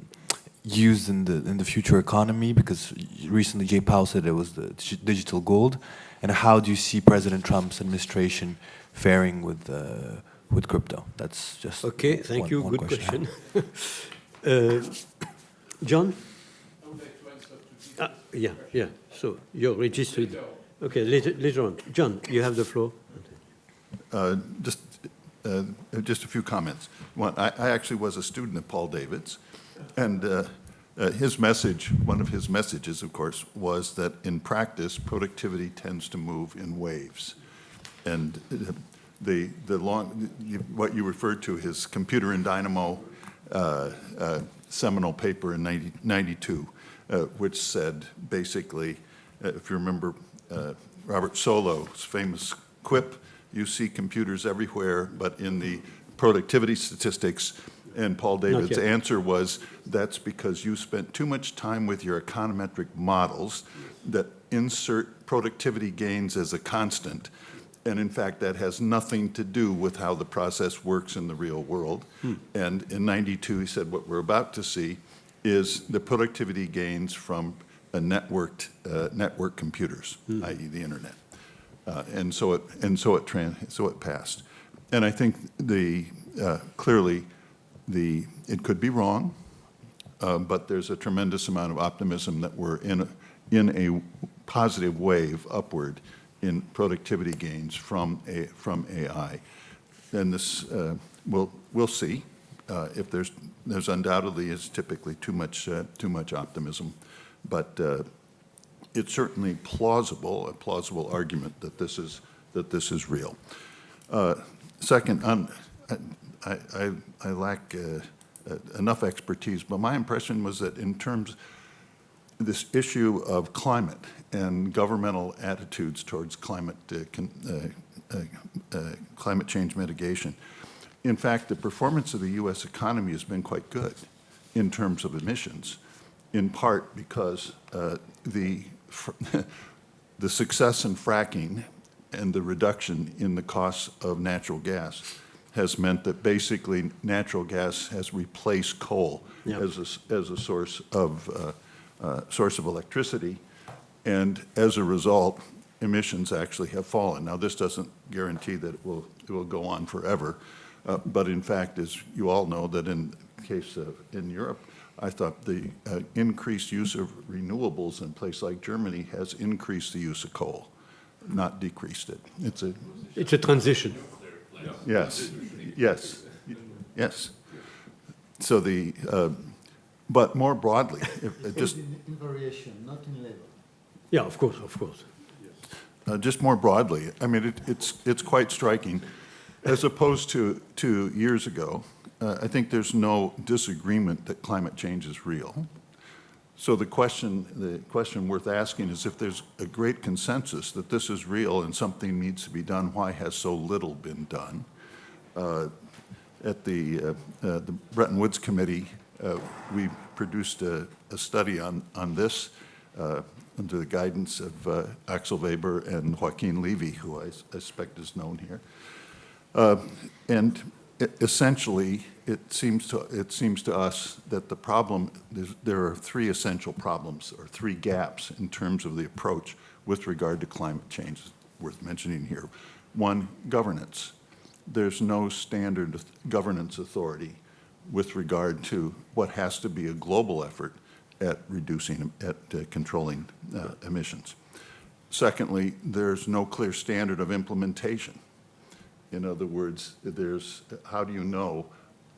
used in the future economy? Because recently Jay Powell said it was the digital gold. And how do you see President Trump's administration faring with crypto? That's just okay. Thank you. Good question. John? Yeah. So you're registered. Okay, later on. John, you have the floor. Just a few comments. One, I actually was a student of Paul David's, and his message, one of his messages, of course, was that in practice, productivity tends to move in waves. And what you referred to, his Computer and Dynamo seminal paper in 1992, which said basically, if you remember Robert Solow's famous quip, you see computers everywhere, but in the productivity statistics. And Paul David's answer was, that's because you spent too much time with your econometric models that insert productivity gains as a constant. And in fact, that has nothing to do with how the process works in the real world. And in 92, he said, what we're about to see is the productivity gains from a network computers, i.e. the internet. And so it passed. And I think clearly it could be wrong, but there's a tremendous amount of optimism that we're in a positive wave upward in productivity gains from AI. And this we'll see. If there's undoubtedly is typically too much optimism, but it's certainly a plausible argument that this is real. Second, I lack enough expertise, but my impression was that in terms this issue of climate and governmental attitudes towards climate change mitigation, in fact, the performance of the U.S. economy has been quite good in terms of emissions, in part because the success in fracking and the reduction in the cost of natural gas has meant that basically natural gas has replaced coal as a source of electricity, and as a result, emissions actually have fallen. Now, this doesn't guarantee that it will go on forever, but in fact, as you all know, that in the case of in Europe, I thought the increased use of renewables in a place like Germany has increased the use of coal, not decreased it. It's a transition. Yes, yes, yes. So but more broadly, just in variation, not in level. Yeah, of course, of course. Just more broadly, I mean, it's quite striking. As opposed to 2 years ago, I think there's no disagreement that climate change is real. So the question worth asking is, if there's a great consensus that this is real and something needs to be done, why has so little been done? At the Bretton Woods Committee, we produced a study on this under the guidance of Axel Weber and Joaquin Lévy, who I suspect is known here. And essentially, it seems to us that the problem, there are 3 essential problems or 3 gaps in terms of the approach with regard to climate change worth mentioning here. 1, governance. There's no standard governance authority with regard to what has to be a global effort at reducing, controlling emissions. Secondly, there's no clear standard of implementation. In other words, how do you know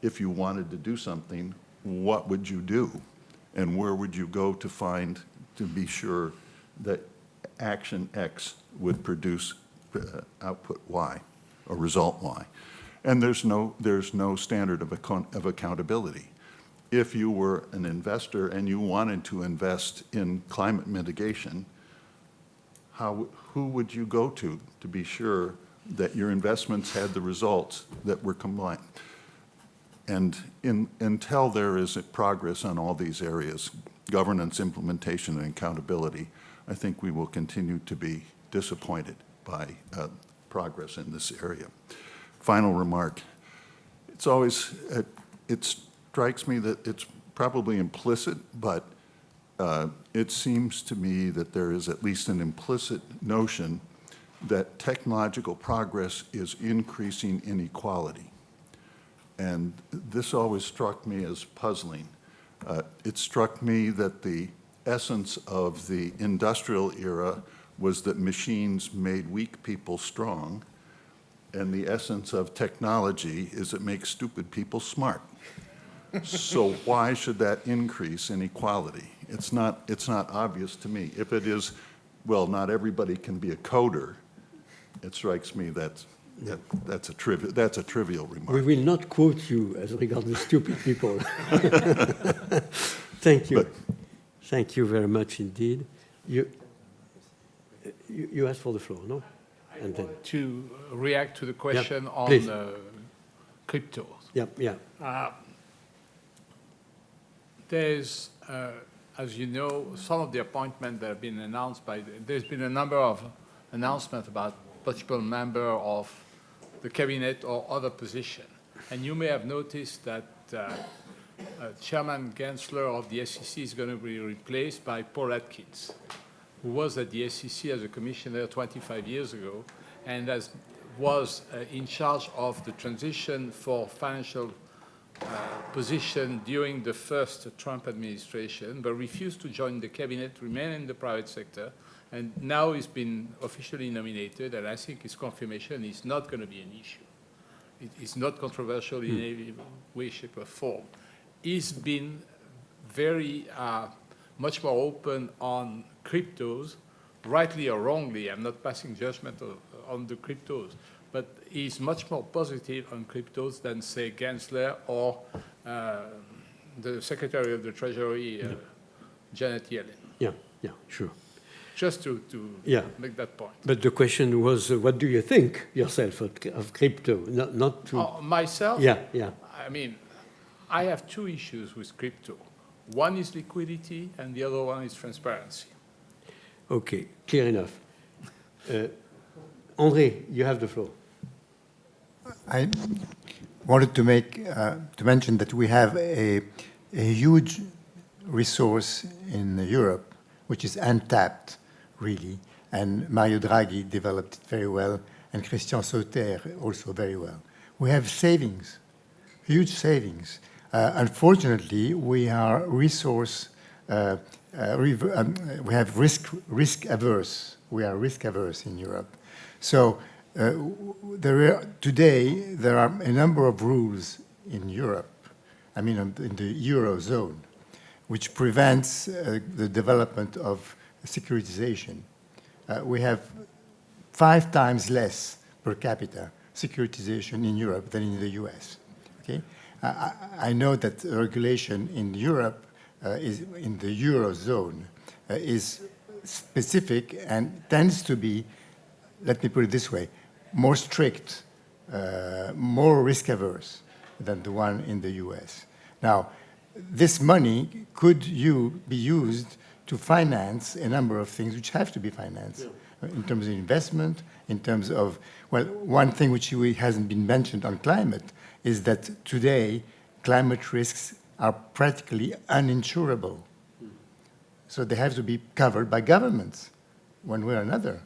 if you wanted to do something, what would you do? And where would you go to be sure that action X would produce output Y or result Y? And there's no standard of accountability. If you were an investor and you wanted to invest in climate mitigation, who would you go to be sure that your investments had the results that were combined? And until there is progress on all these areas, governance, implementation, and accountability, I think we will continue to be disappointed by progress in this area. Final remark. It strikes me that it's probably implicit, but it seems to me that there is at least an implicit notion that technological progress is increasing inequality. And this always struck me as puzzling. It struck me that the essence of the industrial era was that machines made weak people strong, and the essence of technology is it makes stupid people smart. So why should that increase inequality? It's not obvious to me. If it is, well, not everybody can be a coder, it strikes me that's a trivial remark. We will not quote you as regards the stupid people. Thank you. Thank you very much indeed. You asked for the floor, no? And then to react to the question on cryptos. Yeah. There's, as you know, some of the appointments that have been announced there's been a number of announcements about possible member of the cabinet or other position. And you may have noticed that Chairman Gensler of the SEC is going to be replaced by Paul Atkins, who was at the SEC as a commissioner 25 years ago and was in charge of the transition for financial position during the first Trump administration, but refused to join the cabinet, remain in the private sector, and now he's been officially nominated, and I think his confirmation is not going to be an issue. It's not controversial in any way, shape, or form. He's been very much more open on cryptos, rightly or wrongly. I'm not passing judgment on the cryptos, but he's much more positive on cryptos than, say, Gensler or the Secretary of the Treasury, Janet Yellen. Yeah, yeah, sure. Just to make that point. But the question was, what do you think yourself of crypto? Not to... Myself? Yeah, yeah. I mean, I have two issues with crypto. One is liquidity, and the other one is transparency. Okay, clear enough. André, you have the floor. I wanted to mention that we have a huge resource in Europe, which is untapped, really, and Mario Draghi developed it very well, and Christian Sauter also very well. We have savings, huge savings. Unfortunately, we are resource, we have risk averse. We are risk averse in Europe. So today, there are a number of rules in Europe, I mean in the Eurozone, which prevents the development of securitization. We have 5 times less per capita securitization in Europe than in the US. Okay? I know that regulation in Europe, is in the Eurozone, is specific and tends to be, let me put it this way, more strict, more risk-averse than the one in the US. Now, this money could be used to finance a number of things which have to be financed, in terms of investment, in terms of, well, one thing which hasn't been mentioned on climate is that today climate risks are practically uninsurable. So they have to be covered by governments, one way or another.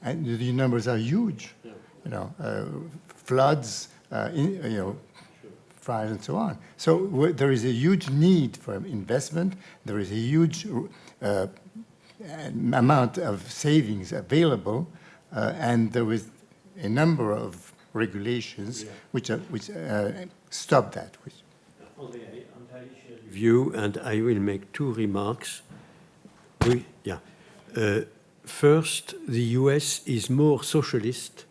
And the numbers are huge. You know, floods, fires, and so on. So there is a huge need for investment. There is a huge amount of savings available, and there is a number of regulations which stop that. View, and I will make 2 remarks. First, the US is more socialist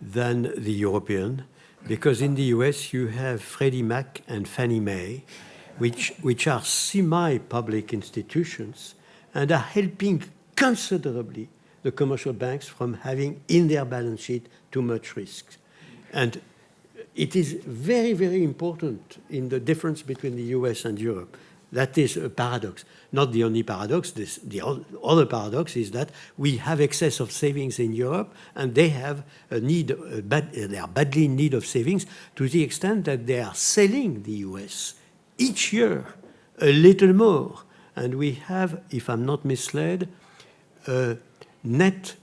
than the European, because in the US you have Freddie Mac and Fannie Mae, which are semi-public institutions and are helping considerably the commercial banks from having in their balance sheet too much risk. And it is very, very important in the difference between the US and Europe. That is a paradox. Not the only paradox. The other paradox is that we have excess of savings in Europe, and they have a need. They are badly in need of savings to the extent that they are selling the US each year a little more. And we have, if I'm not misled, a net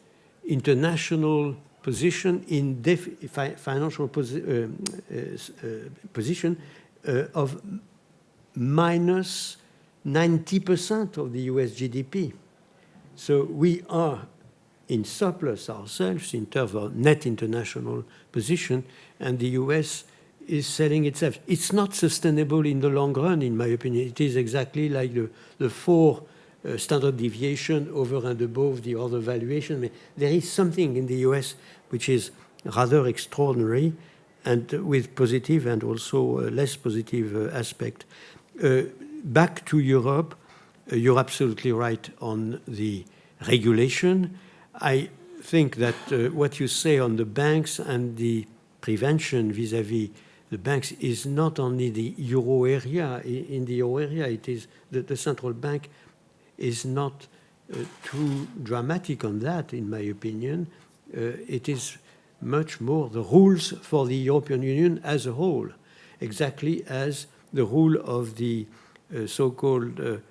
international position in financial position of minus 90% of the US GDP. So we are in surplus ourselves in terms of net international position, and the US is selling itself. It's not sustainable in the long run, in my opinion. It is exactly like the 4 standard deviation over and above the other valuation. There is something in the US which is rather extraordinary, and with positive and also less positive aspect. Back to Europe, you're absolutely right on the regulation. I think that what you say on the banks and the prevention vis-à-vis the banks is not only the euro area. In the euro area, it is the central bank is not too dramatic on that, in my opinion. It is much more the rules for the European Union as a whole, exactly as the rule of the so-called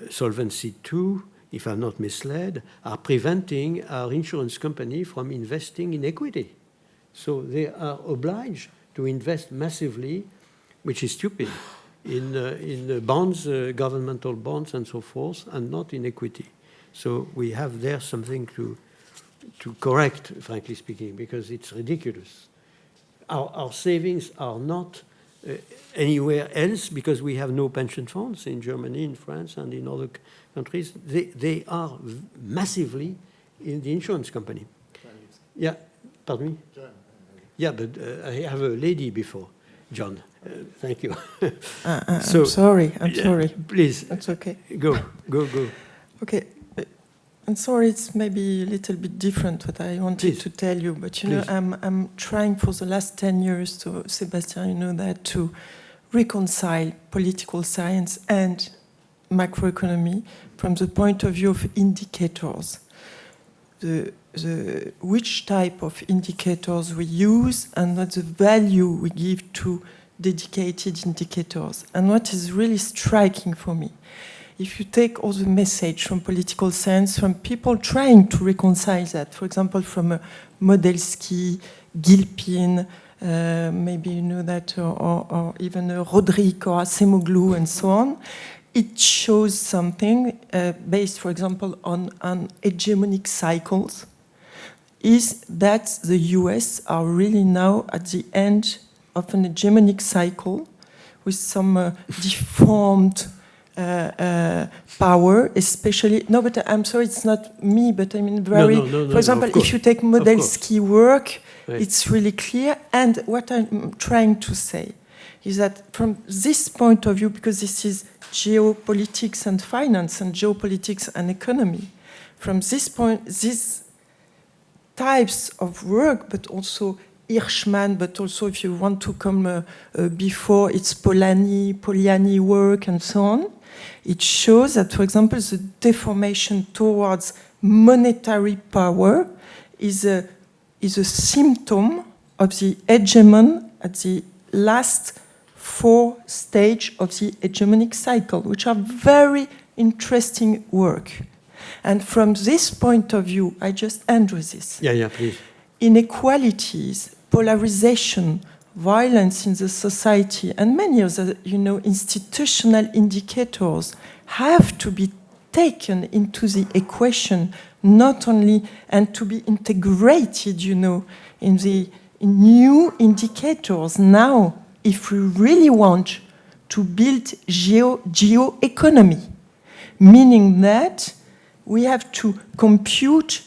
Solvency II, if I'm not misled, are preventing our insurance company from investing in equity. So they are obliged to invest massively, which is stupid, in bonds, governmental bonds and so forth, and not in equity. So we have there something to correct, frankly speaking, because it's ridiculous. Our savings are not anywhere else because we have no pension funds in Germany, in France, and in other countries. They are massively in the insurance company. Yeah, pardon me? John. Yeah, but I have a lady before, John. Thank you. I'm sorry. I'm sorry. Please. That's okay. Go. Okay. I'm sorry, it's maybe a little bit different what I wanted to tell you, but I'm trying for the last 10 years to, Sébastien, you know that, to reconcile political science and macroeconomy from the point of view of indicators. Which type of indicators we use and what the value we give to dedicated indicators. And what is really striking for me, if you take all the message from political science, from people trying to reconcile that, for example, from Modelsky, Gilpin, maybe you know that, or even Rodrik or Acemoglu and so on, it shows something based, for example, on hegemonic cycles, is that the US are really now at the end of an hegemonic cycle with some deformed power, especially, no, but I'm sorry, it's not me, but I mean very, for example, if you take Modelsky work, it's really clear. And what I'm trying to say is that from this point of view, because this is geopolitics and finance and geopolitics and economy, from this point, these types of work, but also Hirschman, but also if you want to come before, it's Polanyi work and so on. It shows that, for example, the deformation towards monetary power is a symptom of the hegemon at the last 4 stages of the hegemonic cycle, which are very interesting work. And from this point of view, I just end with this. Yeah, please. Inequalities, polarization, violence in the society, and many of the, institutional indicators have to be taken into the equation, not only, and to be integrated, in new indicators now, if we really want to build geoeconomy, meaning that we have to compute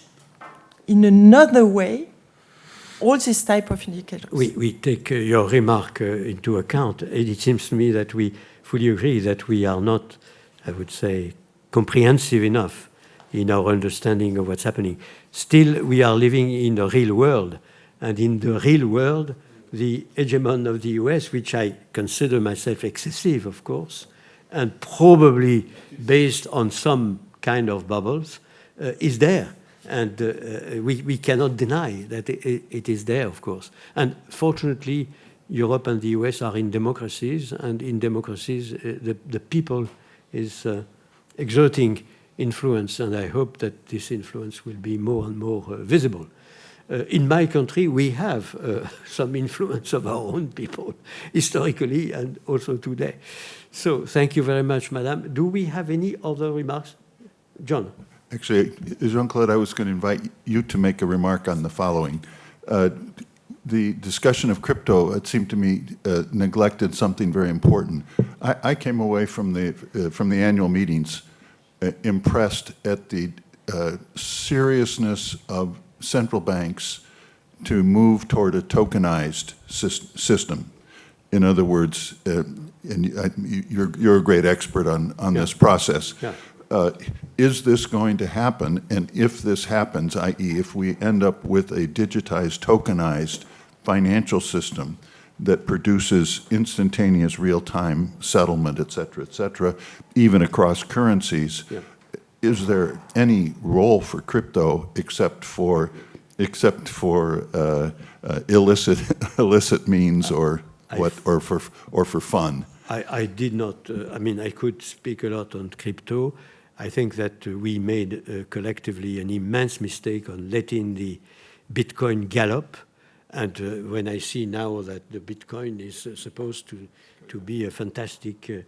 in another way all this type of indicators. We take your remark into account, and it seems to me that we fully agree that we are not, I would say, comprehensive enough in our understanding of what's happening. Still, we are living in the real world, and in the real world, the hegemon of the US, which I consider myself excessive, of course, and probably based on some kind of bubbles, is there. And we cannot deny that it is there, of course. And fortunately, Europe and the US are in democracies, and in democracies, the people is exerting influence, and I hope that this influence will be more and more visible. In my country, we have some influence of our own people, historically and also today. So thank you very much, Madame. Do we have any other remarks? John. Actually, Jean-Claude, I was going to invite you to make a remark on the following. The discussion of crypto, it seemed to me, neglected something very important. I came away from the annual meetings impressed at the seriousness of central banks to move toward a tokenized system. In other words, and you're a great expert on this process. Yeah. Is this going to happen? And if this happens, i.e., if we end up with a digitized, tokenized financial system that produces instantaneous real-time settlement, et cetera, even across currencies, is there any role for crypto except for illicit means or for fun? I did not. I could speak a lot on crypto. I think that we made collectively an immense mistake on letting the Bitcoin gallop. And when I see now that the Bitcoin is supposed to be a fantastic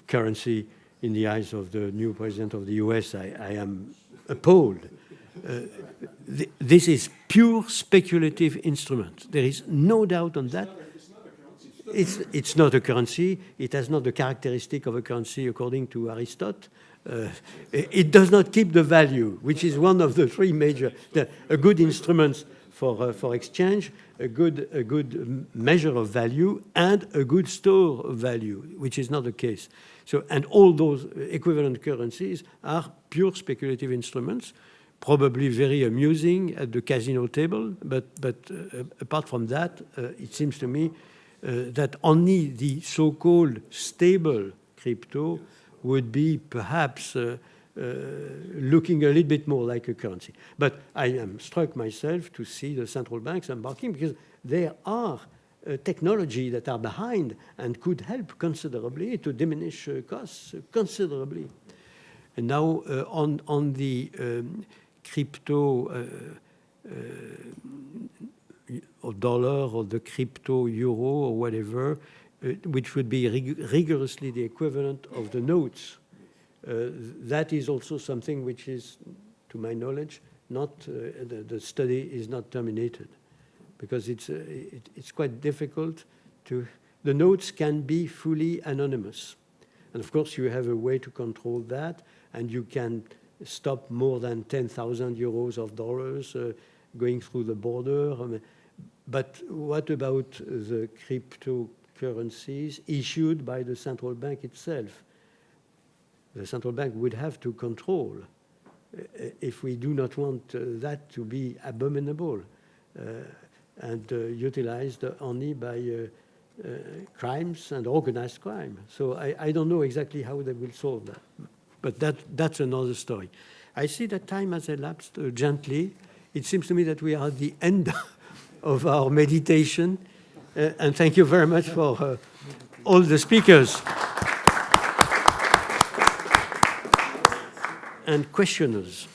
currency in the eyes of the new president of the US, I am appalled. This is pure speculative instrument. There is no doubt on that. It's not a currency. It has not the characteristic of a currency according to Aristotle. It does not keep the value, which is one of the 3 major, a good instruments for exchange, a good measure of value and a good store of value, which is not the case. So, and all those equivalent currencies are pure speculative instruments, probably very amusing at the casino table, but apart from that, it seems to me that only the so-called stable crypto would be perhaps looking a little bit more like a currency. But I am struck myself to see the central banks embarking, because there are technology that are behind and could help considerably to diminish costs considerably. And now on the crypto or dollar or the crypto euro or whatever, which would be rigorously the equivalent of the notes. That is also something which is, to my knowledge, not the study is not terminated, because it's quite difficult to. The notes can be fully anonymous, and of course you have a way to control that, and you can stop more than 10,000 euros of dollars going through the border. But what about the cryptocurrencies issued by the central bank itself? The central bank would have to control if we do not want that to be abominable and utilized only by crimes and organized crime. So I don't know exactly how they will solve that, but that's another story. I see that time has elapsed gently. It seems to me that we are at the end of our meditation, and thank you very much for all the speakers and questioners.